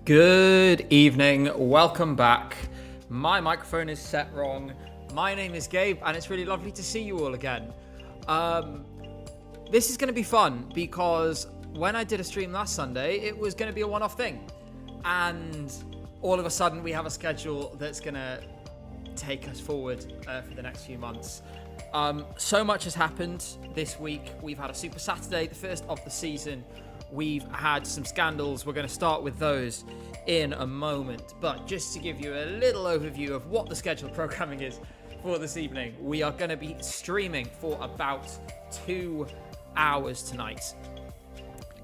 Good evening, welcome back. My microphone is set wrong. My name is Gabe, and it's really lovely to see you all again. This is going to be fun because when I did a stream last Sunday, it was going to be a one-off thing. And all of a sudden, we have a schedule that's going to take us forward for the next few months. So much has happened this week. We've had a Super Saturday, the first of the season. We've had some scandals. We're going to start with those in a moment. But just to give you a little overview of what the scheduled programming is for this evening, we are going to be streaming for about 2 hours tonight.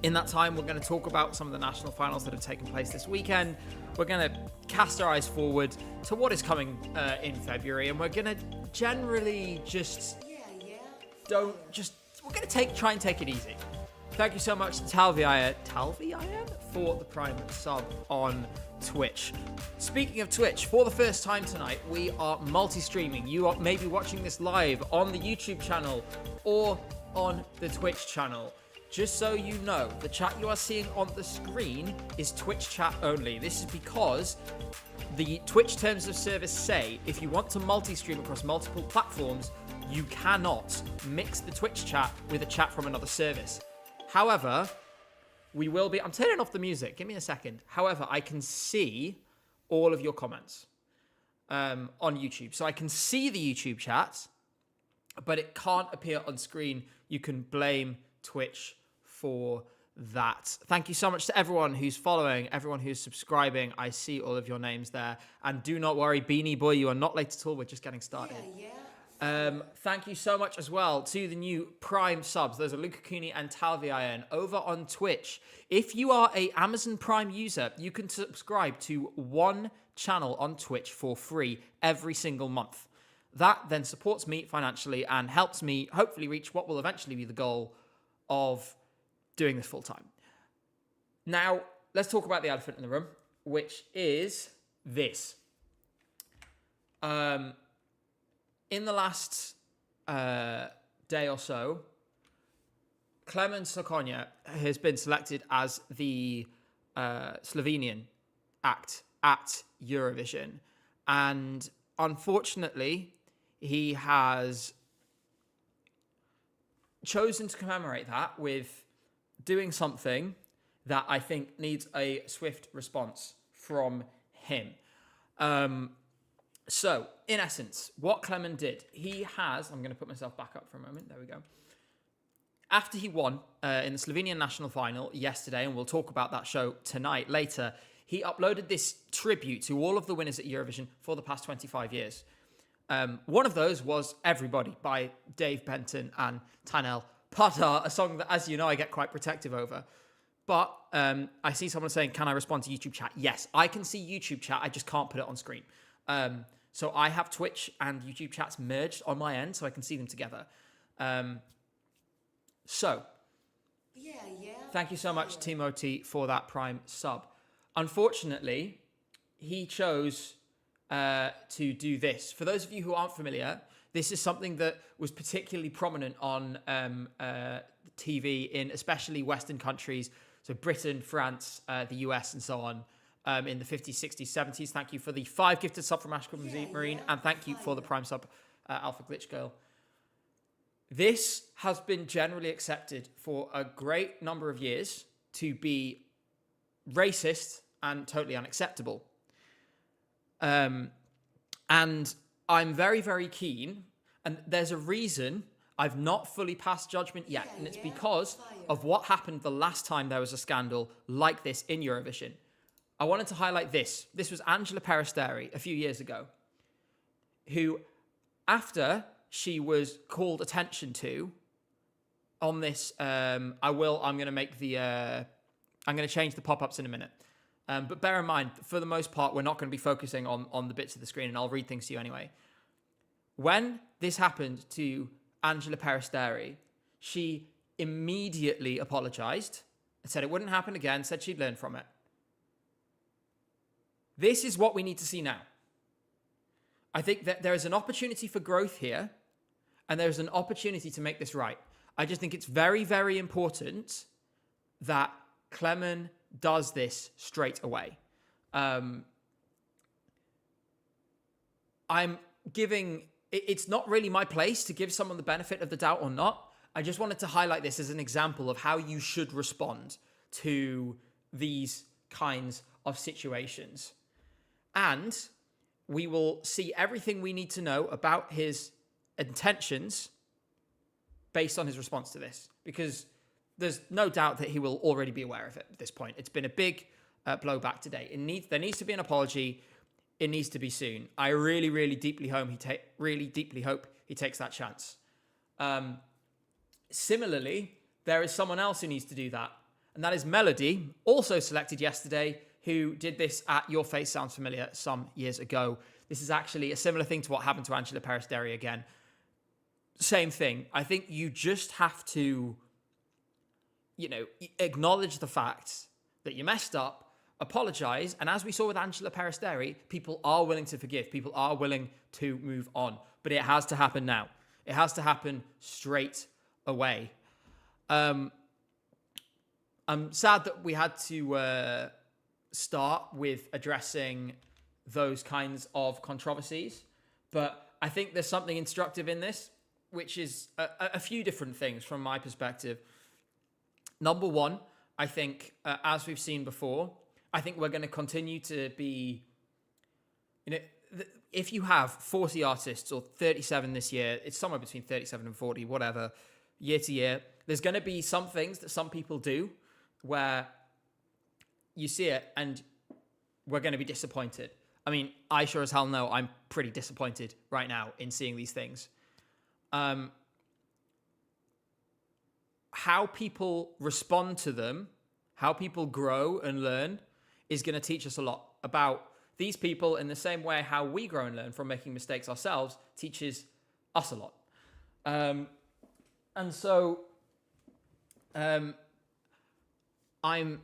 In that time, we're going to talk about some of the national finals that have taken place this weekend. We're going to cast our eyes forward to what is coming in February, and we're going to generally we're going to try and take it easy. Thank you so much to Talvian for the Prime sub on Twitch. Speaking of Twitch, for the first time tonight, we are multi-streaming. You are maybe watching this live on the YouTube channel or on the Twitch channel. Just so you know, the chat you are seeing on the screen is Twitch chat only. This is because the Twitch terms of service say if you want to multi-stream across multiple platforms, you cannot mix the Twitch chat with a chat from another service. However, I'm turning off the music. Give me a second. However, I can see all of your comments on YouTube. So I can see the YouTube chat, but it can't appear on screen. You can blame Twitch for that. Thank you so much to everyone who's following, everyone who's subscribing. I see all of your names there. And do not worry, Beanie Boy, you are not late at all. We're just getting started. Thank you so much as well to the new Prime subs. Those are Luca Cooney and Talvian over on Twitch. If you are a Amazon Prime user, you can subscribe to one channel on Twitch for free every single month. That then supports me financially and helps me hopefully reach what will eventually be the goal of doing this full time. Now, let's talk about the elephant in the room, which is this. In the last day or so, Klemen Sokonia has been selected as the Slovenian act at Eurovision. And unfortunately, he has chosen to commemorate that with doing something that I think needs a swift response from him. So, in essence, what Klemen did, I'm going to put myself back up for a moment. There we go. After he won in the Slovenian national final yesterday, and we'll talk about that show tonight later, he uploaded this tribute to all of the winners at Eurovision for the past 25 years. One of those was Everybody by Dave Benton and Tanel Padar, a song that, as you know, I get quite protective over. But I see someone saying, can I respond to YouTube chat? Yes, I can see YouTube chat. I just can't put it on screen. So I have Twitch and YouTube chats merged on my end so I can see them together. Thank you so much, Timothy, for that Prime sub. Unfortunately, he chose to do this. For those of you who aren't familiar, this is something that was particularly prominent on TV in especially Western countries, so Britain, France, the US, and so on. In the 50s, 60s, 70s. Thank you for the 5 gifted sub from Ashcombe Marine, and thank you for the Prime sub, Alpha Glitch Girl. This has been generally accepted for a great number of years to be racist and totally unacceptable. And I'm very, very keen, and there's a reason I've not fully passed judgment yet, and it's because of what happened the last time there was a scandal like this in Eurovision. I wanted to highlight this. This was Angela Peristeri a few years ago, who, after she was called attention to on this, I'm going to change the pop-ups in a minute. But bear in mind, for the most part, we're not going to be focusing on the bits of the screen, and I'll read things to you anyway. When this happened to Angela Peristeri, she immediately apologized and said it wouldn't happen again, said she'd learn from it. This is what we need to see now. I think that there is an opportunity for growth here, and there's an opportunity to make this right. I just think it's very, very important that Klemen does this straight away. I'm giving... It's not really my place to give someone the benefit of the doubt or not. I just wanted to highlight this as an example of how you should respond to these kinds of situations. And we will see everything we need to know about his intentions based on his response to this, because there's no doubt that he will already be aware of it at this point. It's been a big blowback today. There needs to be an apology. It needs to be soon. I really, really deeply hope he takes that chance. Similarly, there is someone else who needs to do that, and that is Melody, also selected yesterday, who did this at Your Face Sounds Familiar some years ago. This is actually a similar thing to what happened to Angela Perez-Derry again. Same thing. I think you just have to, acknowledge the fact that you messed up, apologize, and as we saw with Angela Perez-Derry, people are willing to forgive. People are willing to move on. But it has to happen now. It has to happen straight away. I'm sad that we had to start with addressing those kinds of controversies, but I think there's something instructive in this, which is a few different things from my perspective. Number one, I think, as we've seen before, I think we're going to continue to be, if you have 40 artists or 37 this year, it's somewhere between 37 and 40, whatever, year to year, there's going to be some things that some people do where you see it and we're going to be disappointed. I mean, I sure as hell know I'm pretty disappointed right now in seeing these things. How people respond to them, how people grow and learn is going to teach us a lot about these people, in the same way how we grow and learn from making mistakes ourselves teaches us a lot. And so I'm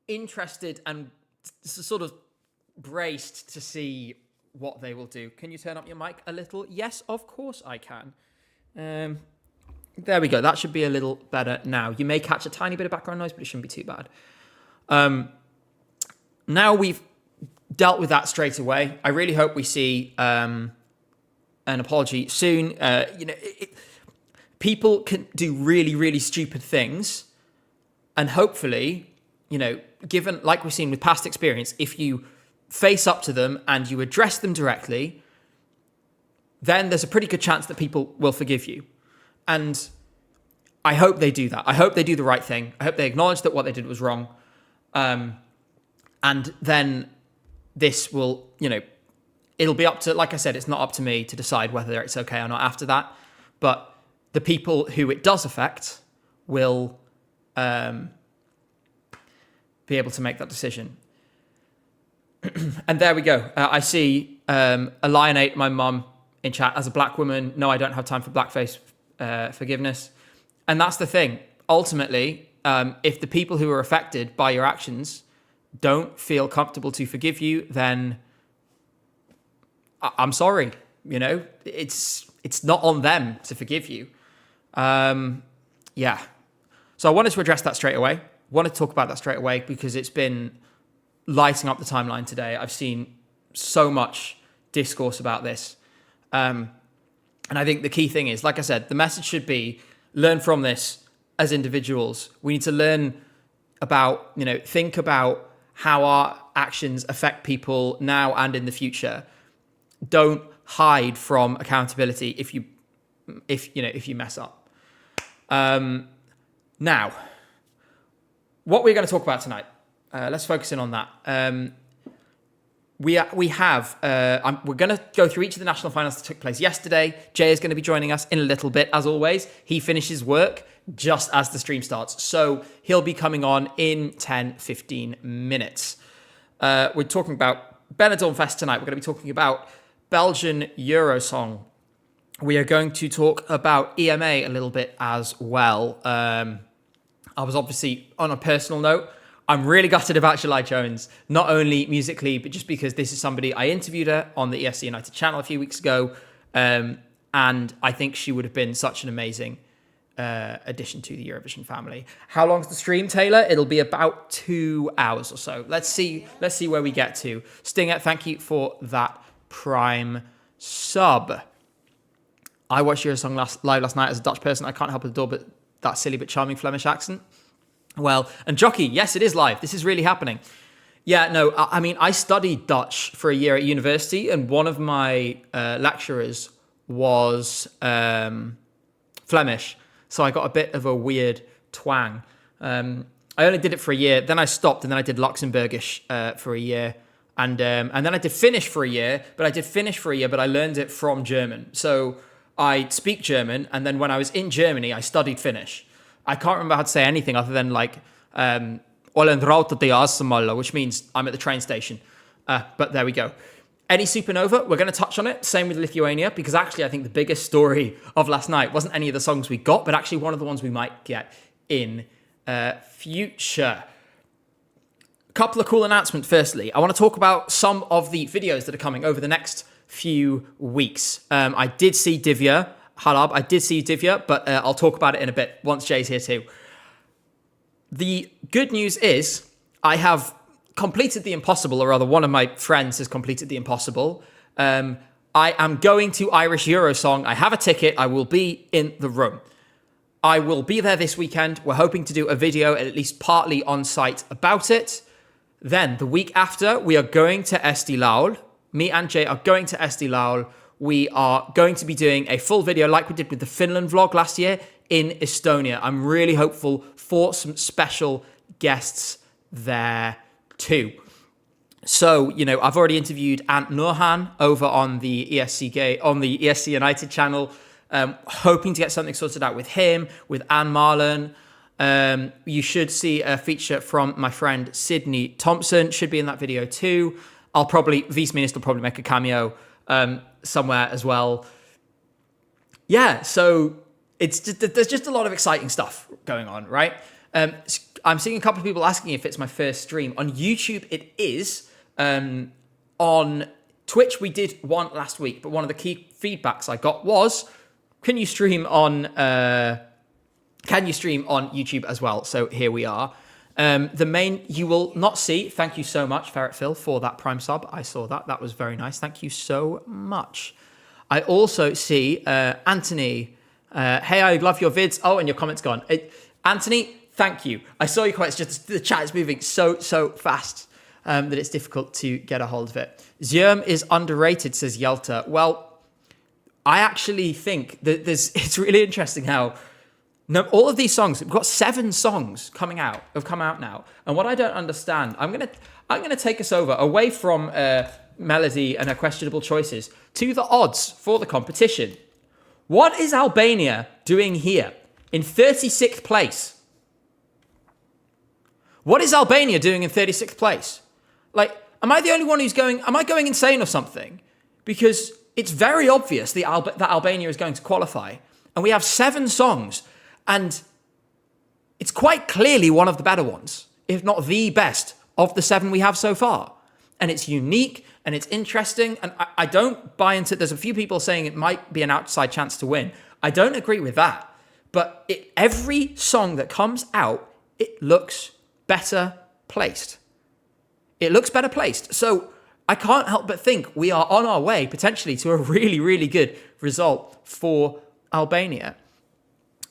interested and sort of braced to see what they will do. Can you turn up your mic a little? Yes, of course I can. There we go. That should be a little better now. You may catch a tiny bit of background noise, but it shouldn't be too bad. Now we've dealt with that straight away. I really hope we see an apology soon. People can do really, really stupid things, and hopefully, given, like we've seen with past experience, if you face up to them and you address them directly, then there's a pretty good chance that people will forgive you. And I hope they do that. I hope they do the right thing. I hope they acknowledge that what they did was wrong. And then this will, it'll be up to, like I said, it's not up to me to decide whether it's okay or not after that. But the people who it does affect will be able to make that decision. And there we go. I see a Lionate, my mum, in chat, as a black woman. No, I don't have time for blackface forgiveness. And that's the thing. Ultimately, if the people who are affected by your actions don't feel comfortable to forgive you, then I'm sorry. It's not on them to forgive you. Yeah. So I wanted to address that straight away. Wanted to talk about that straight away because it's been lighting up the timeline today. I've seen so much discourse about this. And I think the key thing is, like I said, the message should be learn from this as individuals. We need to learn about, think about how our actions affect people now and in the future. Don't hide from accountability if you mess up. Now, what we're going to talk about tonight, let's focus in on that. We're going to go through each of the national finals that took place yesterday. Jay is going to be joining us in a little bit, as always. He finishes work just as the stream starts, so he'll be coming on in 10-15 minutes. We're talking about Benidorm Fest tonight. We're going to be talking about Belgian Eurosong. We are going to talk about EMA a little bit as well. I was obviously, on a personal note, I'm really gutted about July Jones, not only musically, but just because this is somebody I interviewed her on the ESC United channel a few weeks ago. And I think she would have been such an amazing addition to the Eurovision family. How long's the stream, Taylor? It'll be about 2 hours or so. Let's see where we get to. Stinger, thank you for that Prime sub. I watched Eurosong live last night as a Dutch person. I can't help but adore but that silly but charming Flemish accent. Well, and Jockey, yes, it is live. This is really happening. Yeah, no, I mean, I studied Dutch for a year at university, and one of my lecturers was Flemish. So I got a bit of a weird twang. I only did it for a year. Then I stopped, and then I did Luxembourgish for a year. And then I did Finnish for a year. But I learned it from German. So I speak German, and then when I was in Germany, I studied Finnish. I can't remember how to say anything other than like olen rautatieasemalla, which means I'm at the train station. But there we go. Any supernova, we're going to touch on it. Same with Lithuania, because actually I think the biggest story of last night wasn't any of the songs we got, but actually one of the ones we might get in future. A couple of cool announcements. Firstly, I want to talk about some of the videos that are coming over the next few weeks. I did see Divya. Halab, I did see Divya, but I'll talk about it in a bit once Jay's here too. The good news is I have completed the impossible, or rather one of my friends has completed the impossible. I am going to Irish Eurosong. I have a ticket. I will be in the room. I will be there this weekend. We're hoping to do a video at least partly on site about it. Then the week after, we are going to Esti Laul. Me and Jay are going to Esti Laul. We are going to be doing a full video like we did with the Finland vlog last year in Estonia. I'm really hopeful for some special guests there too. So, you know, I've already interviewed Ant Nurhan over on the ESC United channel, hoping to get something sorted out with him, with Anne Marlon. You should see a feature from my friend Sydney Thompson, should be in that video too. Vice Minister will probably make a cameo somewhere as well. Yeah, so there's just a lot of exciting stuff going on, right? I'm seeing a couple of people asking if it's my first stream. On YouTube, it is. On Twitch, we did one last week, but one of the key feedbacks I got was, can you stream on YouTube as well? So here we are. The main you will not see. Thank you so much, Ferret Phil, for that Prime sub. I saw that. That was very nice. Thank you so much. I also see Anthony. Hey, I love your vids. Oh, and your comment's gone. Anthony, thank you. I saw you quite. It's just the chat is moving so fast that it's difficult to get a hold of it. Zerm is underrated, says Yelta. Well, I actually think that it's really interesting how all of these songs, we've got 7 songs have come out now. And what I don't understand, I'm gonna take us away from Melody and her questionable choices to the odds for the competition. What is Albania doing here in 36th place? What is Albania doing in 36th place? Like, am I the only one am I going insane or something? Because it's very obvious that Albania is going to qualify. And we have 7 songs. And it's quite clearly one of the better ones, if not the best of the 7 we have so far. And it's unique and it's interesting. And I don't buy into, there's a few people saying it might be an outside chance to win. I don't agree with that. But every song that comes out, it looks better placed. It looks better placed. So I can't help but think we are on our way potentially to a really, really good result for Albania.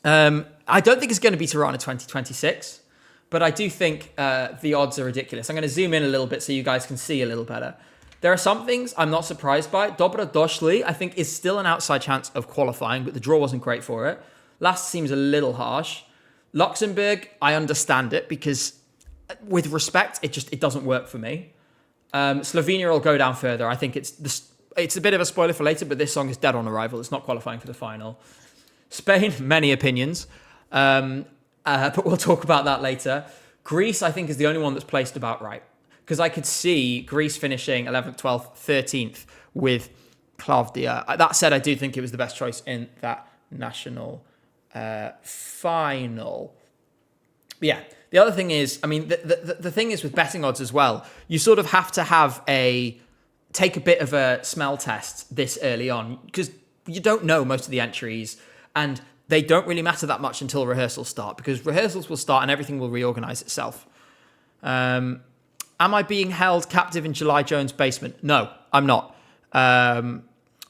I don't think it's going to be Tirana 2026, but I do think the odds are ridiculous. I'm going to zoom in a little bit so you guys can see a little better. There are some things I'm not surprised by. Dobra Doshli, I think, is still an outside chance of qualifying, but the draw wasn't great for it. Last seems a little harsh. Luxembourg, I understand it because, with respect, it doesn't work for me. Slovenia will go down further. I think it's a bit of a spoiler for later, but this song is dead on arrival. It's not qualifying for the final. Spain, many opinions, but we'll talk about that later. Greece, I think, is the only one that's placed about right, because I could see Greece finishing 11th, 12th, 13th with Claudia. That said, I do think it was the best choice in that national final. But yeah, the other thing is, I mean, the thing is with betting odds as well, you sort of have to take a bit of a smell test this early on, because you don't know most of the entries. And they don't really matter that much until rehearsals start, because rehearsals will start and everything will reorganize itself. Am I being held captive in July Jones' basement? No, I'm not. I'm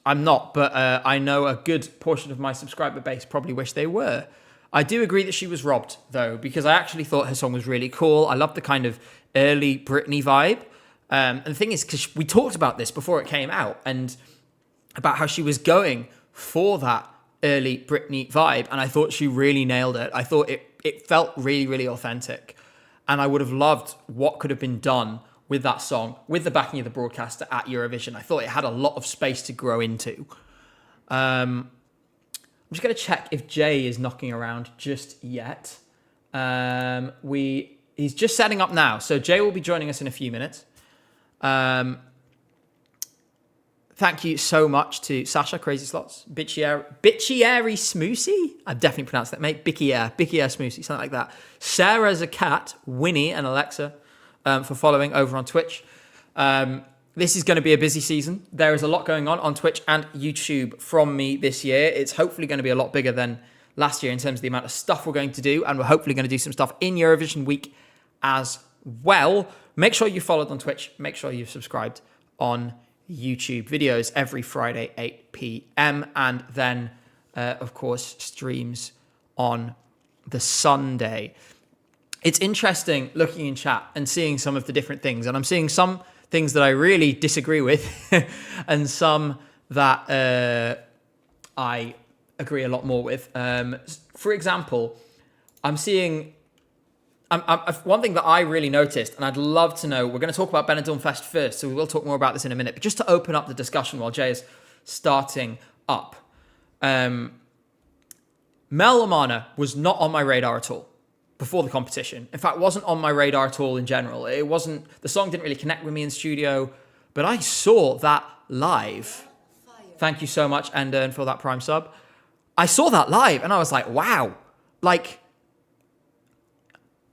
not, but I know a good portion of my subscriber base probably wish they were. I do agree that she was robbed, though, because I actually thought her song was really cool. I love the kind of early Britney vibe. And the thing is, because we talked about this before it came out, and about how she was going for that early Britney vibe, and I thought she really nailed it. I thought it felt really, really authentic. And I would have loved what could have been done with that song, with the backing of the broadcaster at Eurovision. I thought it had a lot of space to grow into. I'm just going to check if Jay is knocking around just yet. He's just setting up now, so Jay will be joining us in a few minutes. Thank you so much to Sasha, Crazy Slots, Bitchieri Smoothie. I've definitely pronounced that, mate. Bickier Smoothie, something like that. Sarah's a cat, Winnie and Alexa, for following over on Twitch. This is going to be a busy season. There is a lot going on Twitch and YouTube from me this year. It's hopefully going to be a lot bigger than last year in terms of the amount of stuff we're going to do, and we're hopefully going to do some stuff in Eurovision week as well. Make sure you followed on Twitch. Make sure you've subscribed on YouTube. Videos every Friday, 8 p.m. And then, of course, streams on the Sunday. It's interesting looking in chat and seeing some of the different things. And I'm seeing some things that I really disagree with and some that I agree a lot more with. For example, I'm seeing... one thing that I really noticed, and I'd love to know, we're going to talk about Benidorm Fest first, so we will talk more about this in a minute, but just to open up the discussion while Jay is starting up. Mel Omana was not on my radar at all before the competition. In fact, wasn't on my radar at all in general. It wasn't, the song didn't really connect with me in studio, but I saw that live. Thank you so much, Endern, for that Prime sub. I saw that live, and I was like, wow, like...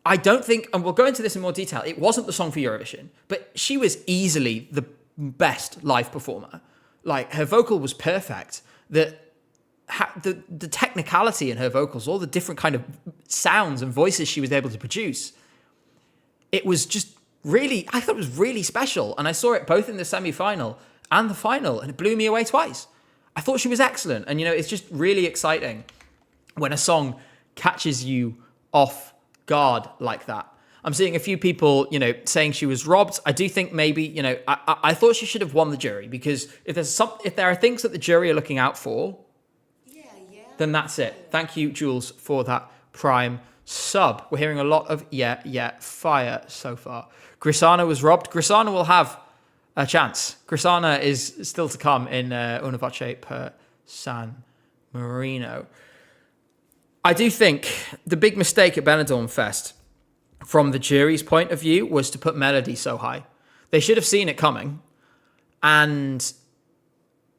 I don't think, and we'll go into this in more detail, it wasn't the song for Eurovision, but she was easily the best live performer. Like, her vocal was perfect. The technicality in her vocals, all the different kind of sounds and voices she was able to produce, it was just really, I thought it was really special. And I saw it both in the semi-final and the final, and it blew me away twice. I thought she was excellent. And, you know, it's just really exciting when a song catches you off guard like that. I'm seeing a few people, you know, saying she was robbed. I do think maybe, you know, I thought she should have won the jury, because if there are things that the jury are looking out for, then that's it. Thank you, Jules, for that Prime sub. We're hearing a lot of fire so far. Grisana was robbed. Grisana will have a chance. Grisana is still to come in Una Voce per San Marino. I do think the big mistake at Benidorm Fest, from the jury's point of view, was to put melody so high. They should have seen it coming. And,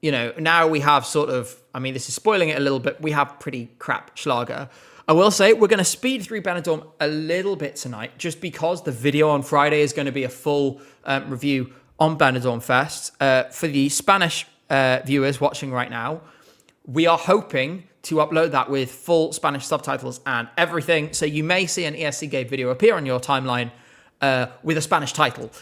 you know, now we have sort of, I mean, this is spoiling it a little bit, we have pretty crap Schlager. I will say, we're going to speed through Benidorm a little bit tonight, just because the video on Friday is going to be a full review on Benidorm Fest. For the Spanish viewers watching right now, we are hoping to upload that with full Spanish subtitles and everything. So you may see an ESC Gabe video appear on your timeline with a Spanish title,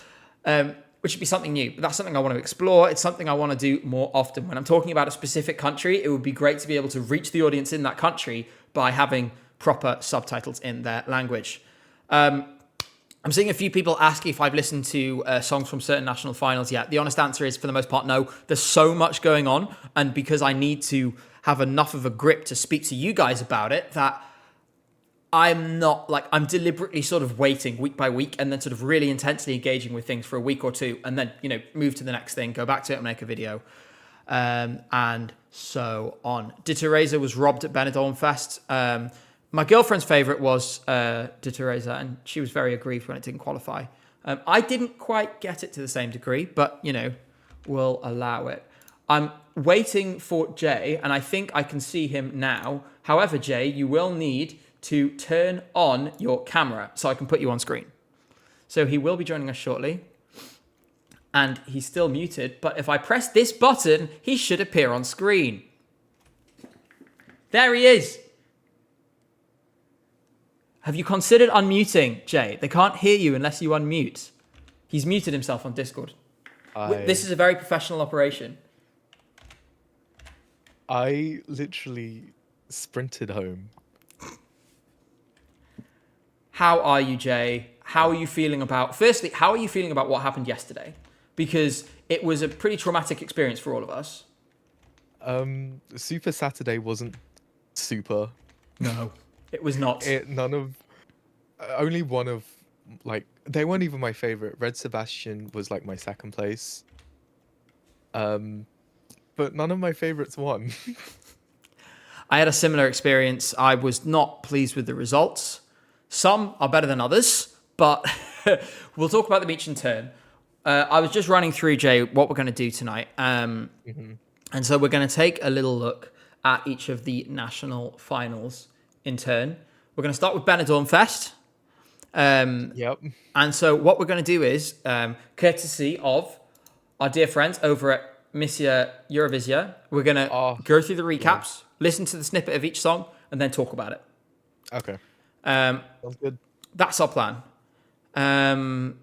which would be something new. But that's something I want to explore. It's something I want to do more often. When I'm talking about a specific country, it would be great to be able to reach the audience in that country by having proper subtitles in their language. I'm seeing a few people ask if I've listened to songs from certain national finals yet. The honest answer is, for the most part, no. There's so much going on, and because I need to have enough of a grip to speak to you guys about it, that I'm deliberately sort of waiting week by week and then sort of really intensely engaging with things for a week or two, and then, you know, move to the next thing, go back to it and make a video, and so on. De Teresa was robbed at Benidorm Fest. My girlfriend's favourite was De Teresa, and she was very aggrieved when it didn't qualify. I didn't quite get it to the same degree, but, you know, we'll allow it. I'm waiting for Jay, and I think I can see him now. However, Jay, you will need to turn on your camera so I can put you on screen. So he will be joining us shortly. And he's still muted, but if I press this button, he should appear on screen. There he is. Have you considered unmuting, Jay? They can't hear you unless you unmute. He's muted himself on Discord. This is a very professional operation. I literally sprinted home. How are you, Jay? How are you feeling about... Firstly, how are you feeling about what happened yesterday? Because it was a pretty traumatic experience for all of us. Super Saturday wasn't super. No, it was not. Only one of, like, they weren't even my favorite. Red Sebastian was like my second place. But none of my favorites won. I had a similar experience. I was not pleased with the results. Some are better than others, but we'll talk about them each in turn. I was just running through, Jay, what we're going to do tonight. And so we're going to take a little look at each of the national finals in turn. We're going to start with Benidorm Fest. Yep. And so what we're going to do is, courtesy of our dear friends over at Monsieur Eurovision, we're going to go through the recaps, listen to the snippet of each song, and then talk about it. Okay. Sounds good. That's our plan. And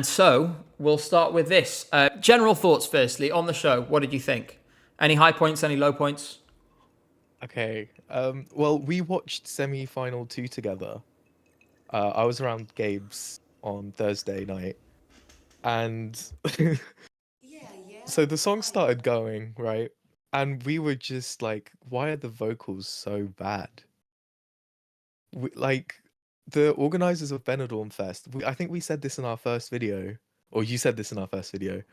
so we'll start with this. General thoughts, firstly, on the show. What did you think? Any high points, any low points? Okay. Well, we watched semi-final 2 together. I was around Gabe's on Thursday night. And so the song started going, right? And we were just like, why are the vocals so bad? The organizers of Benidorm Fest, I think we said this in our first video, or you said this in our first video.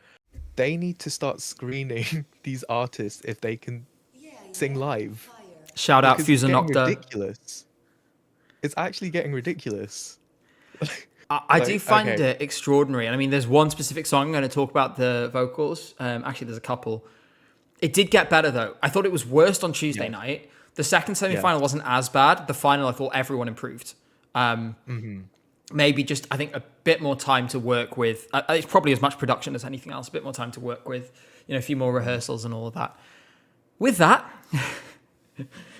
They need to start screening these artists if they can sing live. Shout out Fuser Nocta. Ridiculous. It's actually getting ridiculous. I do find it extraordinary. And I mean, there's one specific song I'm going to talk about the vocals. Actually, there's a couple. It did get better, though. I thought it was worst on Tuesday night. The second semi-final wasn't as bad. The final, I thought everyone improved. Maybe just, I think, a bit more time to work with. It's probably as much production as anything else. A bit more time to work with, a few more rehearsals and all of that. With that,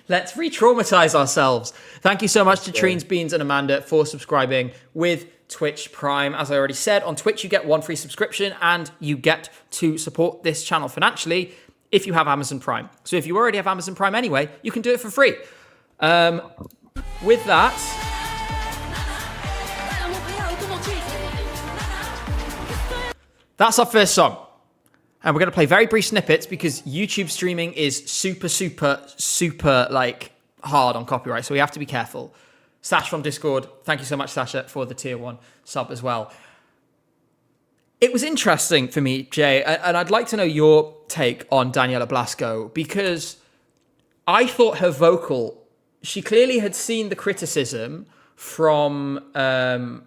let's re-traumatize ourselves. Thank you so much to Treens, Beans, and Amanda for subscribing with Twitch Prime. As I already said, on Twitch, you get 1 free subscription and you get to support this channel financially if you have Amazon Prime. So if you already have Amazon Prime anyway, you can do it for free. With that, that's our first song. And we're going to play very brief snippets because YouTube streaming is super, super, super, hard on copyright. So we have to be careful. Sash from Discord, thank you so much, Sasha, for the tier 1 sub as well. It was interesting for me, Jay, and I'd like to know your take on Daniela Blasco, because I thought her vocal, she clearly had seen the criticism from her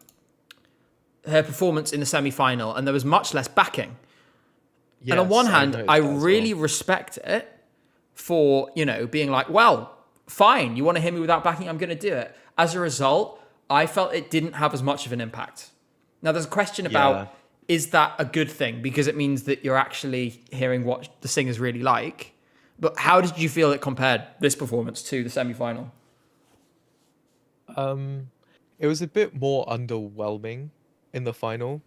performance in the semi-final, and there was much less backing. Yes, and on one hand, I really respect it for, being like, well, fine, you want to hear me without backing, I'm going to do it. As a result, I felt it didn't have as much of an impact. Now, there's a question about, is that a good thing? Because it means that you're actually hearing what the singer's really like. But how did you feel it compared, this performance, to the semi-final? It was a bit more underwhelming in the final.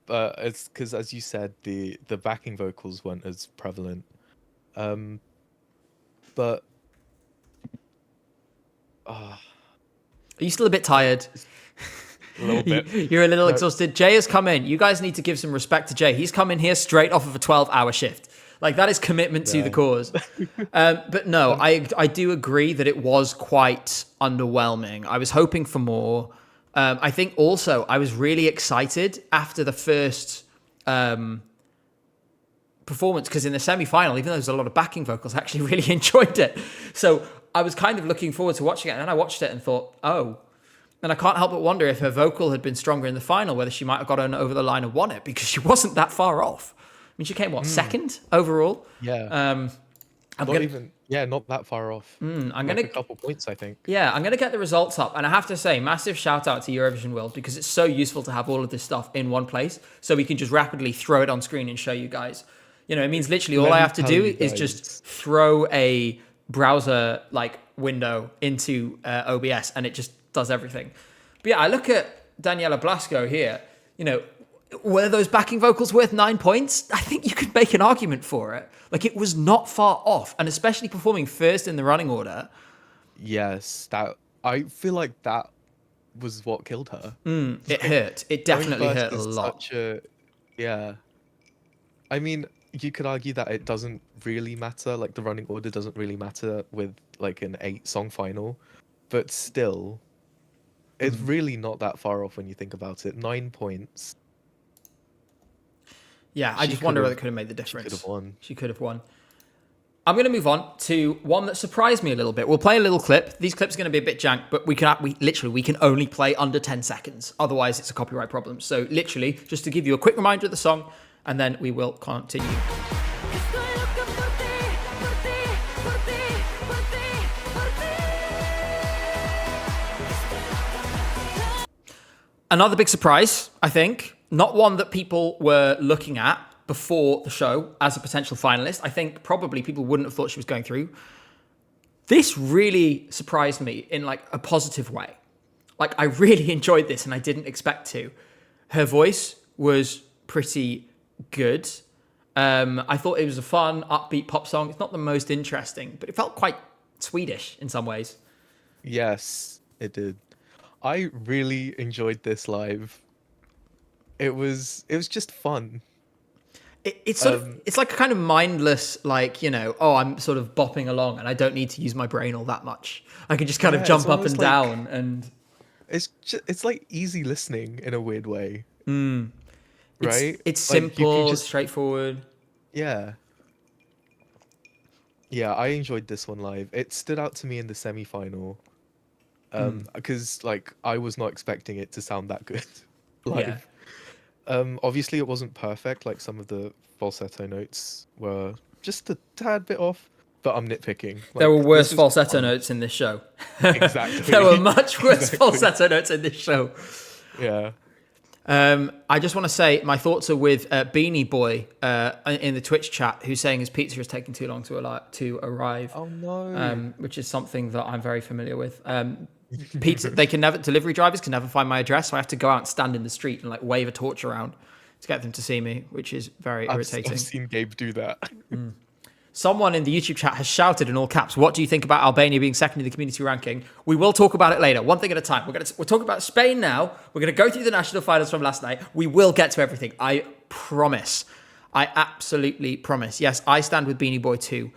It's because, as you said, the backing vocals weren't as prevalent. But are you still a bit tired? A little bit. You're a little exhausted. Jay has come in. You guys need to give some respect to Jay. He's come in here straight off of a 12-hour shift. That is commitment to the cause. But no, I do agree that it was quite underwhelming. I was hoping for more. I think also I was really excited after the first performance, because in the semi-final, even though there's a lot of backing vocals, I actually really enjoyed it. So I was kind of looking forward to watching it, and then I watched it and thought, oh. And I can't help but wonder if her vocal had been stronger in the final, whether she might have gotten over the line and won it, because she wasn't that far off. I mean, she came, second overall? Yeah. Not that far off. I'm gonna a couple points, I think. Yeah, I'm gonna get the results up, and I have to say, massive shout out to Eurovision World, because it's so useful to have all of this stuff in one place, so we can just rapidly throw it on screen and show you guys. It means literally all I have to do is just throw a browser window into OBS, and it just does everything. But yeah, I look at Daniela Blasco here. You know, were those backing vocals worth 9 points? I think you could make an argument for it. Like, it was not far off, and especially performing first in the running order. Yes, I feel like that was what killed her. It hurt. It definitely Going hurt first a is lot. Yeah. I mean, you could argue that it doesn't really matter. Like, the running order doesn't really matter with like an 8-song final, but still, it's really not that far off when you think about it. 9 points. Yeah, I just wonder whether it could have made the difference. She could have won. I'm going to move on to one that surprised me a little bit. We'll play a little clip. These clips are going to be a bit jank, but we can only play under 10 seconds. Otherwise, it's a copyright problem. So literally, just to give you a quick reminder of the song, and then we will continue. Another big surprise, I think. Not one that people were looking at before the show as a potential finalist. I think probably people wouldn't have thought she was going through. This really surprised me in like a positive way. Like, I really enjoyed this and I didn't expect to. Her voice was pretty good. I thought it was a fun, upbeat pop song. It's not the most interesting, but it felt quite Swedish in some ways. Yes, it did. I really enjoyed this live. It was just fun. It's sort of, it's like a kind of mindless, like, you know, oh, I'm sort of bopping along and I don't need to use my brain all that much. I can just kind of jump up and down, and it's like easy listening in a weird way. Right? It's like, simple, straightforward. Yeah. Yeah, I enjoyed this one live. It stood out to me in the semi-final. Because like I was not expecting it to sound that good live. Yeah. Obviously it wasn't perfect, like some of the falsetto notes were just a tad bit off, but I'm nitpicking. Like, there were worse falsetto notes in this show. Exactly. There were much worse falsetto notes in this show. Yeah. I just want to say my thoughts are with Beanie Boy in the Twitch chat, who's saying his pizza is taking too long to arrive. Oh no. Which is something that I'm very familiar with. Pizza, delivery drivers can never find my address, so I have to go out and stand in the street and like wave a torch around to get them to see me, which is very irritating. I've seen Gabe do that. Someone in the YouTube chat has shouted in all caps, "What do you think about Albania being second in the community ranking?" We will talk about it later, one thing at a time. We'll talk about Spain now. We're going to go through the national finals from last night. We will get to everything. I promise. I absolutely promise. Yes, I stand with Beanie Boy too,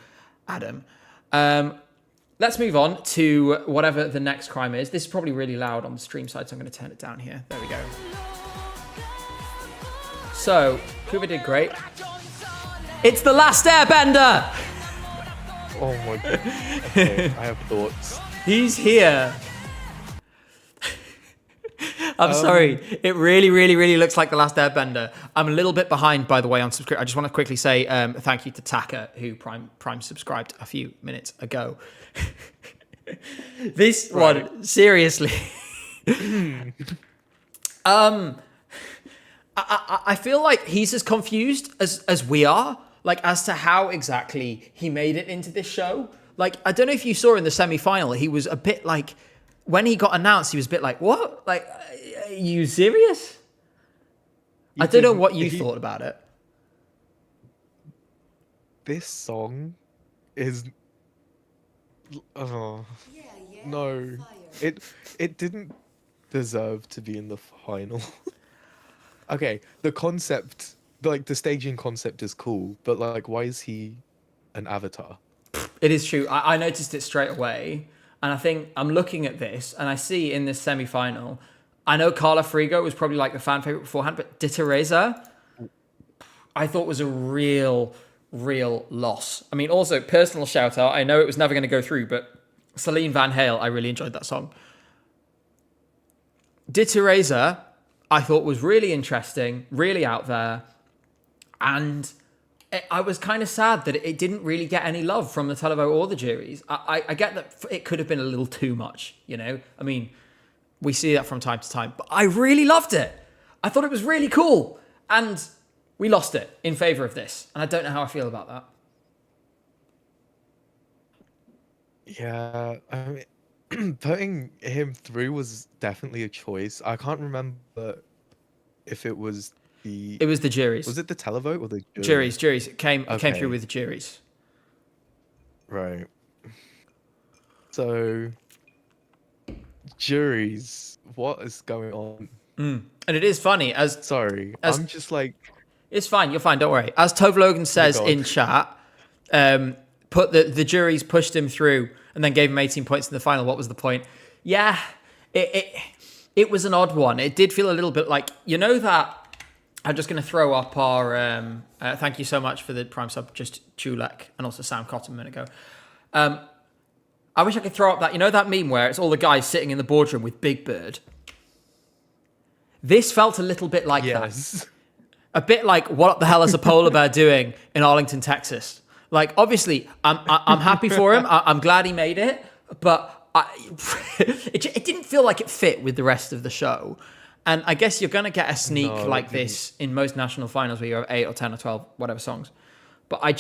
Adam. Let's move on to whatever the next crime is. This is probably really loud on the stream side, so I'm going to turn it down here. There we go. So, Kuba did great. It's The Last Airbender! Oh my god. Okay, I have thoughts. He's here. I'm sorry. It really, really, really looks like The Last Airbender. I'm a little bit behind, by the way, on subscribe. I just want to quickly say thank you to Taka, who prime subscribed a few minutes ago. This one, seriously. I feel like he's as confused as we are, like, as to how exactly he made it into this show. Like, I don't know if you saw in the semi-final, he was a bit like, when he got announced, he was a bit like, what? Like, are you serious? I don't know what you thought about it. This song is... Oh, no. It didn't deserve to be in the final. Okay, the concept, like the staging concept is cool, but like, why is he an avatar? It is true. I noticed it straight away. And I think I'm looking at this and I see in this semi-final, I know Carla Frigo was probably like the fan favorite beforehand, but De Teresa, I thought was a real loss. I mean, also personal shout out. I know it was never going to go through, but Celine Van Hale, I really enjoyed that song. De Teresa, I thought was really interesting, really out there. And I was kind of sad that it didn't really get any love from the Televo or the juries. I get that it could have been a little too much, you know? I mean, we see that from time to time, but I really loved it. I thought it was really cool. And we lost it in favor of this. And I don't know how I feel about that. Yeah, I mean, putting him through was definitely a choice. I can't remember if it was the It was the juries. was it the televote or the Juries, jury? juries. It came through Okay, with the juries. right. So juries, what is going on? And it is funny Sorry, as I'm just like, it's fine. You're fine. Don't worry. As Tove Logan oh my says God. in chat, put the juries pushed him through and then gave him 18 points in the final. What was the point? Yeah, it it, it was an odd one. It did feel a little bit like, you know, that. I'm just going to throw up our. Thank you so much for the prime sub, just Chulek and also Sam Cotton a minute ago. I wish I could throw up that, you know, that meme where it's all the guys sitting in the boardroom with Big Bird. This felt a little bit like that. Yes. A bit like, what the hell is a polar bear doing in Arlington, Texas? Like, obviously, I'm happy for him. I'm glad he made it, but it didn't feel like it fit with the rest of the show. And I guess you're going to get a sneak No, like it didn't. this in most national finals where you have 8 or 10 or 12, whatever songs. But I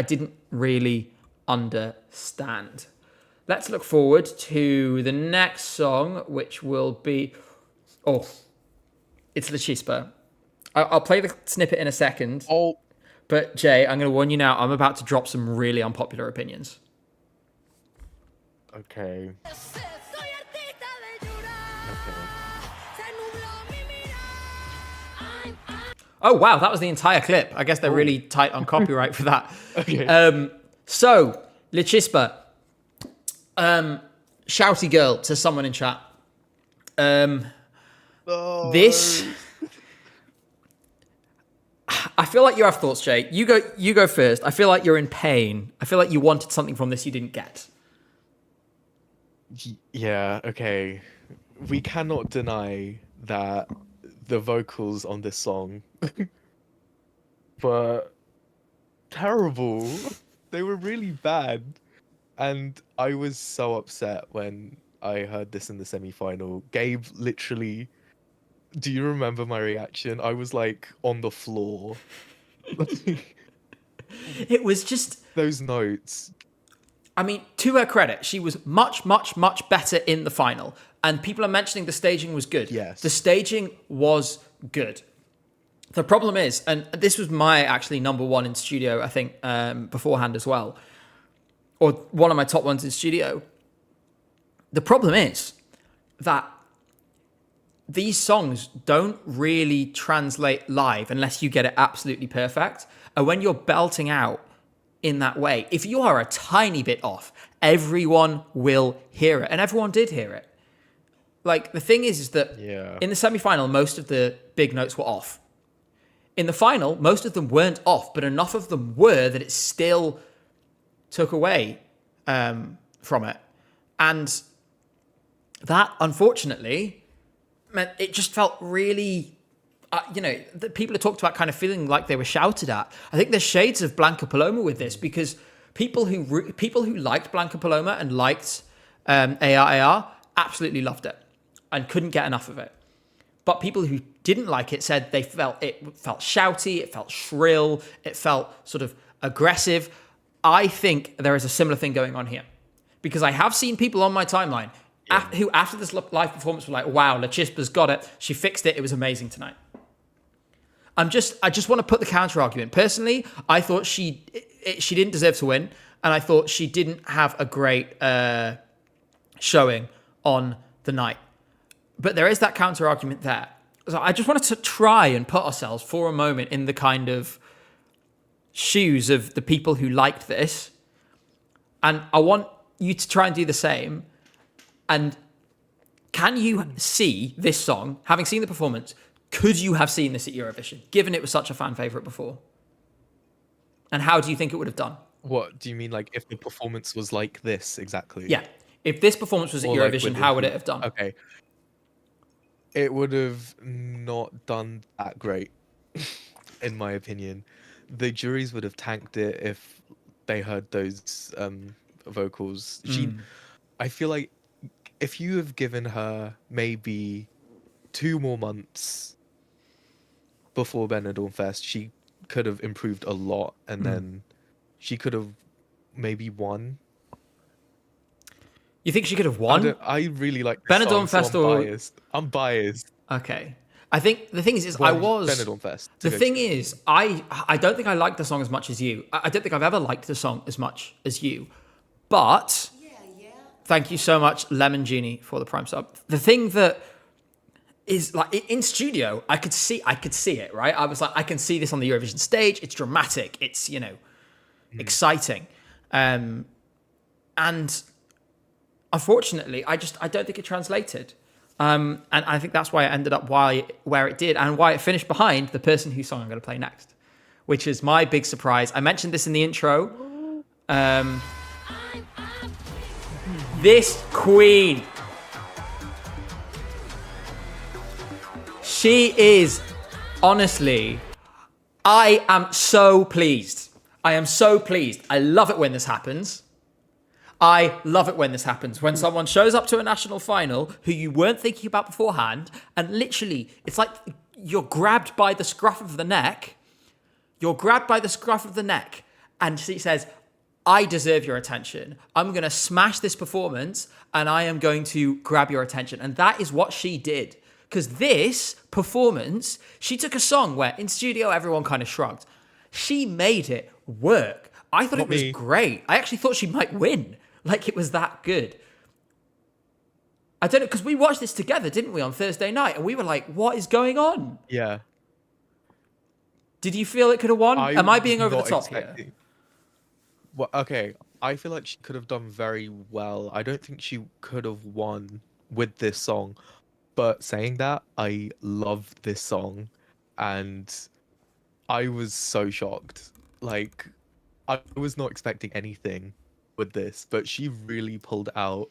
didn't really understand. Let's look forward to the next song, which will be, it's La Chispa. I'll play the snippet in a second. Oh, But Jay, I'm going to warn you now, I'm about to drop some really unpopular opinions. okay. Oh, wow, that was the entire clip. I guess they're really tight on copyright for that. Okay. So, La Chispa, shouty girl to someone in chat. Oh. This, I feel like you have thoughts, Jay. You go first. I feel like you're in pain. I feel like you wanted something from this you didn't get. Yeah, okay. We cannot deny that the vocals on this song were terrible. They were really bad. And I was so upset when I heard this in the semi-final. Gabe literally, do you remember my reaction? I was like on the floor. It was just, Those notes. I mean, to her credit, she was much, much, much better in the final. And people are mentioning the staging was good. Yes. The staging was good. The problem is, and this was my actually number one in studio, I think, beforehand as well, or one of my top ones in studio. The problem is that these songs don't really translate live unless you get it absolutely perfect. And when you're belting out in that way, if you are a tiny bit off, everyone will hear it. And everyone did hear it. Like, the thing is that in the semi-final, most of the big notes were off. In the final, most of them weren't off, but enough of them were that it still took away from it. And that, unfortunately, meant it just felt really, that people have talked about kind of feeling like they were shouted at. I think there's shades of Blanca Paloma with this, because people who liked Blanca Paloma and liked AR absolutely loved it and couldn't get enough of it. But people who didn't like it said it felt shouty, it felt shrill, it felt sort of aggressive. I think there is a similar thing going on here, because I have seen people on my timeline who, after this live performance, were like, "Wow, La Chispa's got it. She fixed it. It was amazing tonight." I just want to put the counter argument. Personally, I thought she didn't deserve to win, and I thought she didn't have a great showing on the night. But there is that counter argument there. So I just wanted to try and put ourselves for a moment in the kind of shoes of the people who liked this. And I want you to try and do the same. And can you see this song, having seen the performance, could you have seen this at Eurovision, given it was such a fan favourite before? And how do you think it would have done? What do you mean, like if the performance was like this exactly? Yeah. If this performance was at Or like Eurovision, with how would it have done? Okay. It would have not done that great, in my opinion. The juries would have tanked it if they heard those vocals. I feel like if you have given her maybe 2 more months before Benidorm Fest, she could have improved a lot, and then she could have maybe won. You think she could have won? I really like this Benidorm song, so Fest I'm or biased. I'm biased. okay. I think the thing is I Well, was Benidorm Fest. the thing is I don't think I like the song as much as you. I don't think I've ever liked the song as much as you. But thank you so much, Lemon Genie, for the Prime sub. The thing that is like in studio, I could see it, right? I was like, I can see this on the Eurovision stage. It's dramatic. It's, exciting. And unfortunately, I don't think it translated. And I think that's why it ended up where it did and why it finished behind the person whose song I'm going to play next, which is my big surprise. I mentioned this in the intro. This queen. She is, honestly, I am so pleased. I am so pleased. I love it when this happens. I love it when this happens. When someone shows up to a national final who you weren't thinking about beforehand, and literally, it's like you're grabbed by the scruff of the neck. You're grabbed by the scruff of the neck, and she says, I deserve your attention. I'm going to smash this performance, and I am going to grab your attention. And that is what she did. Because this performance, she took a song where in studio everyone kind of shrugged. She made it work. I thought it was great. I actually thought she might win. Like it was that good. I don't know, because we watched this together, didn't we, on Thursday night? And we were like, what is going on? Yeah. Did you feel it could have won? Am I being over the top here? Well, okay. I feel like she could have done very well. I don't think she could have won with this song. But saying that, I love this song. And I was so shocked. Like, I was not expecting anything with this. But she really pulled out.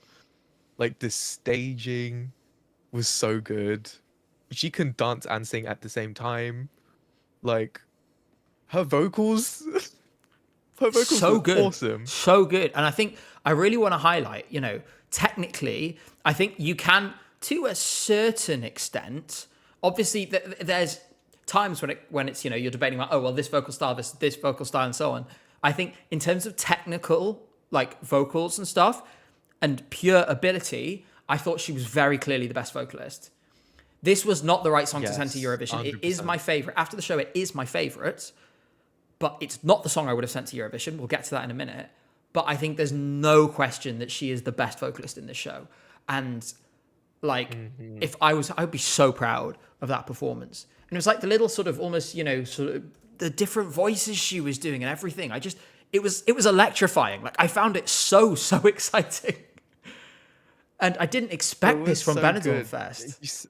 Like, the staging was so good. She can dance and sing at the same time. Like, her vocals... Her vocals so were good. Awesome. So good. And I think I really want to highlight, technically, I think you can, to a certain extent, obviously there's times when it's, you're debating about, oh, well, this vocal style, this vocal style and so on. I think in terms of technical, like vocals and stuff and pure ability, I thought she was very clearly the best vocalist. This was not the right song to send to Eurovision. 100%. It is my favorite. After the show, it is my favorite. But it's not the song I would have sent to Eurovision. We'll get to that in a minute. But I think there's no question that she is the best vocalist in this show. And like, if I would be so proud of that performance. And it was like the little sort of almost, sort of the different voices she was doing and everything. It was electrifying. Like I found it so exciting. And I didn't expect this from Benidorm Fest.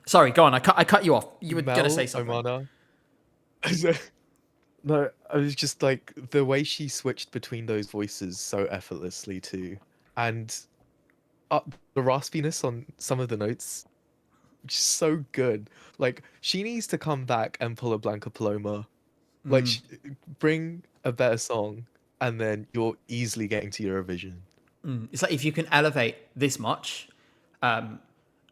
Sorry, go on. I cut you off. You were going to say something. Omana. No, I was just like the way she switched between those voices so effortlessly too, and the raspiness on some of the notes, just so good. Like she needs to come back and pull a Blanca Paloma, like bring a better song, and then you're easily getting to Eurovision. It's like if you can elevate this much, and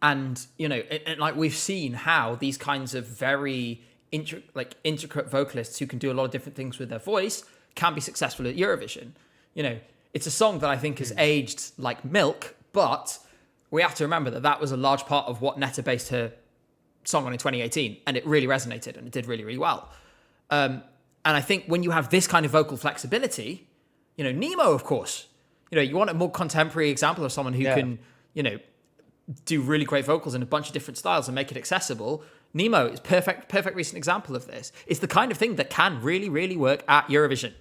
like we've seen how these kinds of very intricate vocalists who can do a lot of different things with their voice can be successful at Eurovision. It's a song that I think has aged like milk, but we have to remember that was a large part of what Netta based her song on in 2018, and it really resonated and it did really, really well. And I think when you have this kind of vocal flexibility, Nemo, of course, you want a more contemporary example of someone who can, do really great vocals in a bunch of different styles and make it accessible. Nemo is perfect recent example of this. It's the kind of thing that can really, really work at Eurovision.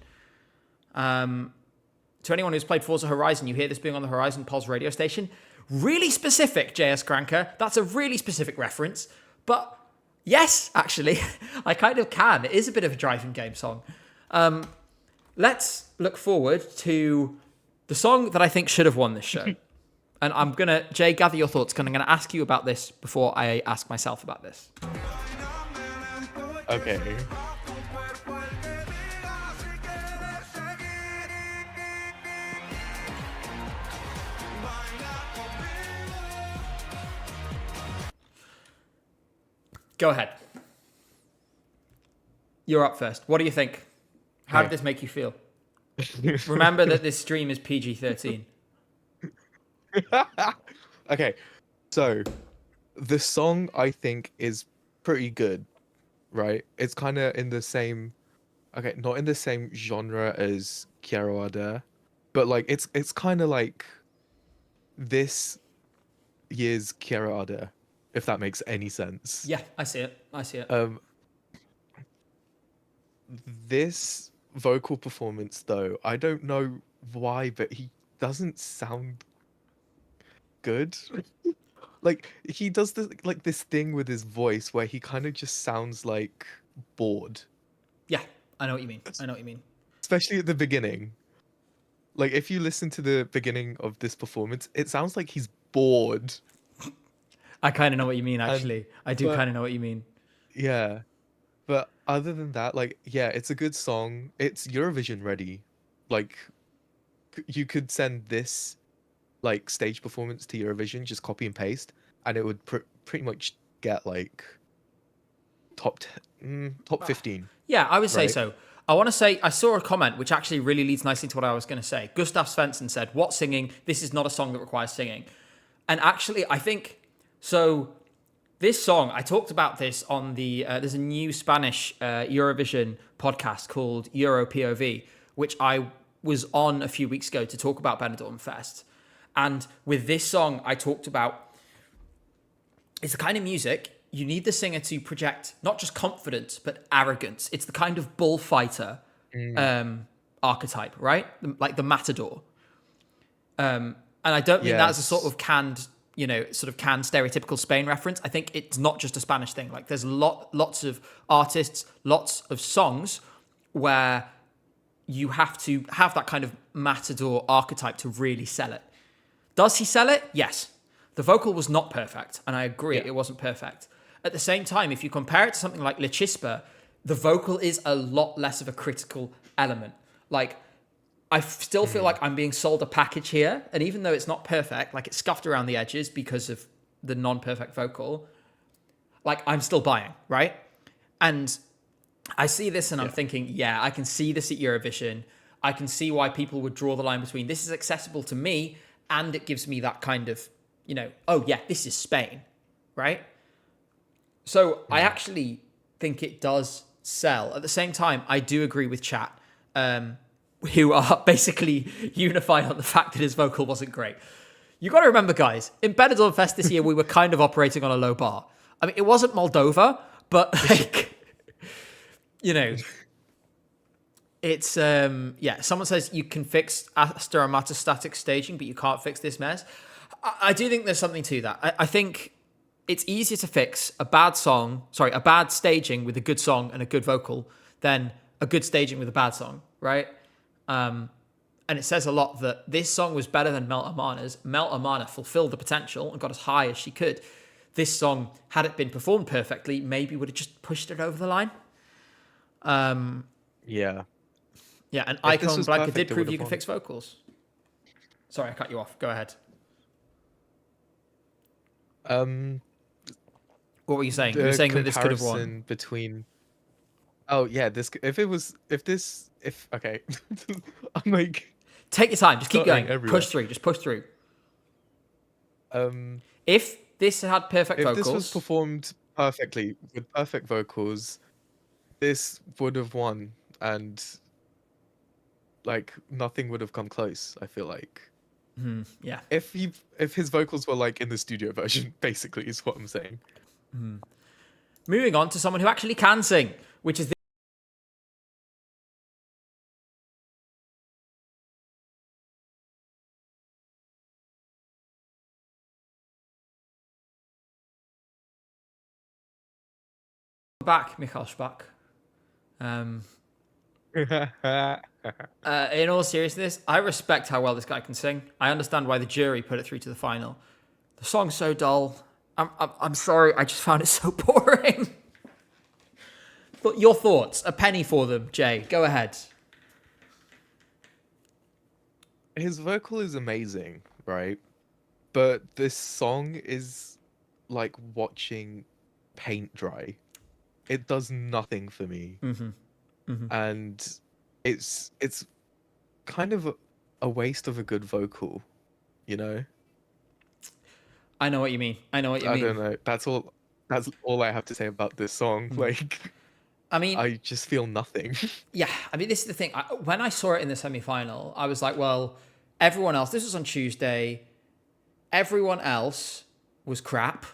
To anyone who's played Forza Horizon, you hear this being on the Horizon Pulse radio station. Really specific, JS Granka. That's a really specific reference. But yes, actually, I kind of can. It is a bit of a driving game song. Let's look forward to the song that I think should have won this show. And I'm going to, Jay, gather your thoughts, because I'm going to ask you about this before I ask myself about this. Okay. Go ahead. You're up first. What do you think? How did this make you feel? Remember that this stream is PG-13. Okay, so the song I think is pretty good, right? It's kind of in the same, okay, not in the same genre as Quiero Arder, but like it's kind of like this year's Quiero Arder, if that makes any sense. Yeah, I see it. I see it. Um, this vocal performance though, I don't know why, but he doesn't sound good. Like he does this thing with his voice where he kind of just sounds like bored, Yeah, I know what you mean. I know what you mean. especially at the beginning. Like if you listen to the beginning of this performance, it sounds like he's bored. I kind of know what you mean, And actually. I do but kind of know what you mean. yeah, but other than that, like yeah, it's a good song. It's Eurovision ready. Like you could send this like stage performance to Eurovision, just copy and paste, and it would pretty much get like top 15, Yeah, I would say right? so. I want to say I saw a comment which actually really leads nicely to what I was going to say. Gustav Svensson said, "What singing? This is not a song that requires singing." And actually, I think so. This song, I talked about this on the. There's a new Spanish Eurovision podcast called Euro POV, which I was on a few weeks ago to talk about Benidorm Fest. And with this song, I talked about it's the kind of music you need the singer to project not just confidence but arrogance. It's the kind of bullfighter Mm, archetype, right? Like the matador. And I don't mean that as a sort yes. of canned, sort of canned stereotypical Spain reference. I think it's not just a Spanish thing. Like there's lots of artists, lots of songs where you have to have that kind of matador archetype to really sell it. Does he sell it? Yes. The vocal was not perfect, and I agree Yeah. it wasn't perfect. At the same time, if you compare it to something like Le Chispa, the vocal is a lot less of a critical element. Like, I still feel Mm, like I'm being sold a package here, and even though it's not perfect, like it's scuffed around the edges because of the non-perfect vocal, like I'm still buying, right? And I see this and I'm yeah. thinking, yeah, I can see this at Eurovision. I can see why people would draw the line between this is accessible to me and it gives me that kind of, oh yeah, this is Spain, right? So I Mm. actually think it does sell. At the same time, I do agree with chat, who are basically unified on the fact that his vocal wasn't great. You got to remember, guys, in Benidorm Fest this year, we were kind of operating on a low bar. I mean, it wasn't Moldova, but like, you know, it's yeah. Someone says you can fix asteromatostatic staging, but you can't fix this mess. I do think there's something to that. I think it's easier to fix a bad a bad staging with a good song and a good vocal than a good staging with a bad song, right? And it says a lot that this song was better than Melt Amana's. Melt Amana fulfilled the potential and got as high as she could. This song, had it been performed perfectly, maybe would have just pushed it over the line. Yeah. Yeah, and If this Icon was Blanca did perfect, it would prove you have can won. fix vocals. Sorry, I cut you off. Go ahead. Um, What were you saying? You were the saying that this could have won. comparison between oh yeah, this if it was if this if okay, I'm like Take your time. Just keep stuttering going. everywhere. Push through. Just push through. Um, If this had perfect if this was vocals, performed perfectly with perfect vocals, this would have won, and like nothing would have come close. I feel like yeah. if his vocals were like in the studio version, basically is what I'm saying. Moving on to someone who actually can sing, which is back, Michael Spack. Um, in all seriousness, I respect how well this guy can sing. I understand why the jury put it through to the final. The song's so dull. I'm sorry. I just found it so boring. But your thoughts? A penny for them, Jay. Go ahead. His vocal is amazing, right? But this song is like watching paint dry. It does nothing for me. And it's kind of a waste of a good vocal, you know? I know what you mean. I know what you I mean. don't know. That's all I have to say about this song. Like, I mean, I just feel nothing. yeah. I mean, this is the thing. When I saw it in the semi-final, I was like, well, everyone else. This was on Tuesday. Everyone else was crap.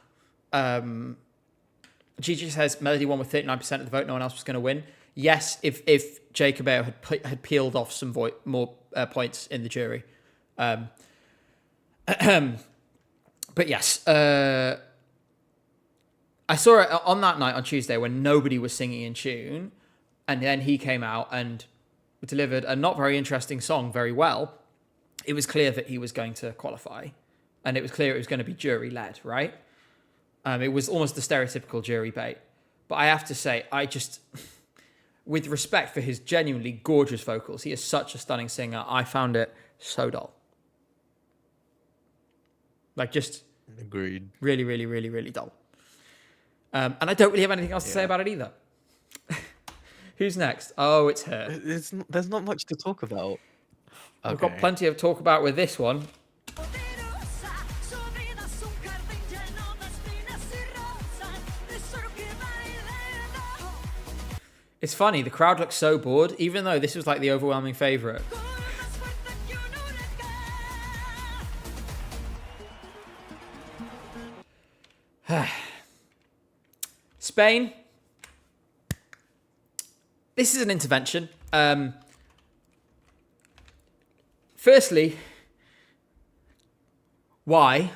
Gigi says Melody won with 39% of the vote. No one else was going to win. Yes, if Jacob Ayo had peeled off some more points in the jury. But yes, I saw it on that night on Tuesday when nobody was singing in tune, and then he came out and delivered a not very interesting song very well. It was clear that he was going to qualify, and it was clear it was going to be jury-led, right? It was almost the stereotypical jury bait. But I have to say, with respect for his genuinely gorgeous vocals, he is such a stunning singer. I found it so dull. Like, just Agreed. really, really, really, really dull. And I don't really have anything else to say about it either. Who's next? Oh, it's her. There's not much to talk about. We've got plenty of talk about with this one. It's funny, the crowd looks so bored, even though this was like the overwhelming favourite. Spain. This is an intervention. Firstly, why?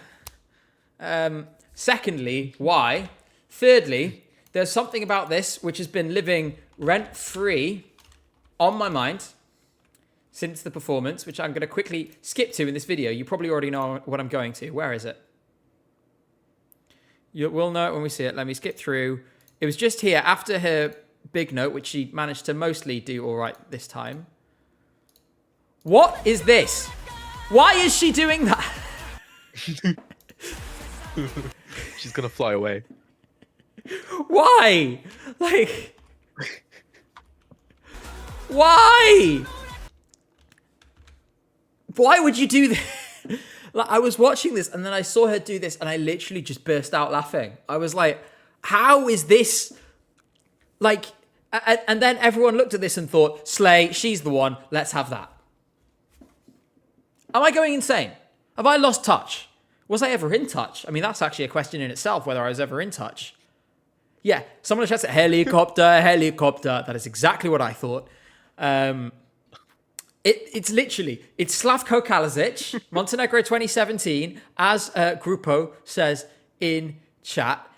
Secondly, why? Thirdly, there's something about this which has been living rent-free on my mind since the performance, which I'm going to quickly skip to in this video. You probably already know what I'm going to. Where is it? You will know it when we see it. Let me skip through. It was just here after her big note, which she managed to mostly do all right this time. What is this? Why is she doing that? She's gonna fly away. Why? Like, why? Why would you do this? Like, I was watching this and then I saw her do this and I literally just burst out laughing. I was like, how is this? Like, and then everyone looked at this and thought, Slay, she's the one, let's have that. Am I going insane? Have I lost touch? Was I ever in touch? I mean, that's actually a question in itself, whether I was ever in touch. Yeah, someone shouts at helicopter, helicopter. That is exactly what I thought. It's literally, it's Slavko Kalazic, Montenegro 2017, as Grupo says in chat.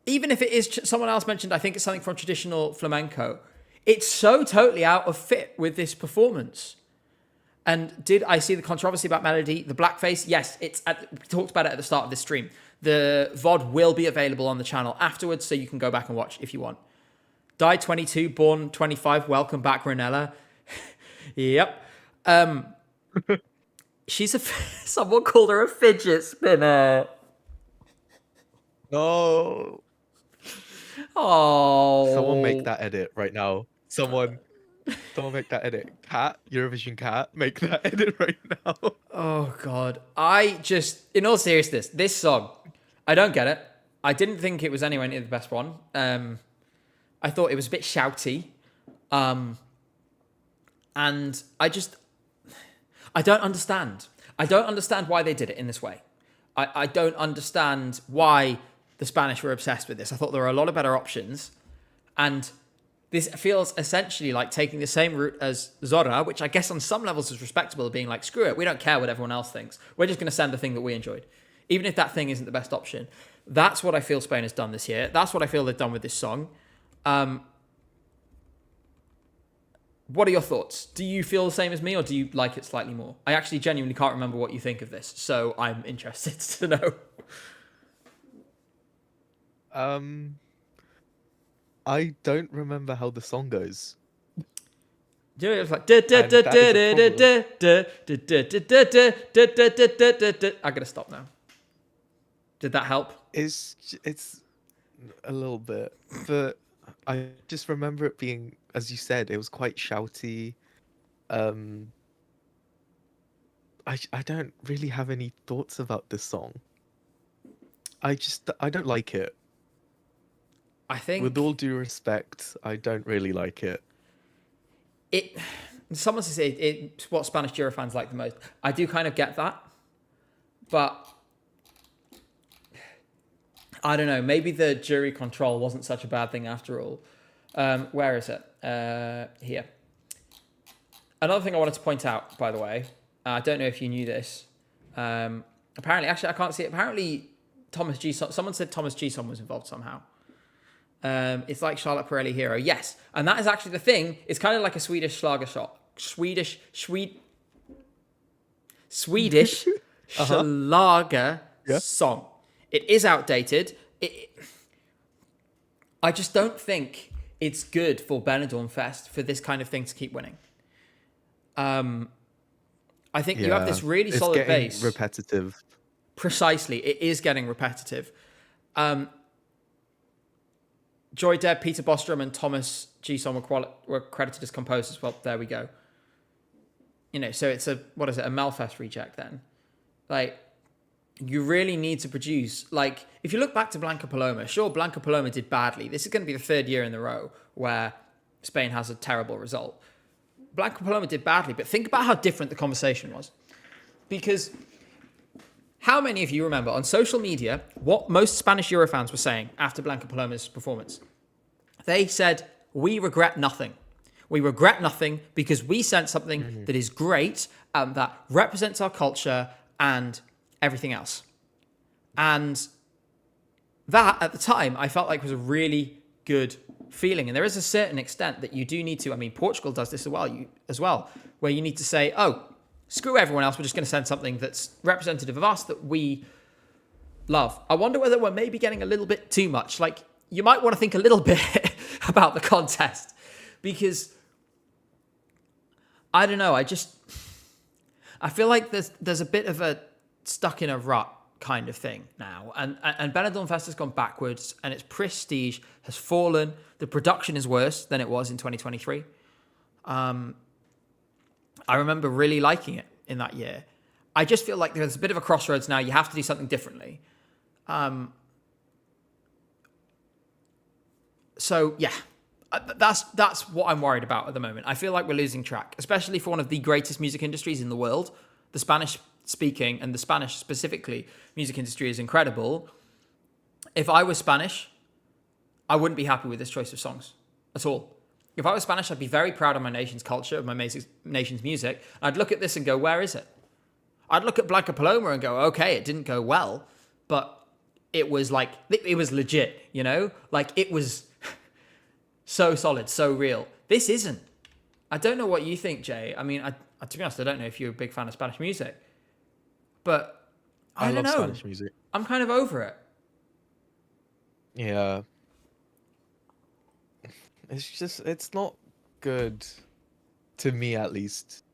Even if it is someone else mentioned, I think it's something from traditional flamenco. It's so totally out of fit with this performance. And did I see the controversy about Melody, the blackface? Yes, we talked about it at the start of this stream. The VOD will be available on the channel afterwards, so you can go back and watch if you want. Died 22, born 25. Welcome back, Ranella. Yep. Someone called her a fidget spinner. No. Oh. Someone make that edit right now. Someone make that edit. Cat, Eurovision cat, make that edit right now. Oh, God. In all seriousness, this song, I don't get it. I didn't think it was anywhere near the best one. I thought it was a bit shouty. And I don't understand. I don't understand why they did it in this way. I don't understand why the Spanish were obsessed with this. I thought there were a lot of better options. And this feels essentially like taking the same route as Zora, which I guess on some levels is respectable, being like, screw it, we don't care what everyone else thinks. We're just going to send the thing that we enjoyed. Even if that thing isn't the best option. That's what I feel Spain has done this year. That's what I feel they've done with this song. What are your thoughts? Do you feel the same as me, or do you like it slightly more? I actually genuinely can't remember what you think of this, so I'm interested to know. It was like I gotta stop now. Did that help? It's a little bit, but I just remember it being, as you said, it was quite shouty. I don't really have any thoughts about this song. I don't like it. I With think all due respect, I don't really like it. it. Someone says it's what Spanish Eurofans like the most. I do kind of get that, but I don't know. Maybe the jury control wasn't such a bad thing after all. Where is it? Here. Another thing I wanted to point out, by the way, I don't know if you knew this. Apparently, actually, I can't see it. Apparently, Thomas G. Someone said Thomas G. was involved somehow. It's like Charlotte Pirelli Hero. Yes. And that is actually the thing. It's kind of like a Swedish Schlager shot. Swedish Schlager song. It is outdated. I just don't think it's good for Benidorm Fest for this kind of thing to keep winning. I think you have this really solid base. Repetitive. Precisely. It is getting repetitive. Joy Deb, Peter Bostrom, and Thomas Gison were credited as composers. Well, there we go. So it's a Melfest reject then. Like, you really need to produce, like, if you look back to Blanca Paloma, sure, Blanca Paloma did badly. This is going to be the third year in a row where Spain has a terrible result. Blanca Paloma did badly, but think about how different the conversation was. Because how many of you remember on social media what most Spanish Eurofans were saying after Blanca Paloma's performance? They said, we regret nothing. We regret nothing because we sent something that is great, that represents our culture and everything else. And that, at the time, I felt like was a really good feeling. And there is a certain extent that you do need to, Portugal does this as well, where you need to say, oh, screw everyone else, we're just going to send something that's representative of us that we love. I wonder whether we're maybe getting a little bit too much. Like, you might want to think a little bit about the contest, because I don't know, I feel like there's a bit of a stuck in a rut kind of thing now, and Benidorm Fest has gone backwards, and its prestige has fallen. The production is worse than it was in 2023. I remember really liking it in that year. I just feel like there's a bit of a crossroads now. You have to do something differently. So yeah, that's what I'm worried about at the moment. I feel like we're losing track, especially for one of the greatest music industries in the world. The Spanish speaking, and the Spanish specifically, music industry is incredible. If I was Spanish, I wouldn't be happy with this choice of songs at all. If I was Spanish, I'd be very proud of my nation's culture, of my nation's music. I'd look at this and go, where is it? I'd look at Blanca Paloma and go, okay, it didn't go well, but it was like, it was legit, Like, it was so solid, so real. This isn't. I don't know what you think, Jay. To be honest, I don't know if you're a big fan of Spanish music, but I don't know. Spanish music. I'm kind of over it. Yeah. It's not good, to me at least.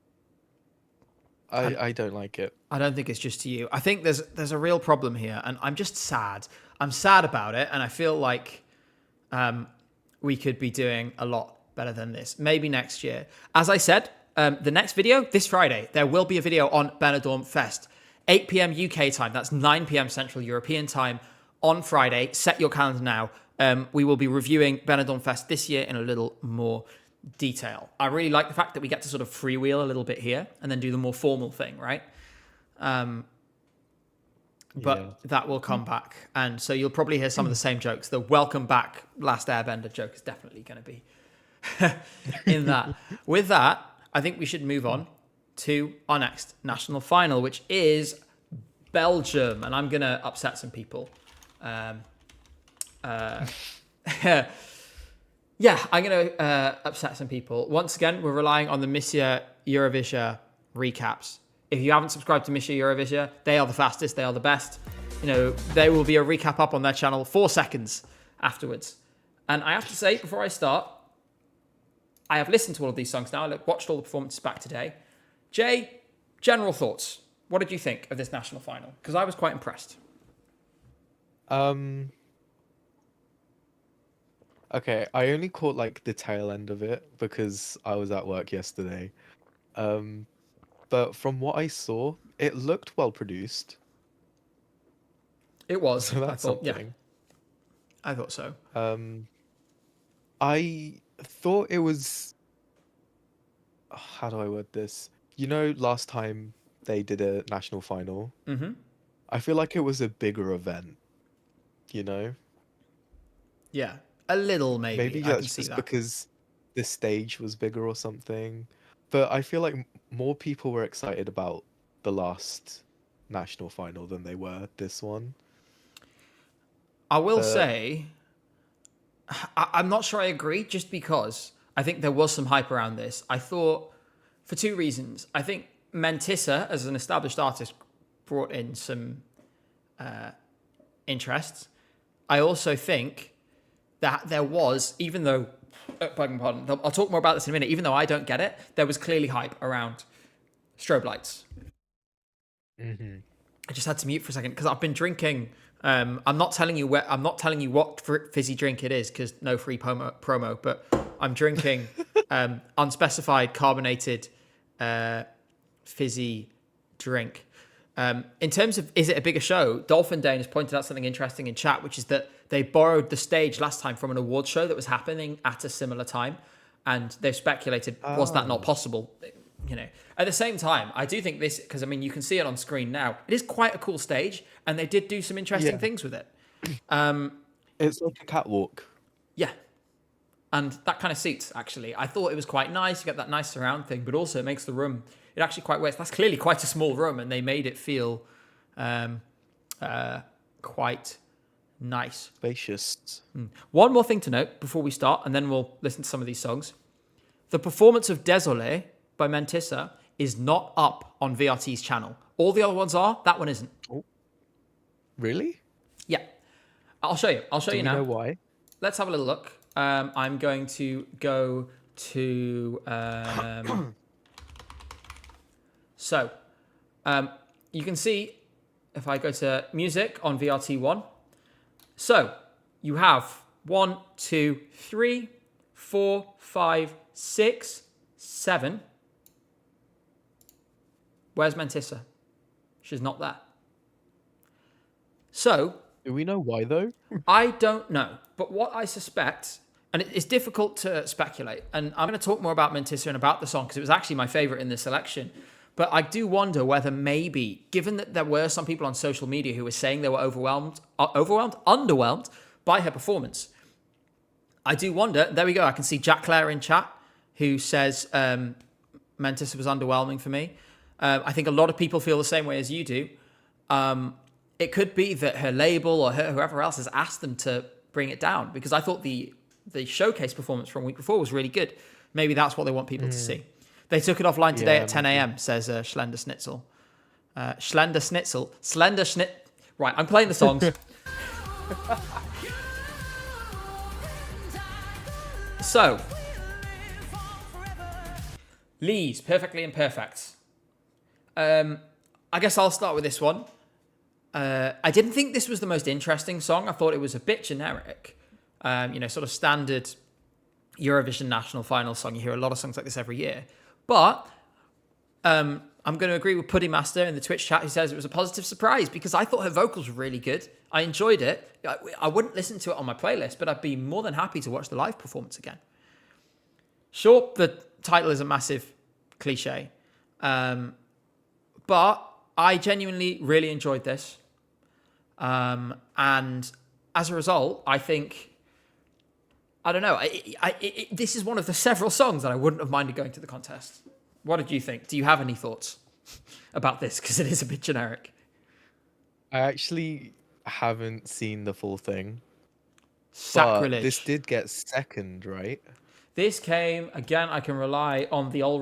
I don't like it. I don't think it's just to you. I think there's a real problem here, and I'm just sad. I'm sad about it, and I feel like we could be doing a lot better than this. Maybe next year. As I said, the next video, this Friday, there will be a video on Benidorm Fest. 8 p.m. UK time. That's 9 p.m. Central European time on Friday. Set your calendar now. We will be reviewing Benidorm Fest this year in a little more detail. I really like the fact that we get to sort of freewheel a little bit here and then do the more formal thing, right? But that will come back. And so you'll probably hear some of the same jokes. The welcome back Last Airbender joke is definitely going to be in that. With that, I think we should move on to our next national final, which is Belgium. And I'm going to upset some people. Yeah, I'm going to upset some people. Once again, we're relying on the Monsieur Eurovision recaps. If you haven't subscribed to Monsieur Eurovision, they are the fastest, they are the best. There will be a recap up on their channel 4 seconds afterwards. And I have to say, before I start, I have listened to all of these songs now. I watched all the performances back today. Jay, general thoughts. What did you think of this national final? Because I was quite impressed. Okay, I only caught the tail end of it because I was at work yesterday. But from what I saw, it looked well produced. It was. So that's Yeah, something. I thought so. I thought it was, how do I word this? You know, last time they did a national final, Mm-hmm. I feel like it was a bigger event, you know? Yeah, a little maybe. Maybe I can that's see just that. because the stage was bigger or something. But I feel like more people were excited about the last national final than they were this one. I will Uh, say, I'm not sure I agree, just because I think there was some hype around this. I thought, for two reasons. I think Mentissa, as an established artist, brought in some interests. I also think that there was, even though, pardon, I'll talk more about this in a minute, even though I don't get it, there was clearly hype around strobe lights. mhm. I just had to mute for a second because I've been drinking. I'm not telling you where. I'm not telling you what fizzy drink it is because no free promo. But I'm drinking unspecified carbonated fizzy drink. In terms of is it a bigger show, Dolphin Dane has pointed out something interesting in chat, which is that they borrowed the stage last time from an award show that was happening at a similar time, and they've speculated was that not Oh, possible? You know, at the same time, I do think this, because I mean you can see it on screen now. It is quite a cool stage, and they did do some interesting yeah. things with it. It's like a catwalk. Yeah, and that kind of suits actually. I thought it was quite nice. You get that nice surround thing, but also it makes the room. It actually quite works. That's clearly quite a small room, and they made it feel um, quite nice. Spacious. One more thing to note before we start, and then we'll listen to some of these songs. The performance of Désolé by Mentissa is not up on VRT's channel. All the other ones are. That one isn't. Oh, really? Yeah, I'll show you. I'll show Do you we know now. why? Let's have a little look. I'm going to go to. So, you can see if I go to music on VRT1. So, you have 1, 2, 3, 4, 5, 6, 7. Where's Mentissa? She's not there. So, Do we know why though? I don't know. But what I suspect, and it's difficult to speculate, and I'm going to talk more about Mentissa and about the song because it was actually my favorite in this selection. But I do wonder whether maybe, given that there were some people on social media who were saying they were underwhelmed by her performance, I do wonder. There we go. I can see Jack Clare in chat who says Mentissa was underwhelming for me. I think a lot of people feel the same way as you do. It could be that her label or whoever else has asked them to bring it down because I thought the showcase performance from week before was really good. Maybe that's what they want people to see. They took it offline today at 10 a.m., says Schlender Schnitzel. Schlender Schnitzel. Slender Schnit. Right, I'm playing the songs. So, Lee's Perfectly Imperfect. I guess I'll start with this one. I didn't think this was the most interesting song. I thought it was a bit generic. Sort of standard Eurovision national final song. You hear a lot of songs like this every year. But I'm going to agree with Puddy Master in the Twitch chat who says it was a positive surprise because I thought her vocals were really good. I enjoyed it. I wouldn't listen to it on my playlist, but I'd be more than happy to watch the live performance again. Sure, the title is a massive cliche. But I genuinely really enjoyed this. And as a result, I think, I don't know, this is one of the several songs that I wouldn't have minded going to the contest. What did you think? Do you have any thoughts about this? Because it is a bit generic. I actually haven't seen the full thing. But Sacrilege. this did get second, right? This came, again, I can rely on the all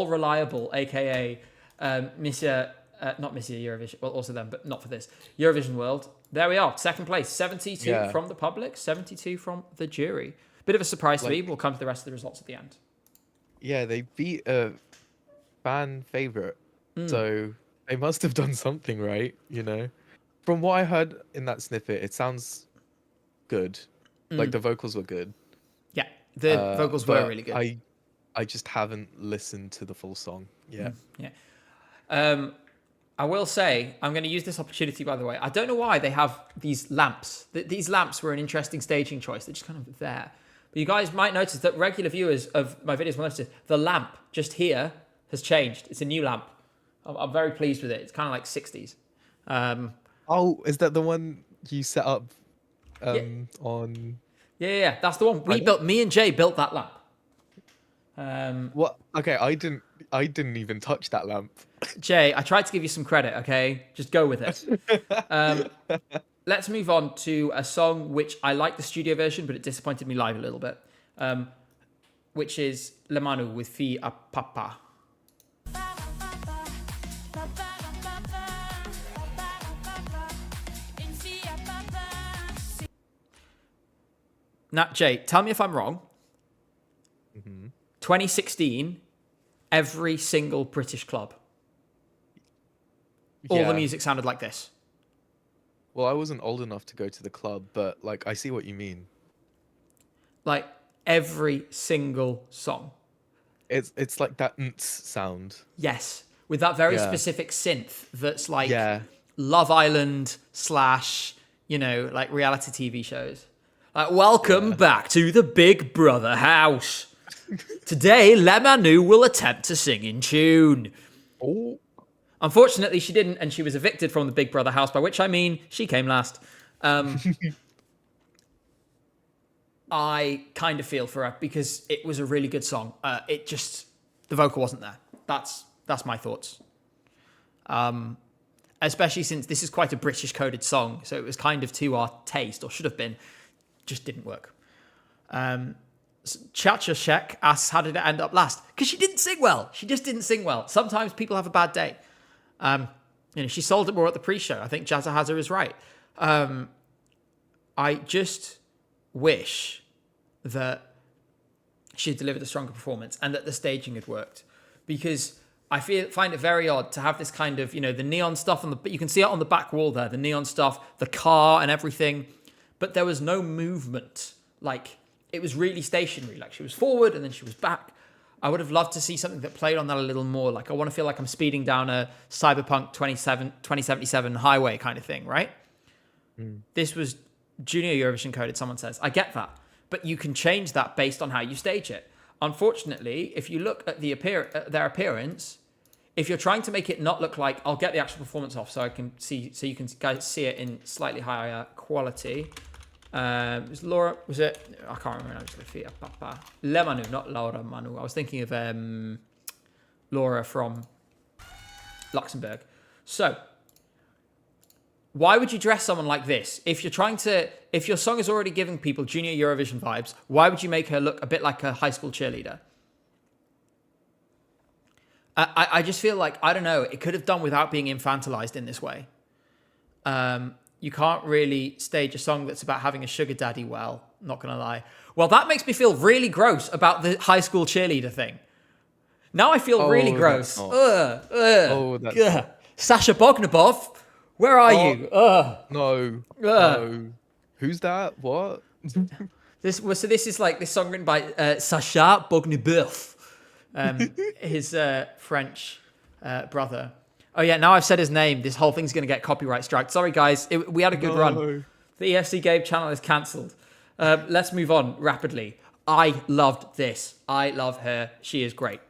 reliable, aka Monsieur, not Monsieur Eurovision, well, also them, but not for this, Eurovision World. There we are, second place, 72 from the public, 72 from the jury. Bit of a surprise to me, we'll come to the rest of the results at the end. Yeah, they beat a fan favorite. So they must have done something right, you know? From what I heard in that snippet, it sounds good. Like the vocals were good. Yeah, the vocals were really good. I just haven't listened to the full song yet. Yeah. I will say, I'm going to use this opportunity, by the way. I don't know why they have these lamps. These lamps were an interesting staging choice. They're just kind of there. But you guys might notice that regular viewers of my videos will notice the lamp just here has changed. It's a new lamp. I'm very pleased with it. It's kind of like 60s. Oh, is that the one you set up Yeah. on? Yeah. That's the one. Me and Jay built that lamp. What? Okay, I didn't even touch that lamp. Jay, I tried to give you some credit, okay? Just go with it. Let's move on to a song which I like the studio version, but it disappointed me live a little bit, which is Le Manu with Fi a Papa. Now, Jay, tell me if I'm wrong. 2016, every single British club, all the music sounded like this. Well, I wasn't old enough to go to the club, but like I see what you mean. Like every single song. It's like that sound. Yes, with that very specific synth that's like Love Island / like reality TV shows. Like, welcome back to the Big Brother house. Today, Le Manu will attempt to sing in tune. Oh. Unfortunately, she didn't, and she was evicted from the Big Brother house, by which I mean she came last. I kind of feel for her because it was a really good song. The vocal wasn't there. That's my thoughts. Especially since this is quite a British coded song, so it was kind of to our taste, or should have been. Just didn't work. Chacha Shek asks, how did it end up last? Because she didn't sing well. She just didn't sing well. Sometimes people have a bad day. She sold it more at the pre-show. I think Jazza Hazza is right. I just wish that she had delivered a stronger performance and that the staging had worked. Because I find it very odd to have this kind of, the neon stuff you can see it on the back wall there, the neon stuff, the car and everything. But there was no movement. Like, it was really stationary. Like, she was forward and then she was back. I would have loved to see something that played on that a little more. Like, I want to feel like I'm speeding down a Cyberpunk 2077 highway kind of thing, right? This was Junior Eurovision coded, someone says. I get that. But you can change that based on how you stage it. Unfortunately, if you look at their appearance, if you're trying to make it not look like... I'll get the actual performance off so I can see, so you can guys see it in slightly higher quality. Was Laura? Was it? I can't remember. I was going to Papa. Le Manu, not Laura Manu. I was thinking of Laura from Luxembourg. So, why would you dress someone like this if your song is already giving people Junior Eurovision vibes? Why would you make her look a bit like a high school cheerleader? I just feel like, I don't know, it could have done without being infantilized in this way. You can't really stage a song that's about having a sugar daddy well, not going to lie. Well, that makes me feel really gross about the high school cheerleader thing. Now I feel really gross. Sasha Bognabov, where are you? No. Who's that? What? This is like this song written by Sasha Bognabov, his French brother. Oh yeah, now I've said his name. This whole thing's going to get copyright striked. Sorry guys, we had a good run. The EFC Gabe channel is cancelled. Let's move on rapidly. I loved this. I love her. She is great.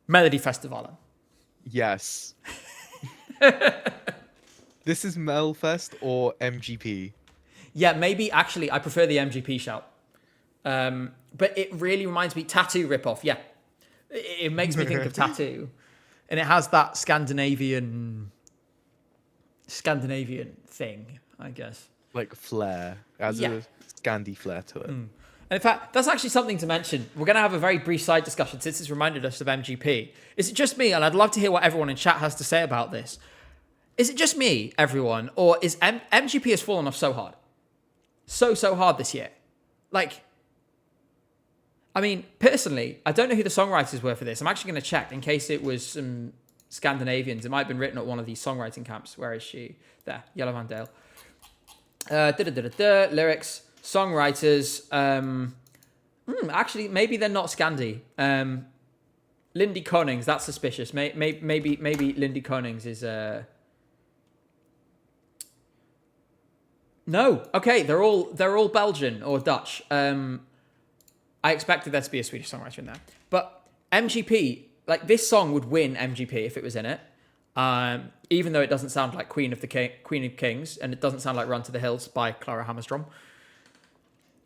Melody Festival. Yes. This is Melfest or MGP? Yeah, maybe actually I prefer the MGP shout. But it really reminds me, Tattoo ripoff, yeah. It makes me think of Tattoo. And it has that Scandinavian thing, I guess. Like flair. It has a Scandi flair to it. And in fact, that's actually something to mention. We're going to have a very brief side discussion since it's reminded us of MGP. Is it just me? And I'd love to hear what everyone in chat has to say about this. Is it just me, everyone? Or is MGP has fallen off so hard? So hard this year. Like, I mean, personally, I don't know who the songwriters were for this. I'm actually going to check in case it was some Scandinavians. It might have been written at one of these songwriting camps. Where is she? There, Yellow Van Dale. Lyrics, songwriters. Actually, maybe they're not Scandi. Lindy Konings, that's suspicious. Maybe Lindy Konings is. No, okay, they're all Belgian or Dutch. I expected there to be a Swedish songwriter in there, but MGP, like this song would win MGP if it was in it. Even though it doesn't sound like Queen of Kings, and it doesn't sound like Run to the Hills by Clara Hammerstrom.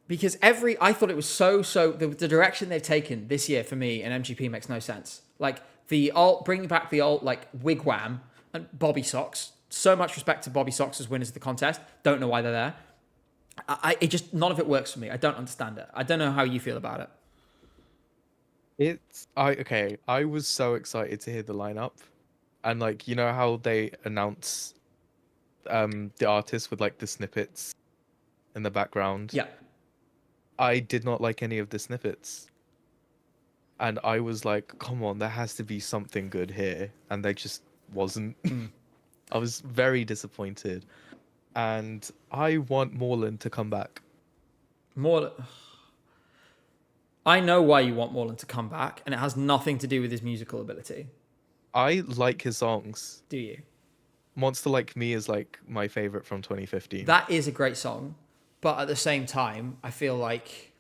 Because I thought it was the direction they've taken this year for me in MGP makes no sense. Like bringing back the old like Wigwam and Bobby Socks. So much respect to Bobby Socks as winners of the contest. Don't know why they're there. None of it works for me. I don't understand it. I don't know how you feel about it. I was so excited to hear the lineup, and like you know how they announce the artists with like the snippets in the background. Yeah. I did not like any of the snippets. And I was like, come on, there has to be something good here. And there just wasn't. I was very disappointed. And I want Moreland to come back. I know why you want Moreland to come back, and it has nothing to do with his musical ability. I like his songs. Do you? Monster Like Me is like my favorite from 2015. That is a great song. But at the same time, I feel like,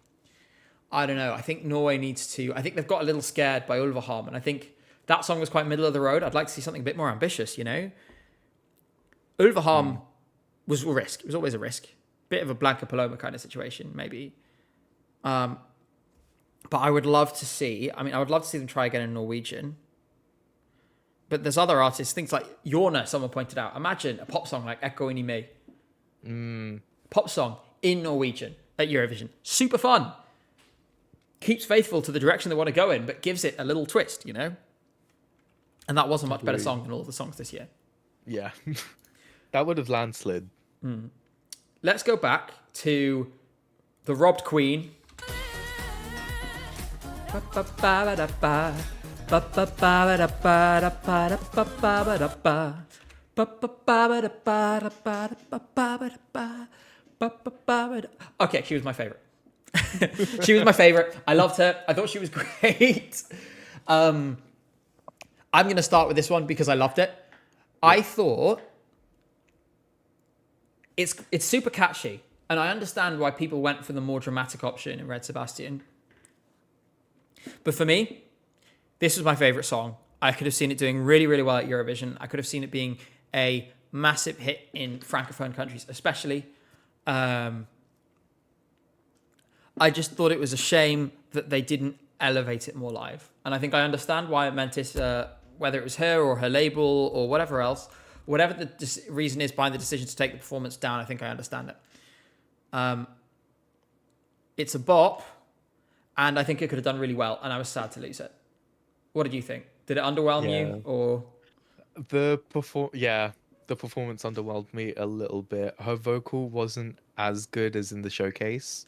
I don't know, I think Norway needs to, I think they've got a little scared by Ulveharm, and I think that song was quite middle of the road. I'd like to see something a bit more ambitious, you know? Ulveharm was a risk. It was always a risk. Bit of a Blanca Paloma kind of situation, maybe. But I would love to see them try again in Norwegian. But there's other artists, things like Jorna, someone pointed out. Imagine a pop song like Echo in Me. Pop song in Norwegian at Eurovision. Super fun. Keeps faithful to the direction they want to go in, but gives it a little twist, you know? And that was a much better song than all the songs this year. Yeah. That would have landslid. Let's go back to the Robbed Queen. Okay, she was my favorite. She was my favorite. I loved her. I thought she was great. I'm going to start with this one because I loved it. I thought it's super catchy, and I understand why people went for the more dramatic option in Red Sebastian. But for me, this was my favorite song. I could have seen it doing really, really well at Eurovision. I could have seen it being a massive hit in Francophone countries, especially. I just thought it was a shame that they didn't elevate it more live. And I think I understand why Mentis, whether it was her or her label or whatever else, whatever the reason is behind the decision to take the performance down, I think I understand it. It's a bop, and I think it could have done really well, and I was sad to lose it. What did you think? Did it underwhelm you, or the performance underwhelmed me a little bit. Her vocal wasn't as good as in the showcase,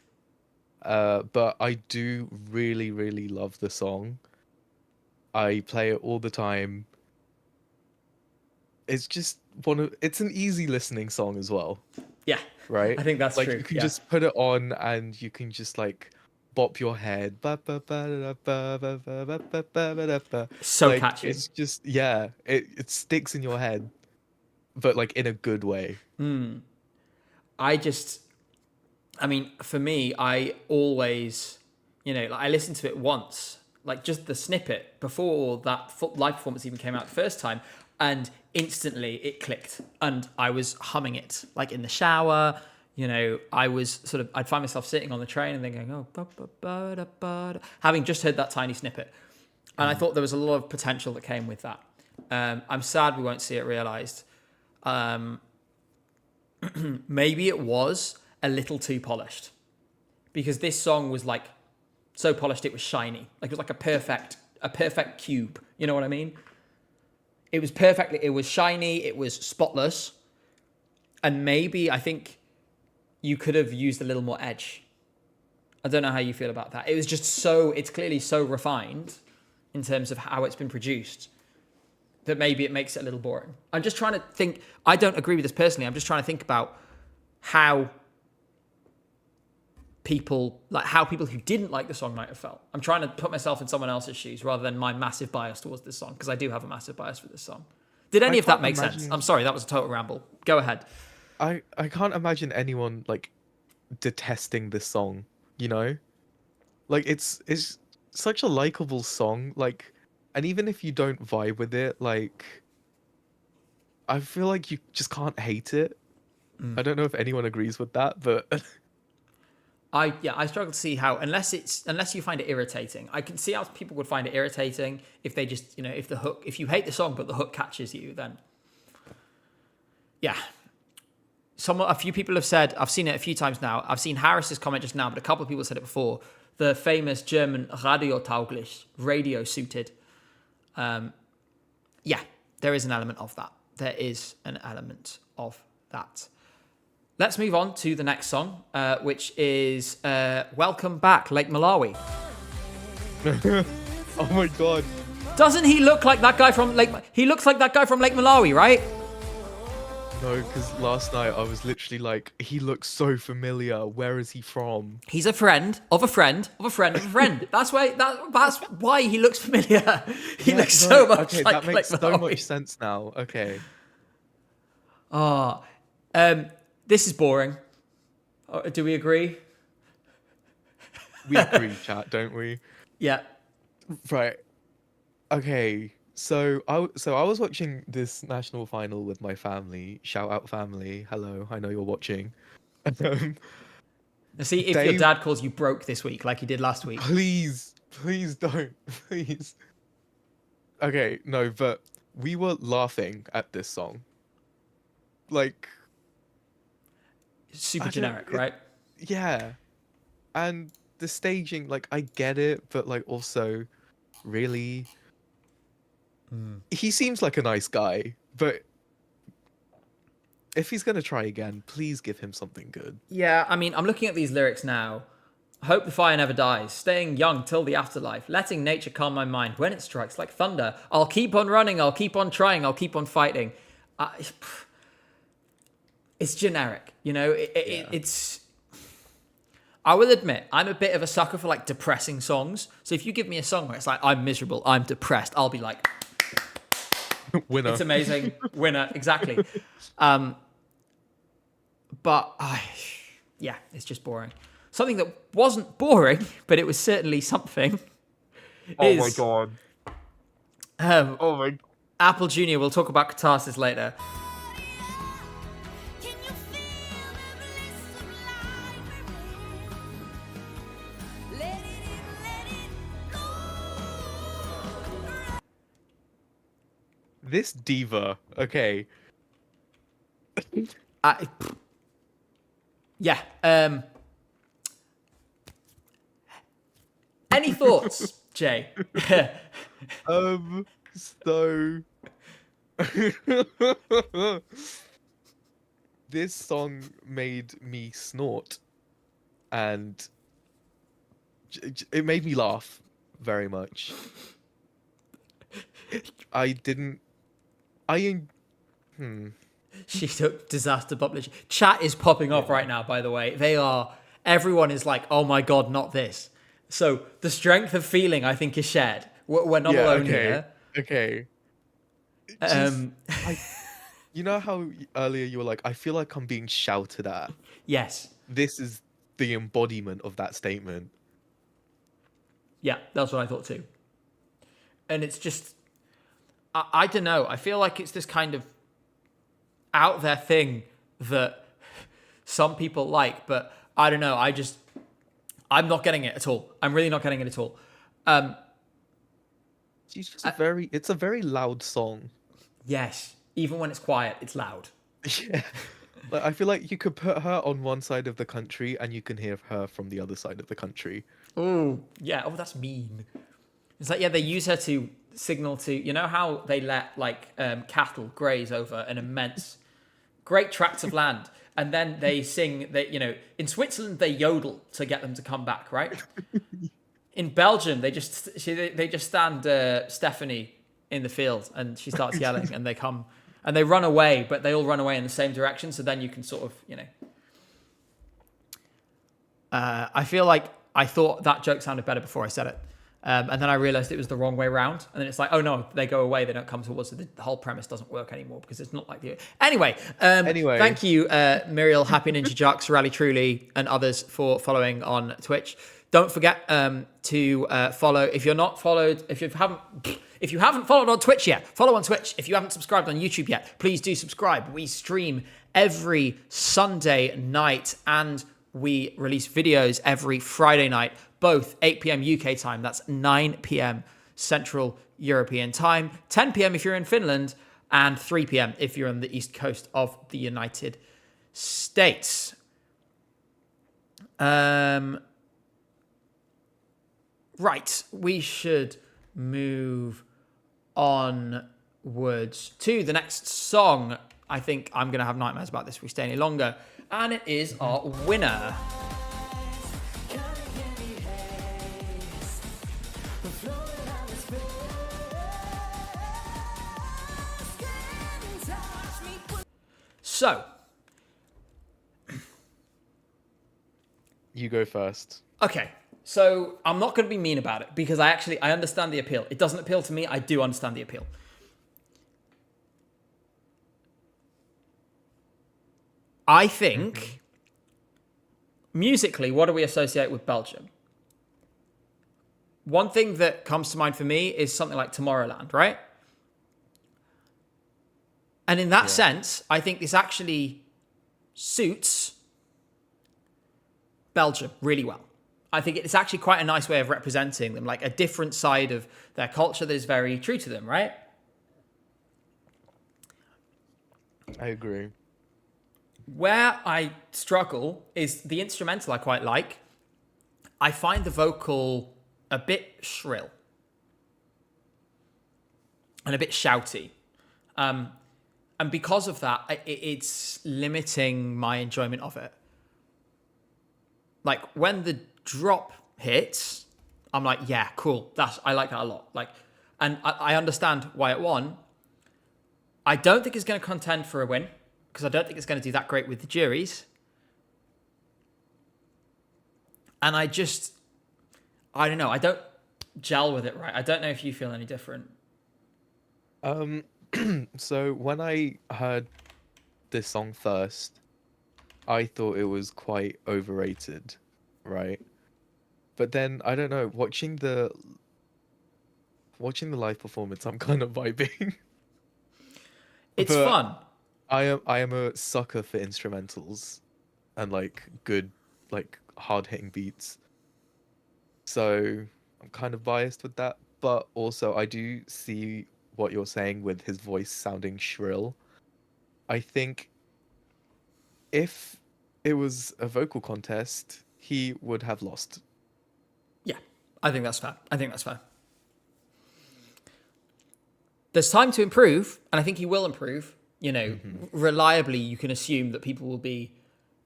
but I do really, really love the song. I play it all the time. It's just it's an easy listening song as well. Yeah, right. I think that's like true. You can just put it on and you can just like bop your head. So like, catchy. It's just it sticks in your head, but like in a good way. I mean, for me, I always, like I listened to it once, like just the snippet before that live performance even came out the first time, and instantly it clicked, and I was humming it like in the shower. I'd find myself sitting on the train and then going, having just heard that tiny snippet. And I thought there was a lot of potential that came with that. I'm sad we won't see it realised. Maybe it was a little too polished, because this song was like so polished it was shiny. Like it was like a perfect cube. You know what I mean? It was shiny, it was spotless. And maybe I think you could have used a little more edge. I don't know how you feel about that. It was just it's clearly so refined in terms of how it's been produced. that maybe it makes it a little boring. I'm just trying to think. I don't agree with this personally. I'm just trying to think about how people who didn't like the song might have felt. I'm trying to put myself in someone else's shoes rather than my massive bias towards this song, because I do have a massive bias for this song. Did any of that make sense? I'm sorry, that was a total ramble. Go ahead. I can't imagine anyone like detesting this song, you know? Like it's such a likable song, like, and even if you don't vibe with it, like, I feel like you just can't hate it. I don't know if anyone agrees with that, but I struggle to see how, unless you find it irritating. I can see how people would find it irritating if they just, if you hate the song but the hook catches you, then yeah. A few people have said, I've seen it a few times now. I've seen Harris's comment just now, but a couple of people said it before. The famous German radiotauglich, radio suited. Yeah, there is an element of that. There is an element of that. Let's move on to the next song, which is Welcome Back, Lake Malawi. oh my god. Doesn't he look like that guy from Lake... He looks like that guy from Lake Malawi, right? No, because last night I was literally like, he looks so familiar. Where is he from? He's a friend of a friend of a friend of a friend. That's why he looks familiar. He looks so much okay, like that makes Lake so Malawi. much sense now. Okay. This is boring. Do we agree? We agree, chat, don't we? Yeah. Right. Okay. So I was watching this national final with my family. Shout out family. Hello. I know you're watching. See if your dad calls you broke this week like he did last week. Please don't. Please. Okay, no, but we were laughing at this song. Like, Super generic, right? Yeah. And the staging, like, I get it, but like also really he seems like a nice guy, but if he's gonna try again, please give him something good. Yeah, I mean, I'm looking at these lyrics now. Hope the fire never dies, staying young till the afterlife, letting nature calm my mind when it strikes like thunder. I'll keep on running, I'll keep on trying, I'll keep on fighting. It's generic, it's... I will admit, I'm a bit of a sucker for like depressing songs. So if you give me a song where it's like, I'm miserable, I'm depressed, I'll be like... Winner. It's amazing. Winner, exactly. But yeah, it's just boring. Something that wasn't boring, but it was certainly something. Oh my god. Oh my. Apple Jr. We'll talk about catharsis later. This diva, okay. Yeah. Any thoughts, Jay? So this song made me snort, and it made me laugh very much. She took disaster publishing. Chat is popping off right now, by the way. Everyone is like, oh my god, not this. So the strength of feeling, I think, is shared. We're not alone here. Okay. You know how earlier you were like, I feel like I'm being shouted at? Yes. This is the embodiment of that statement. Yeah, that's what I thought too. And it's just, I don't know. I feel like it's this kind of out there thing that some people like, but I don't know. I'm not getting it at all. I'm really not getting it at all. It's a very loud song. Yes. Even when it's quiet, it's loud. Yeah. Like, I feel like you could put her on one side of the country and you can hear her from the other side of the country. Oh, yeah. Oh, that's mean. It's like, yeah, they use her to signal to, you know how they let like cattle graze over an immense, great tracts of land, and then they sing, in Switzerland, they yodel to get them to come back, right? In Belgium, they just stand Stephanie in the field, and she starts yelling, and they come and they run away, but they all run away in the same direction. So then you can sort of, I feel like I thought that joke sounded better before I said it. And then I realized it was the wrong way around. And then it's like, oh no, they go away, they don't come towards it. The whole premise doesn't work anymore because it's not like the... Anyway, thank you, Muriel, Happy Ninja Jux, Rally Truly, and others for following on Twitch. Don't forget to follow. If you haven't followed on Twitch yet, follow on Twitch. If you haven't subscribed on YouTube yet, please do subscribe. We stream every Sunday night and we release videos every Friday night, both 8 p.m. UK time. That's 9 p.m. Central European time, 10 p.m. if you're in Finland, and 3 p.m. if you're on the east coast of the United States. Right, we should move onwards to the next song. I think I'm going to have nightmares about this if we stay any longer. And it is our winner. So. You go first. Okay. So I'm not going to be mean about it because I understand the appeal. It doesn't appeal to me. I do understand the appeal. I think, musically, what do we associate with Belgium? One thing that comes to mind for me is something like Tomorrowland, right? And in that sense, I think this actually suits Belgium really well. I think it's actually quite a nice way of representing them, like a different side of their culture that is very true to them, right? I agree. Where I struggle is the instrumental I quite like. I find the vocal a bit shrill and a bit shouty. And because of that, it's limiting my enjoyment of it. Like when the drop hits, I'm like, yeah, cool. I like that a lot. And I understand why it won. I don't think it's going to contend for a win, because I don't think it's going to do that great with the juries. And I don't know. I don't gel with it right. I don't know if you feel any different. So when I heard this song first, I thought it was quite overrated, right? But then, I don't know, watching the live performance, I'm kind of vibing. It's But fun. I am a sucker for instrumentals and like good, like hard hitting beats. So I'm kind of biased with that, but also I do see what you're saying with his voice sounding shrill. I think if it was a vocal contest, he would have lost. Yeah, I think that's fair. There's time to improve, and I think he will improve. Reliably, you can assume that people will be,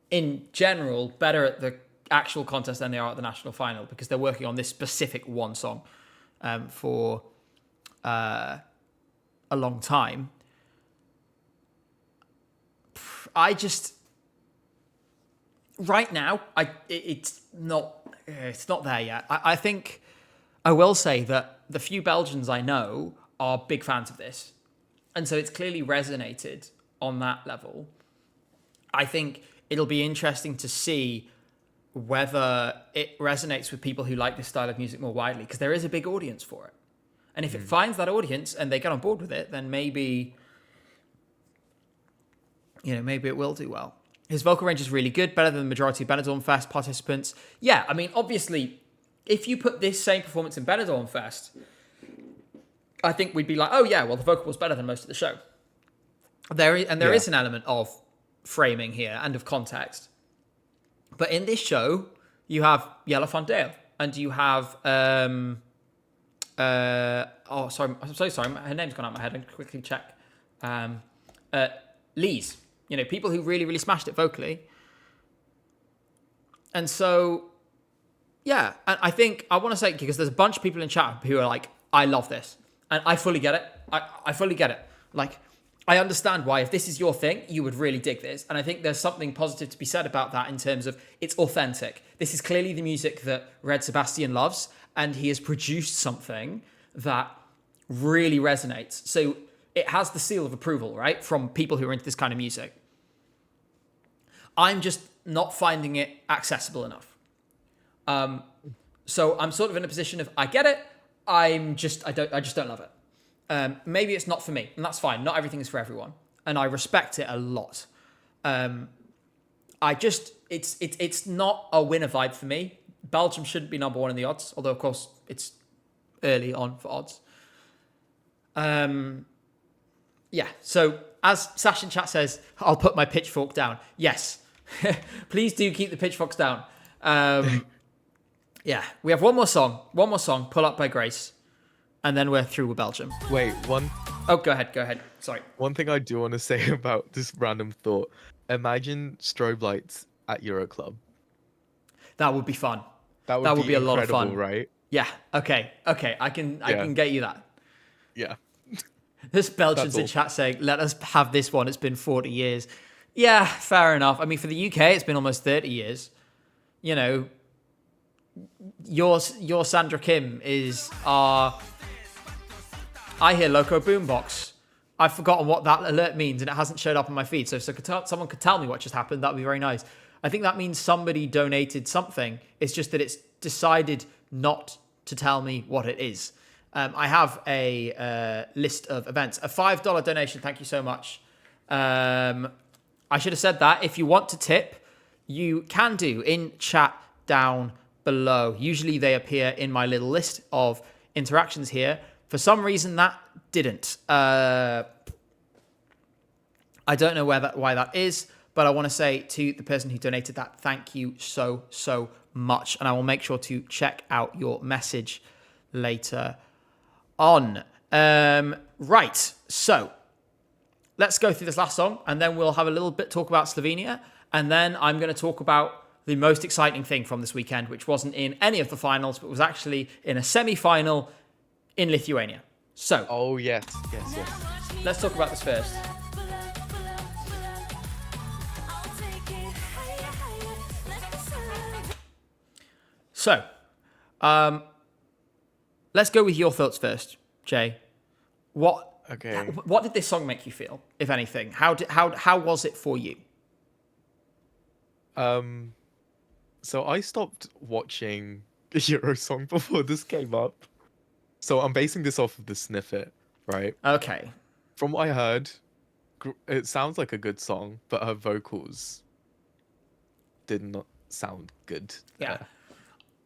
in general, better at the actual contest than they are at the national final because they're working on this specific one song for a long time. Right now, it's not there yet. I think I will say that the few Belgians I know are big fans of this. And so it's clearly resonated on that level. I think it'll be interesting to see whether it resonates with people who like this style of music more widely, because there is a big audience for it. And if it finds that audience and they get on board with it, then maybe it will do well. His vocal range is really good, better than the majority of Benidorm Fest participants. Yeah, I mean, obviously, if you put this same performance in Benidorm Fest, I think we'd be like, oh yeah, well, the vocal was better than most of the show. There is an element of framing here and of context. But in this show, you have Jelle van Dale, and you have I'm so sorry, her name's gone out of my head. I can quickly check. Lise, people who really, really smashed it vocally. And so, yeah, and I think I want to say, because there's a bunch of people in chat who are like, I love this. And I fully get it. I fully get it. Like, I understand why, if this is your thing, you would really dig this. And I think there's something positive to be said about that in terms of it's authentic. This is clearly the music that Red Sebastian loves, and he has produced something that really resonates. So it has the seal of approval, right? From people who are into this kind of music. I'm just not finding it accessible enough. So I'm sort of in a position of, I get it. I just don't love it. Maybe it's not for me, and that's fine. Not everything is for everyone, and I respect it a lot. It's not a winner vibe for me. Belgium shouldn't be number one in the odds, although of course it's early on for odds. Yeah. So as Sash in chat says, I'll put my pitchfork down. Yes, please do keep the pitchforks down. Yeah, we have one more song. Pull Up by Grace. And then we're through with Belgium. Wait, Oh, go ahead. Sorry. one thing I do want to say about this random thought. Imagine strobe lights at Euro Club. That would be fun. That would be a lot of fun, right? Yeah. Okay. I can get you that. Yeah. This Belgian's in chat saying, "Let us have this one. It's been 40 years." Yeah, fair enough. I mean, for the UK, it's been almost 30 years. You know, your Sandra Kim is our I Hear Loco boombox. I've forgotten what that alert means, and it hasn't showed up on my feed. So someone could tell me what just happened. That would be very nice. I think that means somebody donated something. It's just that it's decided not to tell me what it is. I have a list of events. A $5 donation. Thank you so much. I should have said that. If you want to tip, you can do in chat down below. Usually they appear in my little list of interactions here. For some reason, that didn't. I don't know why that is, but I want to say to the person who donated that, thank you so much. And I will make sure to check out your message later on. Right, so let's go through this last song, and then we'll have a little bit talk about Slovenia, and then I'm going to talk about the most exciting thing from this weekend, which wasn't in any of the finals, but was actually in a semi-final in Lithuania. So, Oh yes. let's talk about this first. So, let's go with your thoughts first, Jay. Okay. What did this song make you feel, if anything? How was it for you? So I stopped watching Eurosong before this came up. So I'm basing this off of the snippet, right? Okay. From what I heard, it sounds like a good song, but her vocals did not sound good. Yeah.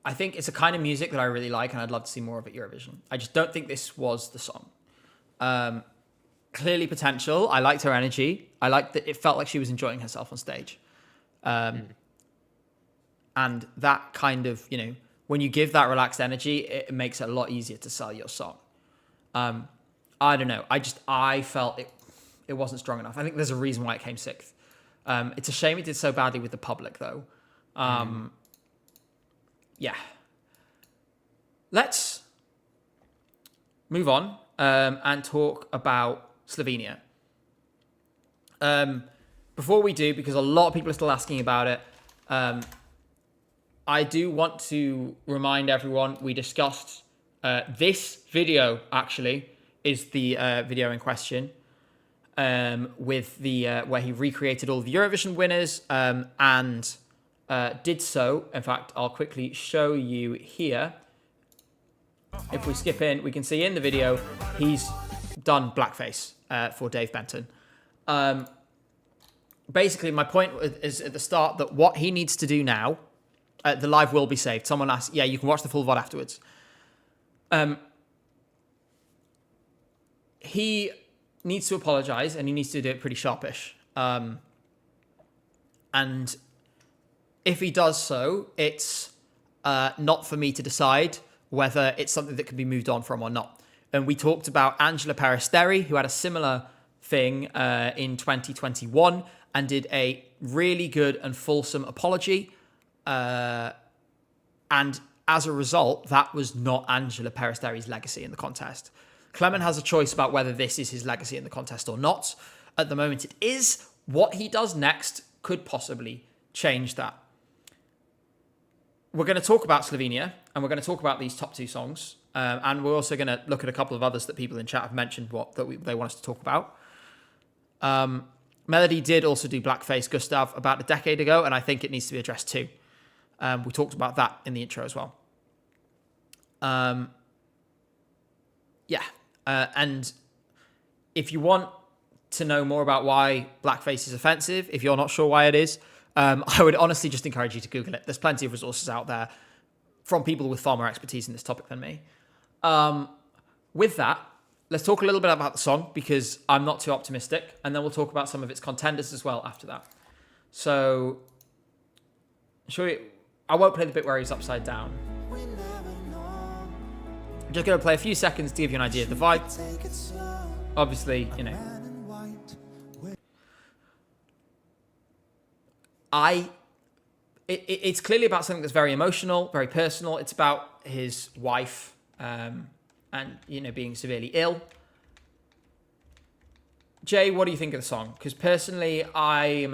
I think it's a kind of music that I really like, and I'd love to see more of at Eurovision. I just don't think this was the song. Clearly potential. I liked her energy. I liked that it felt like she was enjoying herself on stage. And that kind of, when you give that relaxed energy, it makes it a lot easier to sell your song. I don't know. I felt it wasn't strong enough. I think there's a reason why it came sixth. It's a shame it did so badly with the public, though. Yeah. Let's move on and talk about Slovenia. Before we do, because a lot of people are still asking about it, I do want to remind everyone we discussed this video, actually, is the video in question, with the where he recreated all the Eurovision winners and did so. In fact, I'll quickly show you here. If we skip in, we can see in the video he's done blackface for Dave Benton. Basically, my point is at the start that what he needs to do now, the live will be saved. Someone asked, yeah, you can watch the full VOD afterwards. He needs to apologize, and he needs to do it pretty sharpish. And if he does so, it's not for me to decide whether it's something that can be moved on from or not. And we talked about Angela Peristeri, who had a similar thing in 2021 and did a really good and fulsome apology. And as a result, that was not Angela Peristeri's legacy in the contest. Clement has a choice about whether this is his legacy in the contest or not. At the moment, it is. What he does next could possibly change that. We're going to talk about Slovenia, and we're going to talk about these top 2 songs. And we're also going to look at a couple of others that people in chat have mentioned they want us to talk about. Melody did also do Blackface Gustav about a decade ago, and I think it needs to be addressed too. We talked about that in the intro as well. And if you want to know more about why blackface is offensive, if you're not sure why it is, I would honestly just encourage you to Google it. There's plenty of resources out there from people with far more expertise in this topic than me. With that, let's talk a little bit about the song, because I'm not too optimistic, and then we'll talk about some of its contenders as well after that. So, I won't play the bit where he's upside down. I'm just going to play a few seconds to give you an idea of the vibe. Obviously, it's clearly about something that's very emotional, very personal. It's about his wife, and being severely ill. Jay, what do you think of the song? Because personally, I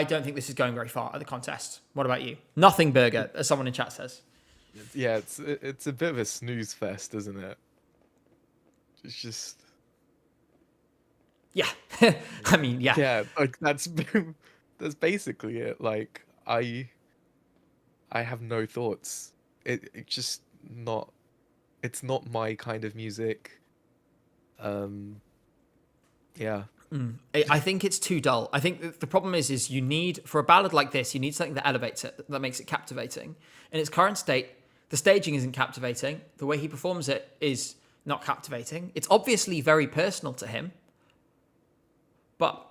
don't think this is going very far at the contest. What about you? Nothing burger, as someone in chat says. Yeah, it's a bit of a snooze fest, isn't it? It's just... Yeah. I mean, yeah. Yeah, like that's basically it. Like, I have no thoughts. It's just not... It's not my kind of music. Yeah. I think it's too dull. I think the problem is you need, for a ballad like this, you need something that elevates it, that makes it captivating. In its current state, the staging isn't captivating. The way he performs it is not captivating. It's obviously very personal to him. But,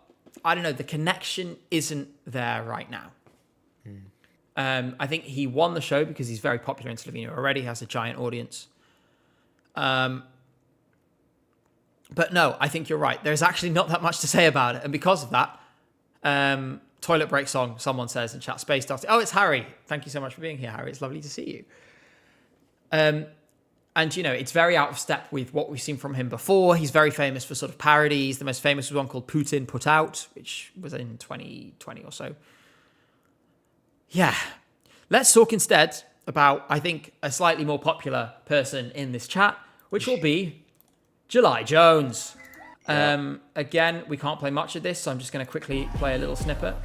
I don't know, the connection isn't there right now. I think he won the show because he's very popular in Slovenia already, has a giant audience. But no, I think you're right. There's actually not that much to say about it. And because of that, toilet break song, someone says in chat, Space Dusty. Oh, it's Harry. Thank you so much for being here, Harry. It's lovely to see you. And, it's very out of step with what we've seen from him before. He's very famous for sort of parodies. The most famous was one called Putin Put Out, which was in 2020 or so. Yeah. Let's talk instead about, I think, a slightly more popular person in this chat, which will be July Jones. Yeah. Again, we can't play much of this, so I'm just going to quickly play a little snippet.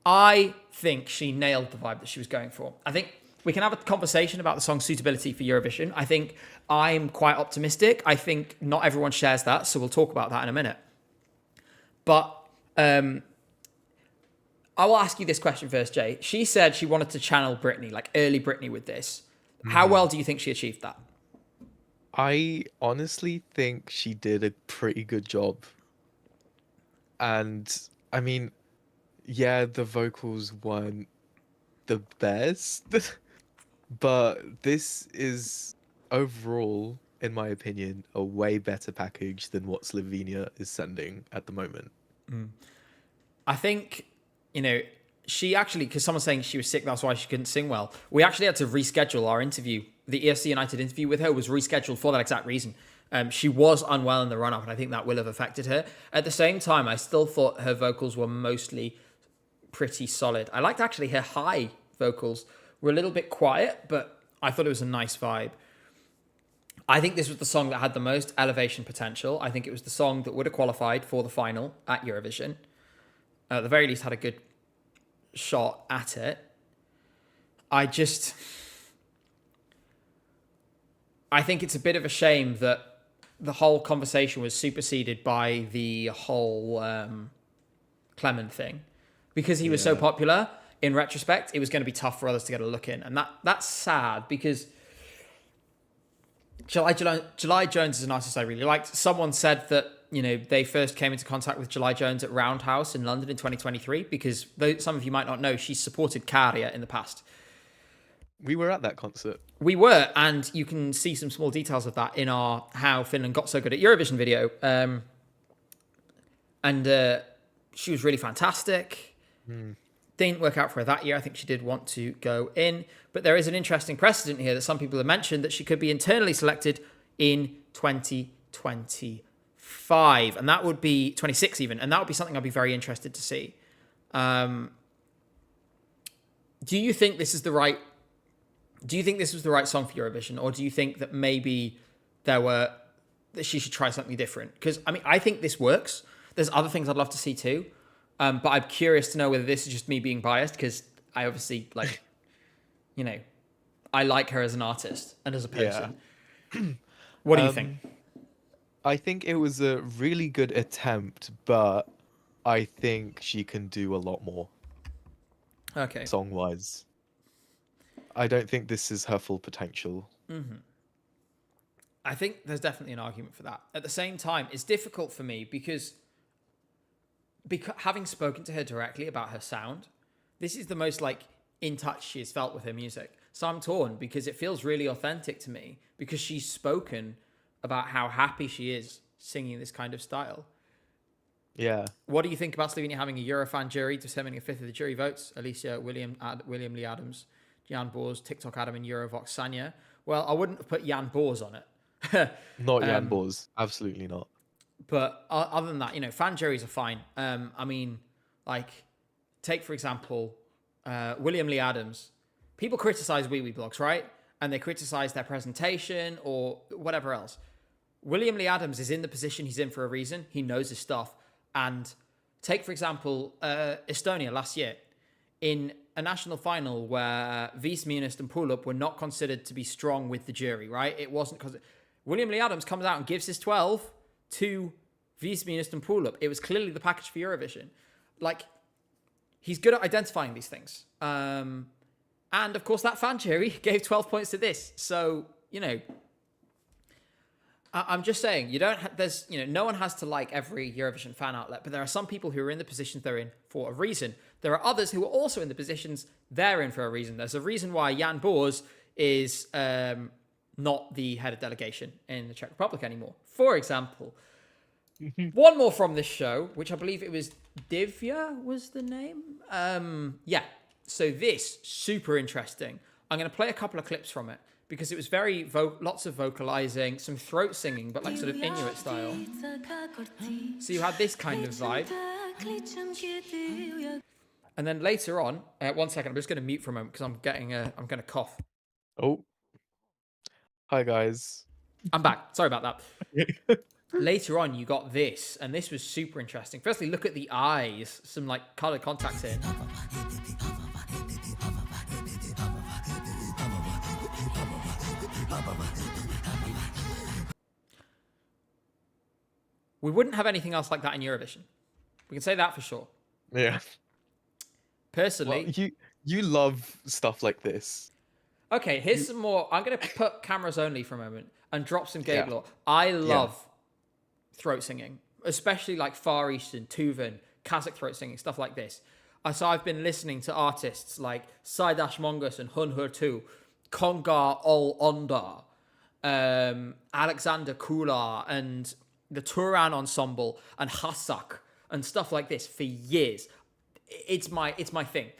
I think she nailed the vibe that she was going for. I think we can have a conversation about the song's suitability for Eurovision. I think I'm quite optimistic. I think not everyone shares that, so we'll talk about that in a minute. But I will ask you this question first, Jay. She said she wanted to channel Britney, like early Britney with this. How well do you think she achieved that? I honestly think she did a pretty good job. And, I mean, yeah, the vocals weren't the best. But this is, overall, in my opinion, a way better package than what Slovenia is sending at the moment. I think, she actually, because someone's saying she was sick, that's why she couldn't sing well. We actually had to reschedule our interview. The EFC United interview with her was rescheduled for that exact reason. She was unwell in the run-up, and I think that will have affected her. At the same time, I still thought her vocals were mostly pretty solid. I liked actually her high vocals were a little bit quiet, but I thought it was a nice vibe. I think this was the song that had the most elevation potential. I think it was the song that would have qualified for the final at Eurovision. At the very least, had a good shot at it. I think it's a bit of a shame that the whole conversation was superseded by the whole Clement thing. Because he was so popular, in retrospect, it was going to be tough for others to get a look in. And that's sad, because July Jones is an artist I really liked. Someone said that, they first came into contact with July Jones at Roundhouse in London in 2023, because though some of you might not know, she supported Käärijä in the past. We were at that concert. We were, and you can see some small details of that in our How Finland Got So Good at Eurovision video. she was really fantastic. Didn't work out for her that year. I think she did want to go in. But there is an interesting precedent here that some people have mentioned that she could be internally selected in 2025. And that would be 26 even. And that would be something I'd be very interested to see. Do you think this is the right... Do you think this was the right song for Eurovision? Or do you think that maybe that she should try something different? Because, I mean, I think this works. There's other things I'd love to see too. But I'm curious to know whether this is just me being biased, because I obviously, like, you know, I like her as an artist and as a person. Yeah. What do you think? I think it was a really good attempt, but I think she can do a lot more. Okay. Song-wise. I don't think this is her full potential. I think there's definitely an argument for that. At the same time, it's difficult for me because having spoken to her directly about her sound, this is the most like in touch she has felt with her music. So I'm torn because it feels really authentic to me because she's spoken about how happy she is singing this kind of style. Yeah. What do you think about Slovenia having a Eurofan jury determining a fifth of the jury votes? Alicia, William Lee Adams, Jan Bors, TikTok Adam, and Eurovox Sanya. Well, I wouldn't have put Jan Bors on it. Not Jan Bors. Absolutely not. But other than that, you know, fan juries are fine. I mean, like, take, for example, William Lee Adams. People criticize Wee Wee blogs, right? And they criticize their presentation or whatever else. William Lee Adams is in the position he's in for a reason. He knows his stuff. And take, for example, Estonia last year in a national final where Vice Munist and Pulup were not considered to be strong with the jury, right? It wasn't because... William Lee Adams comes out and gives his 12 to Vice Munist and Pulup. It was clearly the package for Eurovision. Like, he's good at identifying these things. And, of course, that fan jury gave 12 points to this. So, you know... I'm just saying, no one has to like every Eurovision fan outlet, but there are some people who are in the positions they're in for a reason. There are others who are also in the positions they're in for a reason. There's a reason why Jan Bors is not the head of delegation in the Czech Republic anymore. For example, one more from this show, which I believe it was Divya was the name. Yeah, so this, super interesting. I'm going to play a couple of clips from it. Because it was very lots of vocalizing, some throat singing, but like sort of Inuit style. So you had this kind of vibe. And then later on, 1 second, I'm just going to mute for a moment because I'm going to cough. Oh. Hi guys. I'm back. Sorry about that. Later on, you got this, and this was super interesting. Firstly, look at the eyes, some like color contacts in. We wouldn't have anything else like that in Eurovision. We can say that for sure. Yeah. Personally, well, you love stuff like this. Okay, here's some more. I'm going to put cameras only for a moment and drop some Gabriel. I love throat singing, especially like Far Eastern, Tuvan, Kazakh throat singing, stuff like this. So I've been listening to artists like Saidash Mongus and Hun Hurtu, Kongar Ol Ondar, Alexander Kular, and the Turan Ensemble and Hassak and stuff like this for years. It's my thing.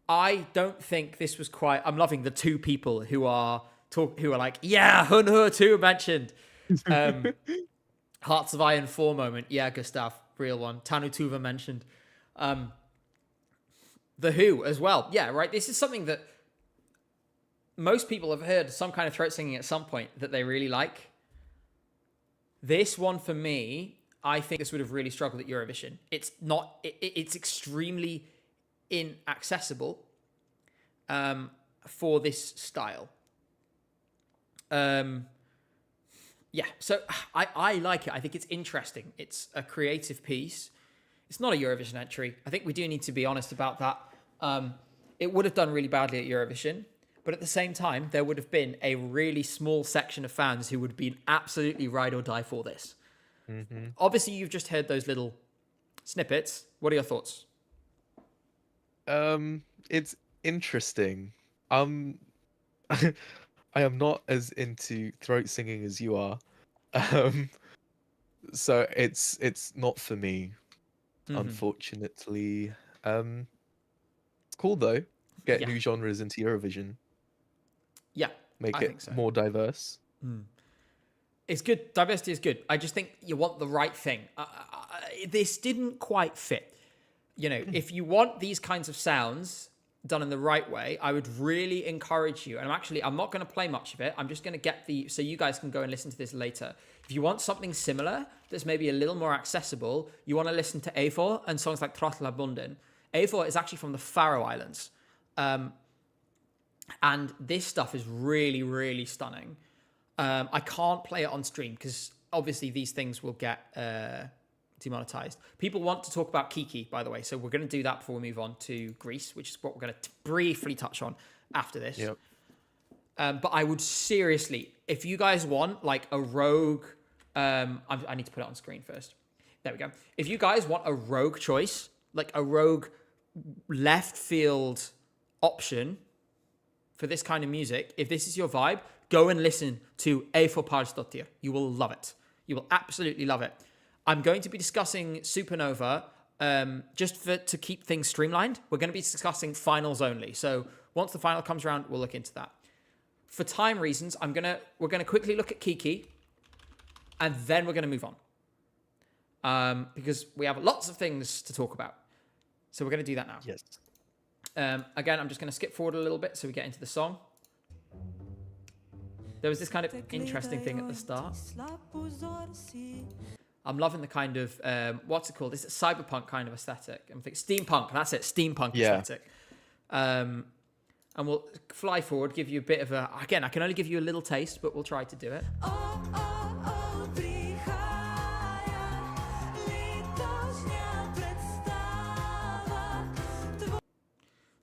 I don't think this was quite... I'm loving the two people who are like, yeah, Hun Hurtu mentioned. Hearts of Iron 4 moment. Yeah, Gustav, real one. Tanu Tuva mentioned. The Who as well. Yeah, right. This is something that most people have heard some kind of throat singing at some point that they really like. This one for me, I think this would have really struggled at Eurovision. It's not. It's extremely inaccessible for this style. Yeah, so I like it. I think it's interesting. It's a creative piece. It's not a Eurovision entry. I think we do need to be honest about that. It would have done really badly at Eurovision, but at the same time, there would have been a really small section of fans who would have been absolutely ride or die for this. Mm-hmm. Obviously, you've just heard those little snippets. What are your thoughts? It's interesting. I am not as into throat singing as you are. So it's not for me, Hmm. unfortunately. It's cool though. Get Yeah, new genres into Eurovision, yeah, make I it think so. more diverse. It's good. Diversity is good. I just think you want the right thing. This didn't quite fit. You know, if you want these kinds of sounds done in the right way, I would really encourage you. And I'm not going to play much of it. I'm just going to get so you guys can go and listen to this later. If you want something similar that's maybe a little more accessible, you want to listen to A4 and songs like Trotla Bunden. A4 is actually from the Faroe Islands. And this stuff is really, really stunning. I can't play it on stream because obviously these things will get demonetized. People want to talk about Kiki, by the way, so we're going to do that before we move on to Greece, which is what we're going to briefly touch on after this. Yep. But I would seriously, if you guys want like a rogue, I need to put it on screen first. There we go. If you guys want a rogue choice, like a rogue left field option for this kind of music, if this is your vibe, go and listen to A for Parsdottir. You will love it. You will absolutely love it. I'm going to be discussing Supernova to keep things streamlined. We're going to be discussing finals only. So once the final comes around, we'll look into that. For time reasons, we're gonna quickly look at Kiki, and then we're gonna move on because we have lots of things to talk about. So we're gonna do that now. Yes. Again, I'm just going to skip forward a little bit so we get into the song. There was this kind of interesting thing at the start. I'm loving the kind of, what's it called? Is it cyberpunk kind of aesthetic? I'm thinking steampunk. That's it, steampunk aesthetic. And we'll fly forward, give you a bit of a... Again, I can only give you a little taste, but we'll try to do it.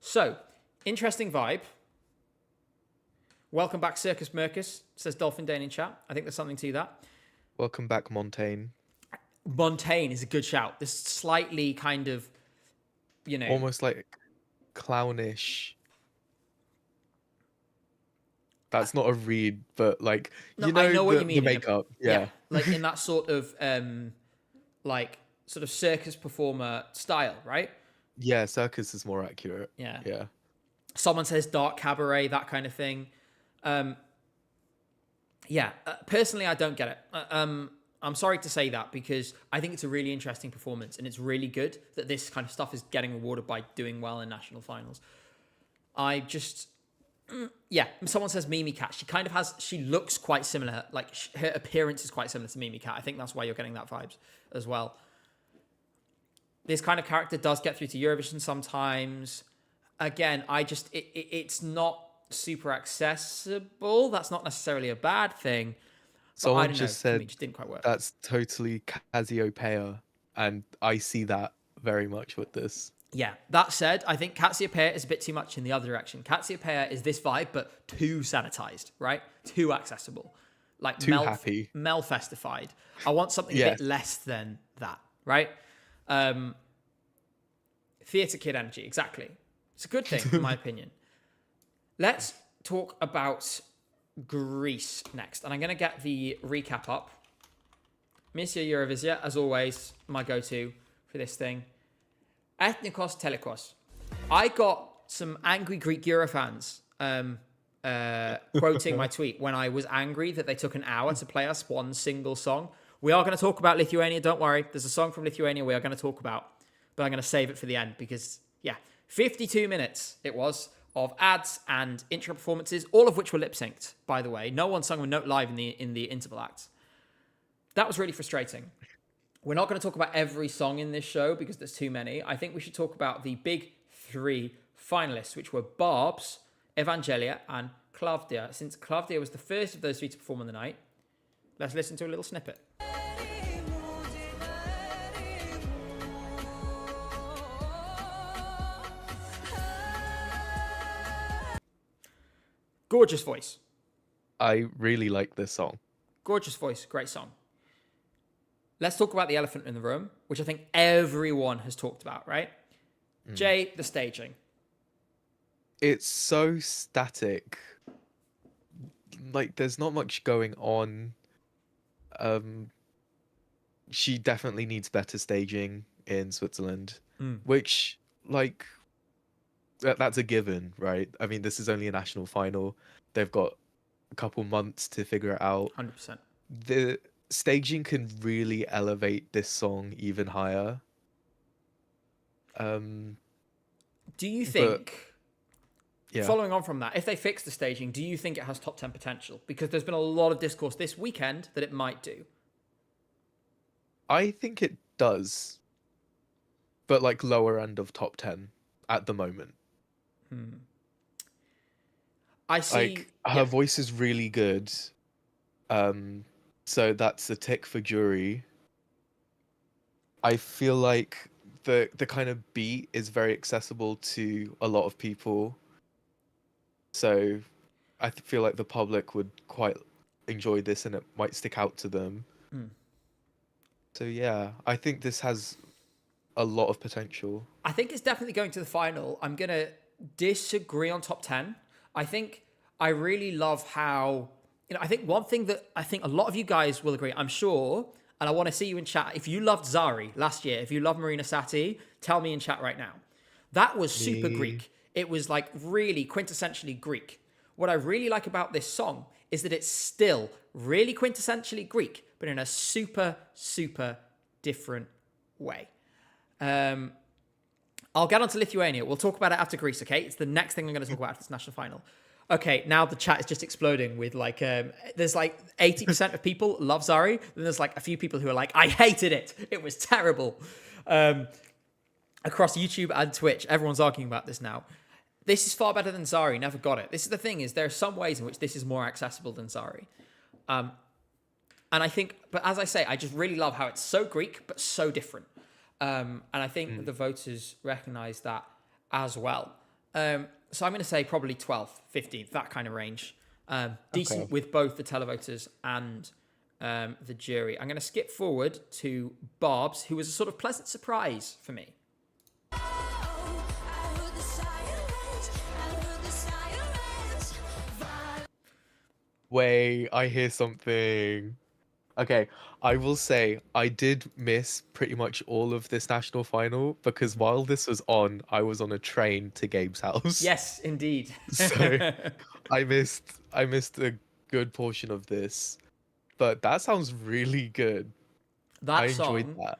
So, interesting vibe. Welcome back, Circus Mercus, says Dolphin Dane in chat. I think there's something to that. Welcome back, Montaigne. Montaigne is a good shout. This slightly kind of, you know... Almost like clownish. That's not a read, but like, No, I know what you mean. the makeup. Yeah. Like in that sort of, circus performer style, right? Yeah, circus is more accurate. Yeah. Yeah. Someone says dark cabaret, that kind of thing. Personally, I don't get it. I'm sorry to say that because I think it's a really interesting performance and it's really good that this kind of stuff is getting rewarded by doing well in national finals. Someone says Mimi Cat. She looks quite similar. Like her appearance is quite similar to Mimi Cat. I think that's why you're getting that vibes as well. This kind of character does get through to Eurovision sometimes. Again, it's not super accessible. That's not necessarily a bad thing. Someone just said it just didn't quite work. That's totally Cassiopeia, and I see that very much with this. Yeah, that said, I think Cassiopeia is a bit too much in the other direction. Cassiopeia is this vibe, but too sanitized, right? Too accessible. Like too happy. Mel-festified. I want something a bit less than that, right? Theatre kid energy, exactly. It's a good thing, in my opinion. Let's talk about Greece next. And I'm going to get the recap up. Monsieur Eurovision, as always, my go-to for this thing. Ethnikos Telekos. I got some angry Greek Eurofans quoting my tweet when I was angry that they took an hour to play us one single song. We are going to talk about Lithuania, don't worry. There's a song from Lithuania we are going to talk about, but I'm going to save it for the end because, 52 minutes it was of ads and intro performances, all of which were lip-synced, by the way. No one sung a note live in the interval acts. That was really frustrating. We're not going to talk about every song in this show because there's too many. I think we should talk about the big three finalists, which were Barbs, Evangelia, and Claudia. Since Claudia was the first of those three to perform on the night, let's listen to a little snippet. Gorgeous voice. I really like this song. Gorgeous voice, great song. Let's talk about the elephant in the room, which I think everyone has talked about, right? Jay, the staging. It's so static. Like, there's not much going on. she definitely needs better staging in Switzerland, Mm. which, like, that's a given, right? I mean, this is only a national final. They've got a couple months to figure it out. 100%. The staging can really elevate this song even higher. Do you But think, yeah, following on from that, if they fix the staging, do you think it has top 10 potential? Because there's been a lot of discourse this weekend that it might do. I think it does, but like lower end of top 10 at the moment. I see. Like her voice is really good. So that's a tick for jury. I feel like the kind of beat is very accessible to a lot of people. So I feel like the public would quite enjoy this and it might stick out to them. So yeah, I think this has a lot of potential. I think it's definitely going to the final. I'm going to disagree on top 10. I really love how, I think one thing that I think a lot of you guys will agree, I'm sure, and I want to see you in chat. If you loved Zari last year, if you love Marina Sati, tell me in chat right now. That was super Greek. It was like really quintessentially Greek. What I really like about this song is that it's still really quintessentially Greek, but in a super, super different way. I'll get on to Lithuania. We'll talk about it after Greece, okay? It's the next thing I'm going to talk about after this national final. Okay, now the chat is just exploding with like, there's like 80% of people love Zari. Then there's like a few people who are like, I hated it. It was terrible. Across YouTube and Twitch, everyone's arguing about this now. This is far better than Zari. Never got it. This is the thing is there are some ways in which this is more accessible than Zari. And I think, but as I say, I just really love how it's so Greek, but so different. And I think the voters recognize that as well. So I'm going to say probably 12th, 15th, that kind of range. Decent with both the televoters and the jury. I'm going to skip forward to Barb's, who was a sort of pleasant surprise for me. Wait, I hear something. Okay, I will say I did miss pretty much all of this national final because while this was on, I was on a train to Gabe's house. Yes, indeed. So I missed a good portion of this. But that sounds really good. I enjoyed Song, that.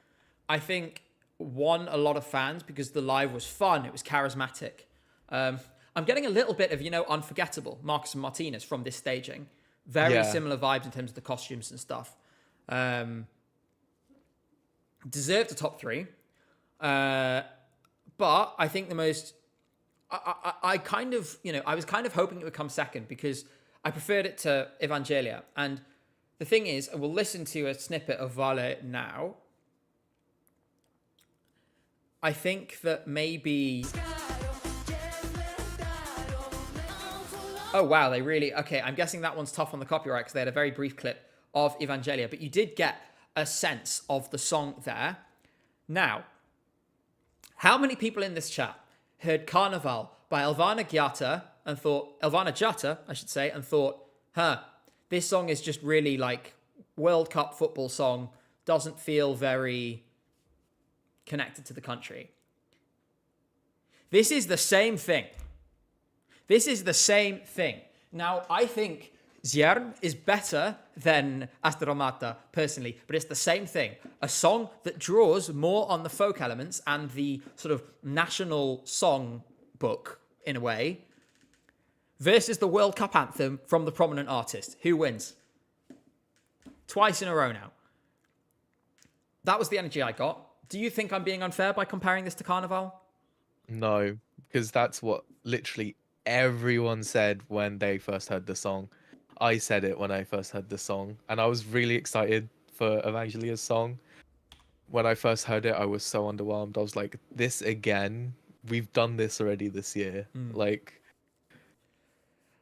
I think, won a lot of fans because the live was fun. It was charismatic. I'm getting a little bit of, Unforgettable, Marcus and Martinez from this staging. Very similar vibes in terms of the costumes and stuff. Deserved a top 3. But I think the most... I kind of, I was kind of hoping it would come second because I preferred it to Evangelia. And the thing is, we'll listen to a snippet of Vale now. I think that maybe... Oh, wow, they really... Okay, I'm guessing that one's tough on the copyright because they had a very brief clip of Evangelia, but you did get a sense of the song there. Now, how many people in this chat heard Carnival by Elvana Giata, and thought, this song is just really like World Cup football song, doesn't feel very connected to the country. This is the same thing. Now, I think Ziern is better than Astromata, personally, but it's the same thing. A song that draws more on the folk elements and the sort of national song book, in a way, versus the World Cup anthem from the prominent artist. Who wins? Twice in a row now. That was the energy I got. Do you think I'm being unfair by comparing this to Carnival? No, because that's what literally everyone said when they first heard the song. I said it when I first heard the song, and I was really excited for Evangelia's song. When I first heard it, I was so underwhelmed. I was like, this again? We've done this already this year. Like...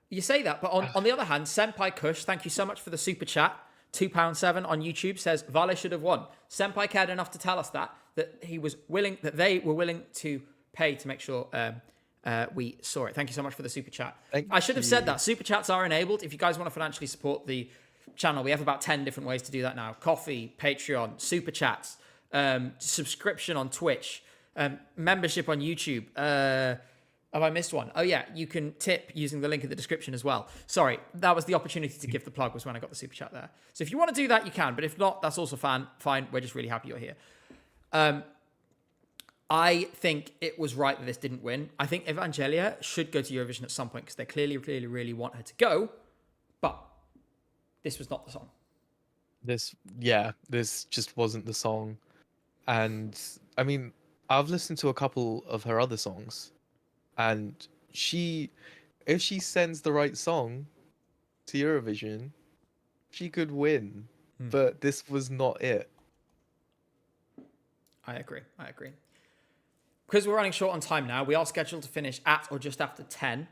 You say that, but on the other hand, Senpai Kush, thank you so much for the super chat. £2.7 on YouTube says Vale should have won. Senpai cared enough to tell us that they were willing to pay to make sure we saw it. Thank you so much for the super chat. I should have said that. Super chats are enabled. If you guys want to financially support the channel, we have about 10 different ways to do that now. Coffee, Patreon, super chats, subscription on Twitch, membership on YouTube. Have I missed one? Oh yeah, you can tip using the link in the description as well. Sorry, that was the opportunity to give the plug, was when I got the super chat there. So if you want to do that, you can, but if not, that's also fine. We're just really happy you're here. I think it was right that this didn't win. I think Evangelia should go to Eurovision at some point because they clearly, really want her to go, but this was not the song. This just wasn't the song. And I mean, I've listened to a couple of her other songs, and if she sends the right song to Eurovision, she could win. But this was not it. I agree. Because we're running short on time now, we are scheduled to finish at or just after 10.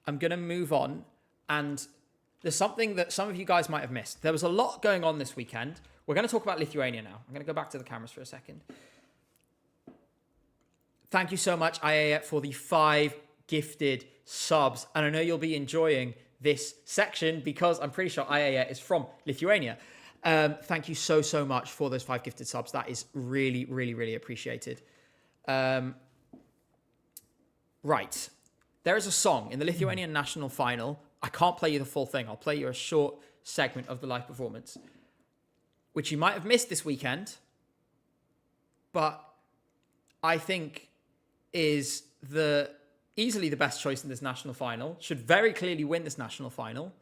I'm going to move on, and there's something that some of you guys might have missed. There was a lot going on this weekend. We're going to talk about Lithuania now. I'm going to go back to the cameras for a second. Thank you so much, IAA, for the 5 gifted subs. And I know you'll be enjoying this section because I'm pretty sure IAA is from Lithuania. Thank you so much for those 5 gifted subs. That is really appreciated. Right. There is a song in the Lithuanian national final. I can't play you the full thing. I'll play you a short segment of the live performance, which you might have missed this weekend, but I think is easily the best choice in this national final. Should very clearly win this national final.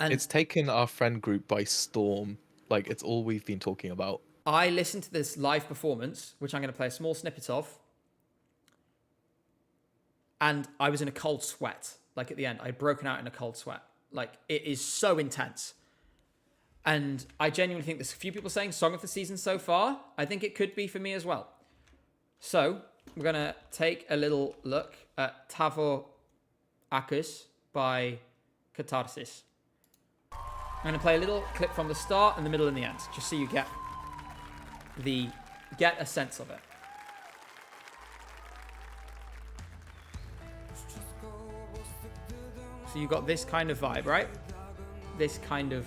And it's taken our friend group by storm. Like, it's all we've been talking about. I listened to this live performance, which I'm going to play a small snippet of, and I was in a cold sweat. Like, at the end, I'd broken out in a cold sweat. Like, it is so intense. And I genuinely think there's a few people saying song of the season so far. I think it could be for me as well. So we're going to take a little look at Tavo Akus by Catharsis. I'm going to play a little clip from the start and the middle and the end, just so you get a sense of it. So you got this kind of vibe, right? This kind of,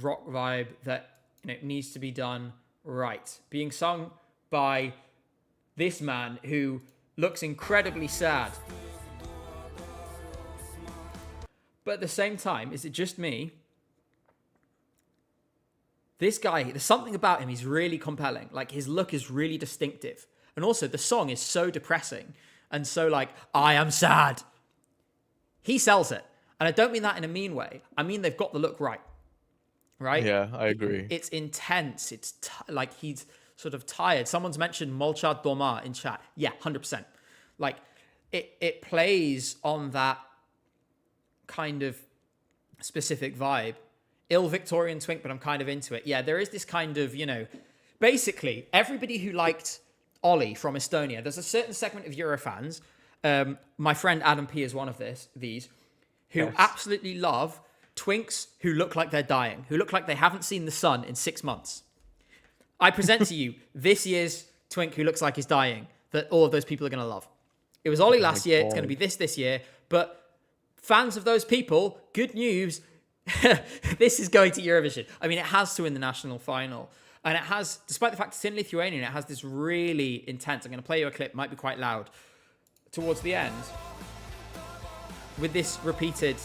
rock vibe that needs to be done right. Being sung by this man who looks incredibly sad. But at the same time, is it just me? This guy, there's something about him, he's really compelling. Like, his look is really distinctive. And also, the song is so depressing. And so, like, I am sad. He sells it. And I don't mean that in a mean way. I mean, they've got the look right. Right? Yeah, I agree. It's intense. It's like he's sort of tired. Someone's mentioned Molchat Doma in chat. Yeah, 100%. Like, it plays on that kind of specific vibe. Ill Victorian twink, but I'm kind of into it. Yeah, there is this kind of, basically everybody who liked Ollie from Estonia, there's a certain segment of Eurofans, my friend Adam P is one of these, who absolutely love twinks who look like they're dying, who look like they haven't seen the sun in 6 months. I present to you this year's twink who looks like he's dying, that all of those people are going to love. It was Ollie last year, it's going to be this year, but fans of those people, good news, this is going to Eurovision. I mean, it has to in the national final. And it has, despite the fact it's in Lithuanian, it has this really intense, I'm going to play you a clip, might be quite loud, towards the end, with this repeated.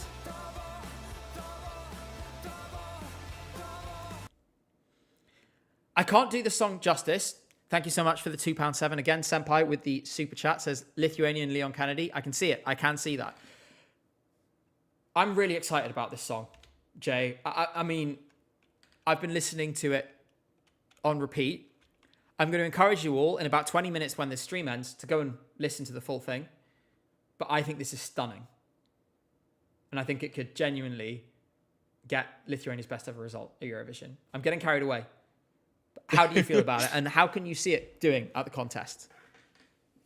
I can't do the song justice. Thank you so much for the £2.7. Again, Senpai with the super chat says Lithuanian Leon Kennedy. I can see it. I can see that. I'm really excited about this song, Jay. I mean, I've been listening to it on repeat. I'm going to encourage you all in about 20 minutes when this stream ends to go and listen to the full thing. But I think this is stunning. And I think it could genuinely get Lithuania's best ever result at Eurovision. I'm getting carried away. How do you feel about it? And how can you see it doing at the contest?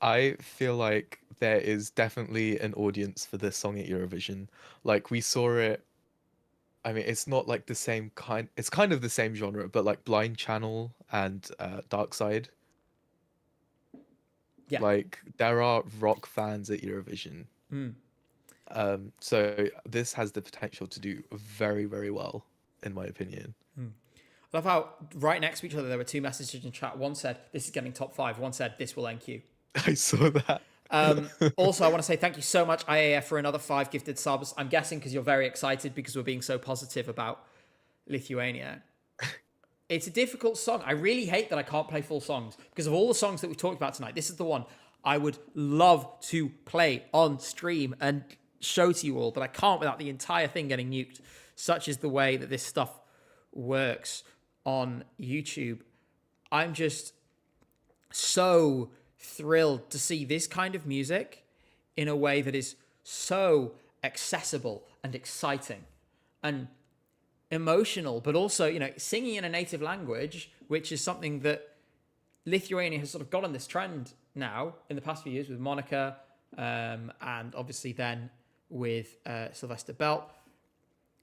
I feel like there is definitely an audience for this song at Eurovision. Like, we saw it. I mean, it's not like the same kind. It's kind of the same genre, but like Blind Channel and Dark Side. Yeah. Like, there are rock fans at Eurovision. So this has the potential to do very, very well, in my opinion. I love how right next to each other there were two messages in chat. One said, "This is getting top 5." One said, "This will NQ." I saw that. Also, I want to say thank you so much, IAF, for another 5 gifted subs. I'm guessing because you're very excited because we're being so positive about Lithuania. It's a difficult song. I really hate that I can't play full songs because of all the songs that we've talked about tonight. This is the one I would love to play on stream and show to you all, but I can't without the entire thing getting nuked. Such is the way that this stuff works on YouTube. I'm just so thrilled to see this kind of music in a way that is so accessible and exciting and emotional, but also, singing in a native language, which is something that Lithuania has sort of got on this trend now in the past few years with Monica, and obviously then with Sylvester Belt.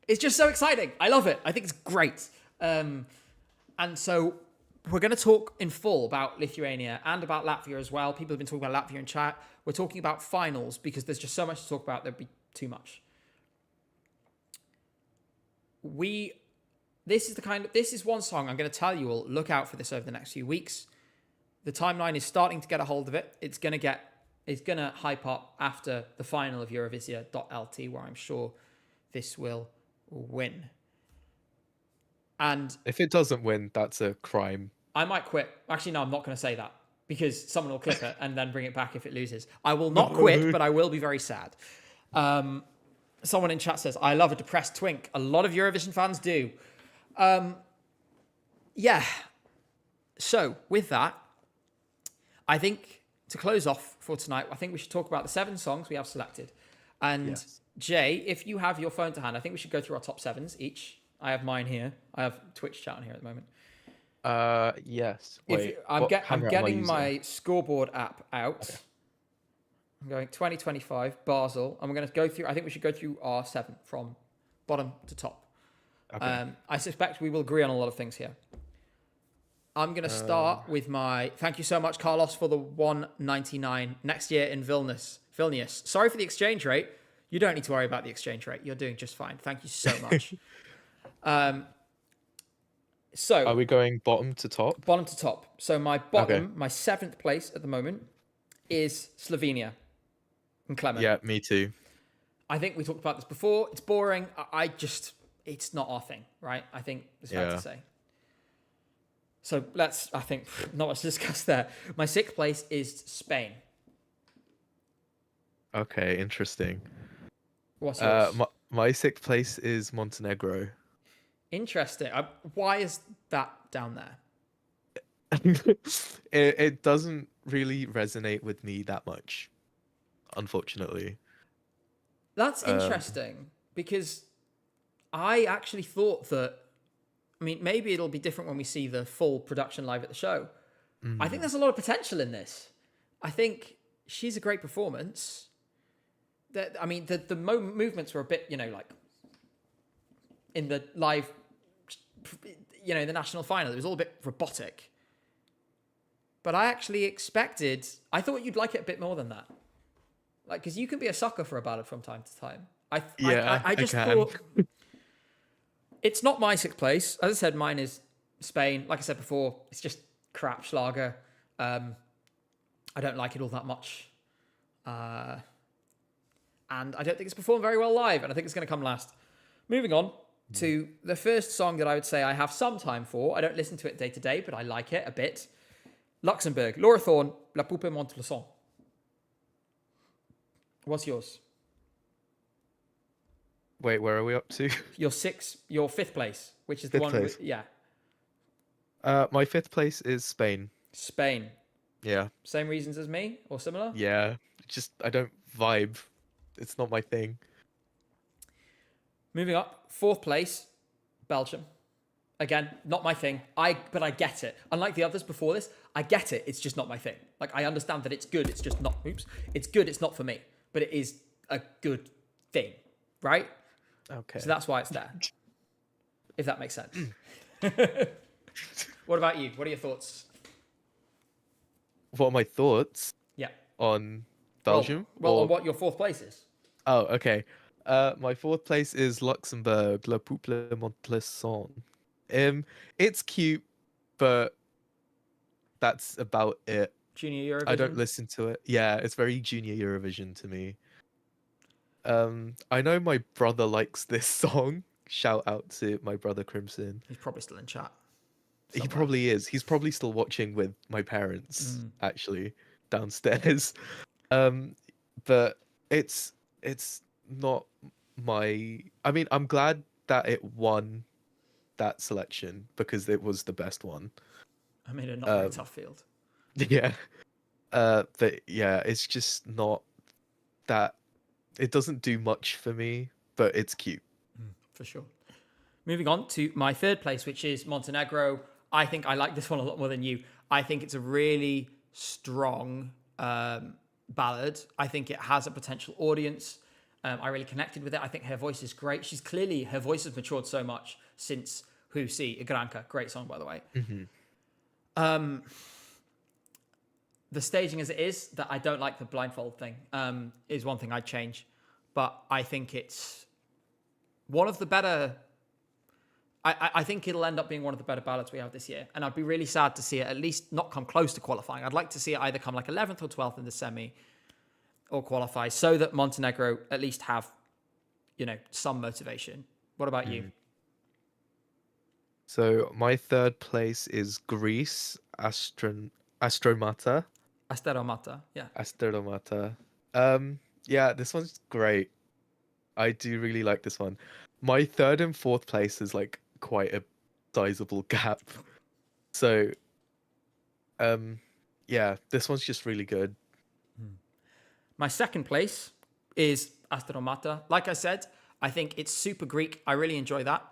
It's just so exciting. I love it. I think it's great. And so we're going to talk in full about Lithuania and about Latvia as well. People have been talking about Latvia in chat. We're talking about finals because there's just so much to talk about. There'd be too much. This is one song I'm going to tell you all, look out for this over the next few weeks. The timeline is starting to get a hold of it. It's going to hype up after the final of Eurovision.lt, where I'm sure this will win. And If it doesn't win, that's a crime. I might quit. Actually, no, I'm not going to say that because someone will clip it and then bring it back if it loses. I will not quit, but I will be very sad. Someone in chat says, "I love a depressed twink." A lot of Eurovision fans do. Yeah. So with that, I think to close off for tonight, I think we should talk about the 7 songs we have selected. And Yes. Jay, if you have your phone to hand, I think we should go through our top 7s each. I have mine here. I have Twitch chat on here at the moment. Yes. I'm camera am I getting using? my scoreboard app out. Okay. I'm going 2025 Basel, and we're going to go through. I think we should go through our 7 from bottom to top. Okay. I suspect we will agree on a lot of things here. I'm going to start with my. Thank you so much, Carlos, for the 199 next year in Vilnius. Sorry for the exchange rate. You don't need to worry about the exchange rate. You're doing just fine. Thank you so much. So Are we going bottom to top? bottom to top. So my bottom, my 7th place at the moment is Slovenia and Clement. Yeah, me too. I think we talked about this before. It's boring. It's not our thing, right? I think it's fair to say. So I think, not much to discuss there. My 6th place is Spain. Okay, interesting. What's yours? My 6th place is Montenegro. Interesting. Why is that down there? It doesn't really resonate with me that much, unfortunately. That's interesting because I actually thought that, maybe it'll be different when we see the full production live at the show. I think there's a lot of potential in this. I think she's a great performance. The movements were a bit, like in the live, the national final, it was all a bit robotic. But I actually I thought you'd like it a bit more than that. Like, because you can be a sucker for a ballad from time to time. I just thought it's not my 6th place. As I said, mine is Spain. Like I said before, it's just crap schlager. I don't like it all that much. And I don't think it's performed very well live, and I think it's going to come last. Moving on to the first song that I would say I have some time for. I don't listen to it day to day, but I like it a bit. Luxembourg, Laura Thorne, La Poupée monte le son. What's yours? Wait, where are we up to? Your 5th place, which is the one with, yeah. My 5th place is Spain. Spain. Yeah. Same reasons as me, or similar? Yeah. Just, I don't vibe. It's not my thing. Moving up, 4th place, Belgium. Again, not my thing. But I get it. Unlike the others before this, I get it. It's just not my thing. Like, I understand that it's good. It's just not. It's good. It's not for me. But it is a good thing, right? Okay. So that's why it's there. If that makes sense. What about you? What are your thoughts? What are my thoughts? Yeah. On Belgium? Well, on what your 4th place is. Oh, okay. My fourth place is Luxembourg, Le Peuple Montesson. Um, it's cute, but that's about it. Junior I don't Eurovision. listen to it. Yeah, it's very junior Eurovision to me. I know my brother likes this song. Shout out to my brother Crimson. He's probably still in chat He somewhere. probably is. He's probably still watching with my parents, actually, downstairs. Um, but it's not my. I mean, I'm glad that it won that selection because it was the best one. I mean, a not very Um, tough field. yeah. But yeah, it's just not that. It doesn't do much for me, but it's cute. For sure. Moving on to my third place, which is Montenegro. I think I like this one a lot more than you. I think it's a really strong ballad. I think it has a potential audience. I really connected with it. I think her voice is great. Her voice has matured so much since Who See Igranka. Great song, by the way. The staging as it is, that I don't like the blindfold thing, is one thing I'd change. But I think it's one of the better. I think it'll end up being one of the better ballads we have this year. And I'd be really sad to see it at least not come close to qualifying. I'd like to see it either come like 11th or 12th in the semi or qualify so that Montenegro at least have, some motivation. What about you? So my third place is Greece, Astromata. Asteromata. Yeah. Astromata. Yeah, this one's great. I do really like this one. My third and fourth place is like quite a sizable gap. So, yeah, this one's just really good. My second place is Asteromata. Like I said, I think it's super Greek. I really enjoy that.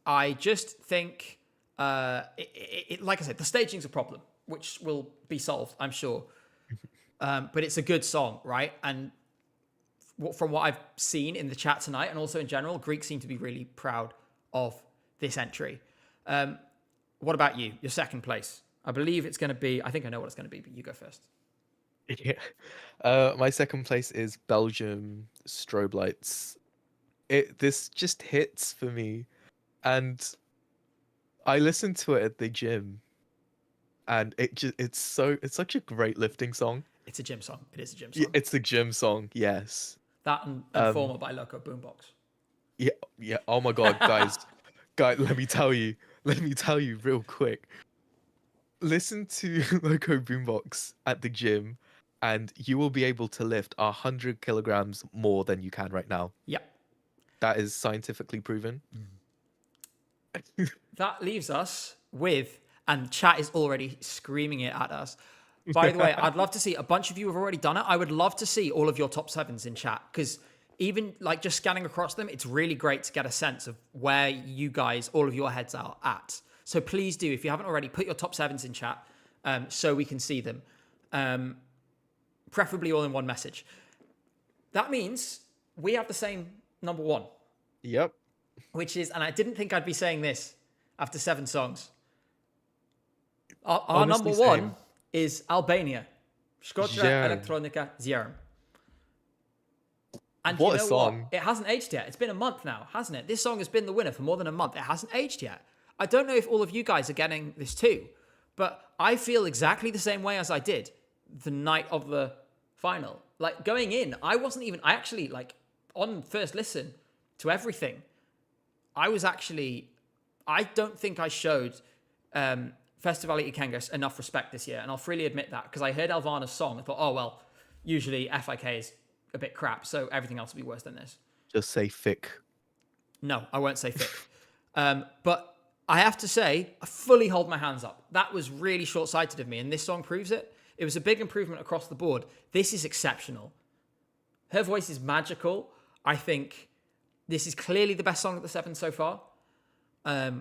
I just think, like I said, the staging's a problem, which will be solved, I'm sure. But it's a good song, right? And from what I've seen in the chat tonight, and also in general, Greeks seem to be really proud of this entry. What about you? Your second place? I believe it's going to be. I think I know what it's going to be, but you go first. Yeah. My second place is Belgium Strobe Lights. This just hits for me, and I listened to it at the gym, and it's such a great lifting song. It's a gym song. It is a gym Yeah, song. it's a gym song. Yes. That and Former by Loco Boombox. Yeah, yeah. Oh my God, guys, let me tell you, real quick. Listen to Loco Boombox at the gym, and you will be able to lift 100 kilograms more than you can right now. Yep. That is scientifically proven. That leaves us with, and chat is already screaming it at us. By the way, I'd love to see, a bunch of you have already done it. I would love to see all of your top sevens in chat, because even like just scanning across them, it's really great to get a sense of where you guys, all of your heads are at. So please do, if you haven't already, put your top sevens in chat so we can see them. Preferably all in one message. That means we have the same number one. Yep. Which is, and I didn't think I'd be saying this after 7 songs. Our Honestly, number one same. is Albania. Skotra Zjerm. Elektronika Zjerm. And What you a know song. what? It hasn't aged yet. It's been a month now, hasn't it? This song has been the winner for more than a month. It hasn't aged yet. I don't know if all of you guys are getting this too, but I feel exactly the same way as I did the night of the final. Like going in, I actually like on first listen to everything, I don't think I showed Festivali Ikengas enough respect this year. And I'll freely admit that because I heard Elvana's song. I thought, oh, well, usually FIK is a bit crap, so everything else will be worse than this. Just say thick. No, I won't say thick. But I have to say, I fully hold my hands up. That was really short-sighted of me, and this song proves it. It was a big improvement across the board. This is exceptional. Her voice is magical. I think this is clearly the best song of the 7 so far. I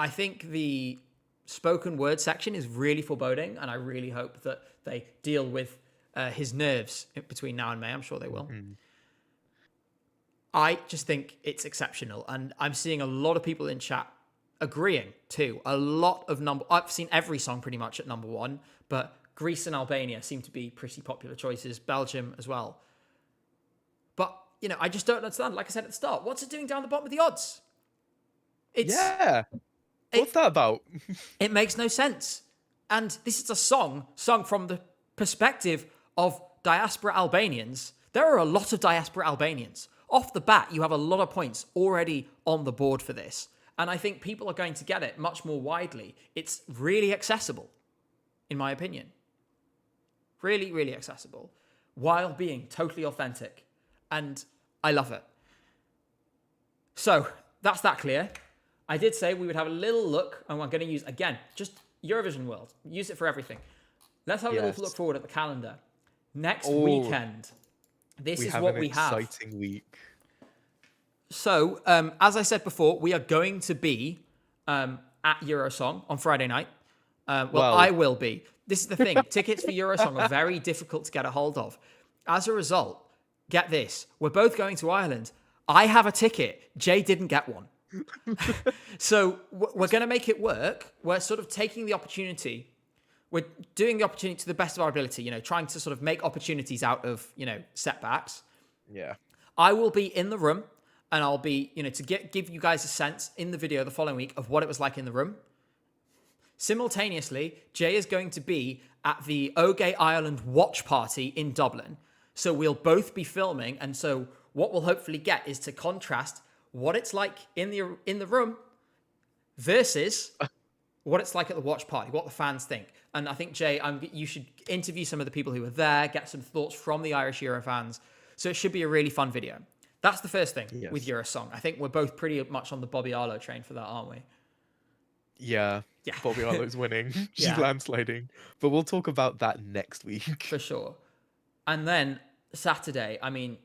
think the spoken word section is really foreboding, and I really hope that they deal with his nerves between now and May. I'm sure they will. Mm-hmm. I just think it's exceptional, and I'm seeing a lot of people in chat agreeing too. A lot of I've seen every song pretty much at number 1, but Greece and Albania seem to be pretty popular choices. Belgium as well. But, you know, I just don't understand. Like I said at the start, what's it doing down the bottom of the odds? What's that about? It makes no sense. And this is a song sung from the perspective of diaspora Albanians. There are a lot of diaspora Albanians. Off the bat, you have a lot of points already on the board for this. And I think people are going to get it much more widely. It's really accessible, in my opinion. Really, really accessible, while being totally authentic. And I love it. So, that's that clear. I did say we would have a little look, and we're going to use, again, just Eurovision World. Use it for everything. Let's have a little look forward at the calendar. Next weekend, this is what we have. Exciting week. So, as I said before, we are going to be at Eurosong on Friday night. Well, I will be. This is the thing. Tickets for Eurosong are very difficult to get a hold of. As a result, get this. We're both going to Ireland. I have a ticket. Jay didn't get one. So we're going to make it work. We're sort of taking the opportunity. We're doing the opportunity to the best of our ability, you know, trying to sort of make opportunities out of, you know, setbacks. Yeah. I will be in the room, and I'll be, you know, to give you guys a sense in the video the following week of what it was like in the room. Simultaneously, Jay is going to be at the Oge Ireland watch party in Dublin. So we'll both be filming. And so what we'll hopefully get is to contrast what it's like in the room versus what it's like at the watch party, what the fans think. And I think, Jay, you should interview some of the people who were there, get some thoughts from the Irish Euro fans. So it should be a really fun video. That's the first thing with Eurosong. I think we're both pretty much on the Bobby Arlo train for that, aren't we? Yeah. Bobby Arlo's winning. She's landsliding. But we'll talk about that next week. For sure. And then Saturday, I mean,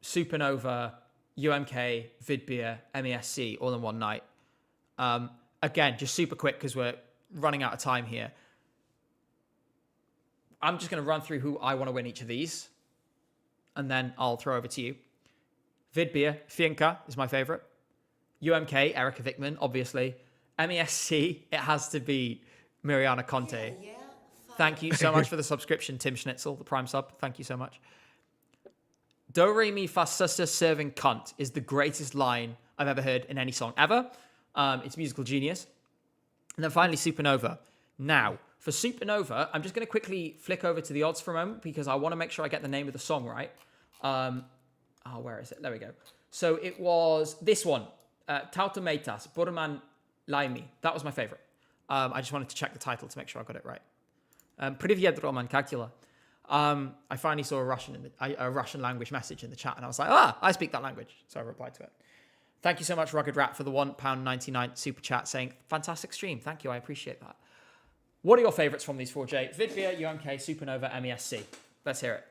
Supernova, UMK, Vidbeer, MESC, all in one night. Again, just super quick because we're running out of time here. I'm just going to run through who I want to win each of these. And then I'll throw over to you. Vidbeer, Fienka is my favorite. UMK, Erica Vickman, obviously. MESC, it has to be Miriana Conte. Thank you so much for the subscription, Tim Schnitzel, the Prime sub. Thank you so much. Do, re, mi, fa, sus, sus, serving cunt is the greatest line I've ever heard in any song ever. It's musical genius. And then finally, Supernova. Now, for Supernova, I'm just going to quickly flick over to the odds for a moment because I want to make sure I get the name of the song right. Where is it? There we go. So it was this one. Tauta Meitas, Burman Laimi. That was my favorite. I just wanted to check the title to make sure I got it right. Privyet Roman Kakula. I finally saw a Russian language message in the chat, and I was like, I speak that language. So I replied to it. Thank you so much, Rugged Rat, for the £1.99 super chat saying, fantastic stream. Thank you. I appreciate that. What are your favorites from these four, Jay? Vidbeer, UMK, Supernova, MESC. Let's hear it.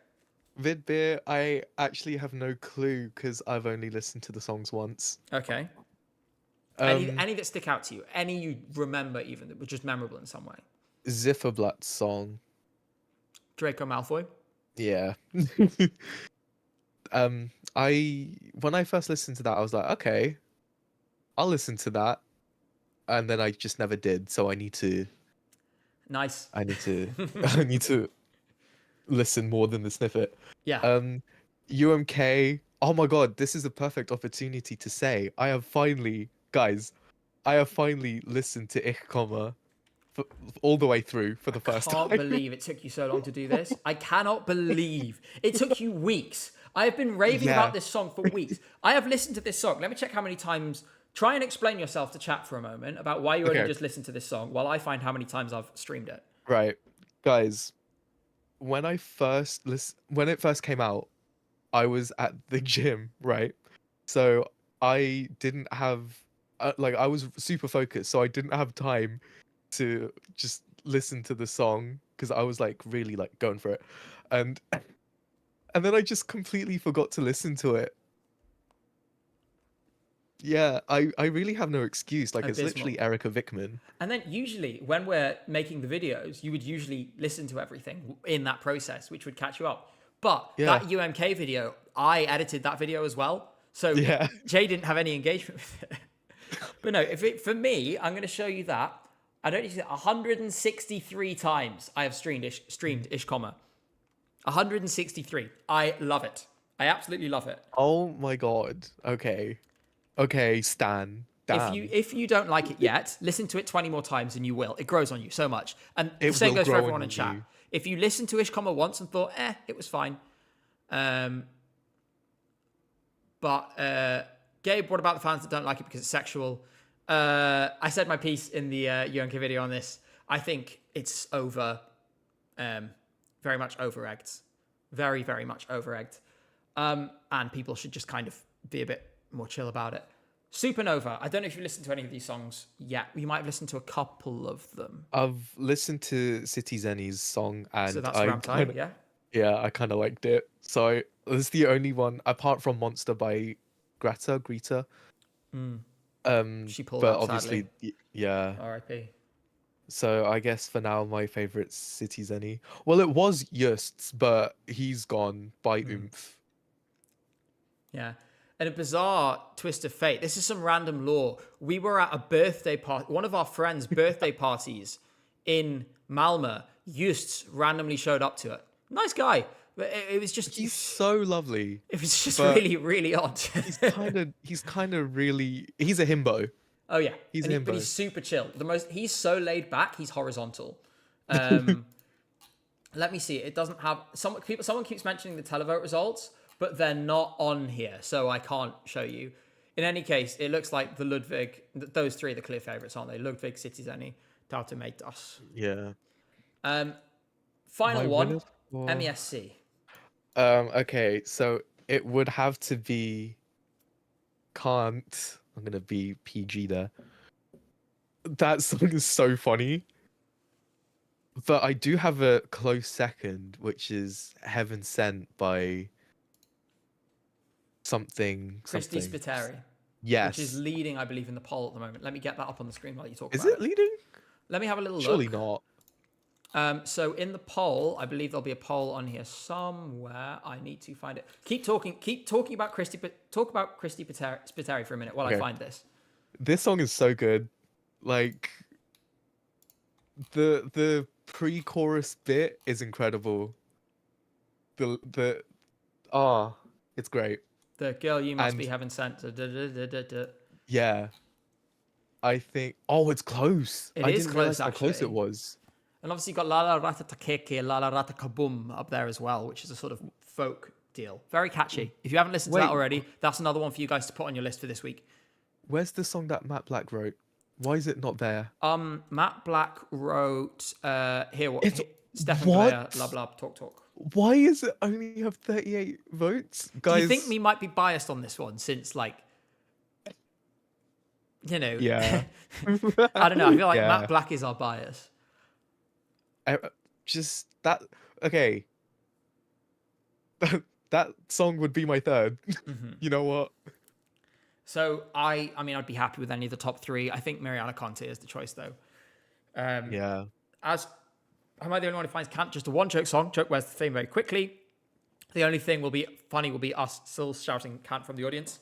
Vidbeer, I actually have no clue because I've only listened to the songs once. Okay. Any that stick out to you? Any you remember even that were just memorable in some way? Zifferblatt's song. Draco Malfoy? Yeah. When I first listened to that, I was like, okay, I'll listen to that. And then I just never did. So I need to... Nice. I need to listen more than the snippet. Yeah. UMK. Oh my God, this is a perfect opportunity to say I have finally listened to Ich Komme all the way through for the first time. I can't believe it took you so long to do this. I cannot believe it took you weeks. I have been raving about this song for weeks. I have listened to this song. Let me check how many times. Try and explain yourself to chat for a moment about why you only just listened to this song while I find how many times I've streamed it. Right. Guys, when it first came out, I was at the gym, right? So I didn't have, I was super focused, so I didn't have time to just listen to the song because I was really going for it. And then I just completely forgot to listen to it. Yeah, I really have no excuse. It's literally Erica Vickman. And then usually when we're making the videos, you would usually listen to everything in that process, which would catch you up. But that UMK video, I edited that video as well. So Jay didn't have any engagement with it. But no, for me, I'm going to show you that. I don't need to say 163 times I have streamed Ishkoma. 163. I love it. I absolutely love it. Oh my god. Okay. Okay, Stan. Damn. If you don't like it yet, listen to it 20 more times and you will. It grows on you so much. And the It same will goes for grow everyone on in chat. you. If you listen to Ishkoma once and thought, it was fine. But Gabe, what about the fans that don't like it because it's sexual? I said my piece in the Yonke video on this. I think it's very much over-egged. Very, very much over-egged. And people should just kind of be a bit more chill about it. Supernova. I don't know if you've listened to any of these songs yet. You might have listened to a couple of them. I've listened to City Zenny's song and So that's around time, yeah? Yeah, I kind of liked it. So it's the only one apart from Monster by Greta. She pulled but out, obviously, sadly. yeah. R.I.P. So I guess for now, my favorite's City Zenny. Well, it was Just's, but he's gone by Oomph. Yeah. And a bizarre twist of fate. This is some random lore. We were at a birthday party, one of our friends' birthday parties in Malmö. Just randomly showed up to it. Nice guy. But it was just... He's so lovely. It was just really, really odd. He's kind of really... He's a himbo. Oh, yeah. But he's super chill. He's so laid back, he's horizontal. Let me see. It doesn't have... Someone keeps mentioning the televote results, but they're not on here, so I can't show you. In any case, it looks like the Ludwig... Those three are the clear favourites, aren't they? Ludwig, City Zenny, Tautomatos. Yeah. Final one, MESC. Okay, so it would have to be... Can't... I'm going to be PG there. That song is so funny. But I do have a close second, which is Heaven Sent by something. Christy Spiteri. Yes. Which is leading, I believe, in the poll at the moment. Let me get that up on the screen while you talk Is about it. it leading? Let me have a little Surely look. not. So in the poll, I believe there'll be a poll on here somewhere. I need to find it. Keep talking about Christy. Talk about Christy Spiteri for a minute while I find this. This song is so good. Like the pre-chorus bit is incredible. It's great. The girl you must be heaven sent. Yeah. I think. Oh, it's close. I didn't realize how close it was. And obviously you've got La La Rata Takeke, La La Rata Kaboom up there as well, which is a sort of folk deal. Very catchy. If you haven't listened to that already, that's another one for you guys to put on your list for this week. Where's the song that Matt Black wrote? Why is it not there? Matt Black wrote Stefan what? Kalea, Lub Lub, Talk. Why is it only have 38 votes? Guys, do you think we might be biased on this one since, like, you know, yeah. I don't know. I feel like Matt Black is our bias. Just that. Okay. That song would be my third. You know what? So I mean, I'd be happy with any of the top three. I think Mariana Conte is the choice, though. Yeah. As am I the only one who finds Kant just a one-joke song? Joke wears the fame very quickly. The only thing will be funny will be us still shouting Kant from the audience.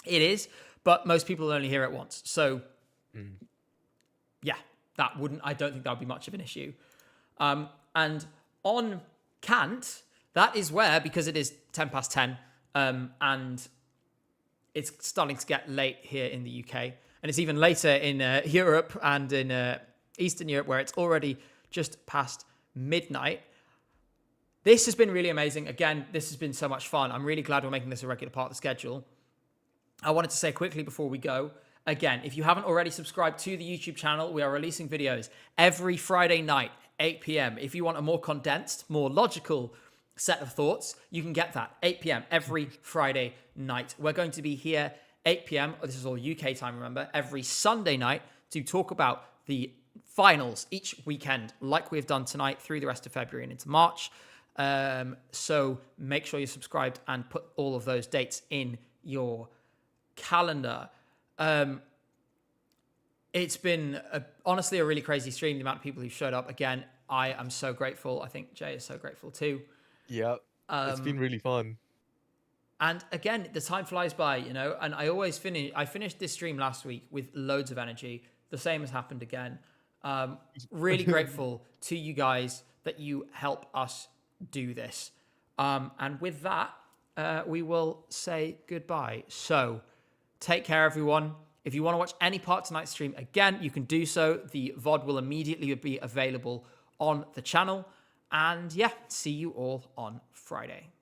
It is, but most people only hear it once. So, yeah, I don't think that would be much of an issue. And on Kant, that is where, because it is 10 past 10, and it's starting to get late here in the UK, and it's even later in Europe and in Eastern Europe, where it's already just past midnight. This has been really amazing. Again, this has been so much fun. I'm really glad we're making this a regular part of the schedule. I wanted to say quickly before we go, again, if you haven't already subscribed to the YouTube channel, we are releasing videos every Friday night, 8 p.m. If you want a more condensed, more logical set of thoughts, you can get that 8 p.m. every Friday night. We're going to be here 8 p.m. This is all UK time, remember, every Sunday night to talk about the finals each weekend, like we've done tonight through the rest of February and into March. So make sure you're subscribed and put all of those dates in your calendar. It's been honestly a really crazy stream. The amount of people who showed up. Again, I am so grateful. I think Jay is so grateful too. Yeah, it's been really fun. And again, the time flies by, you know. And I always finish. I finished this stream last week with loads of energy. The same has happened again. Really grateful to you guys that you help us do this. And with that, we will say goodbye. So take care, everyone. If you want to watch any part of tonight's stream again, you can do so. The VOD will immediately be available on the channel. And yeah, see you all on Friday.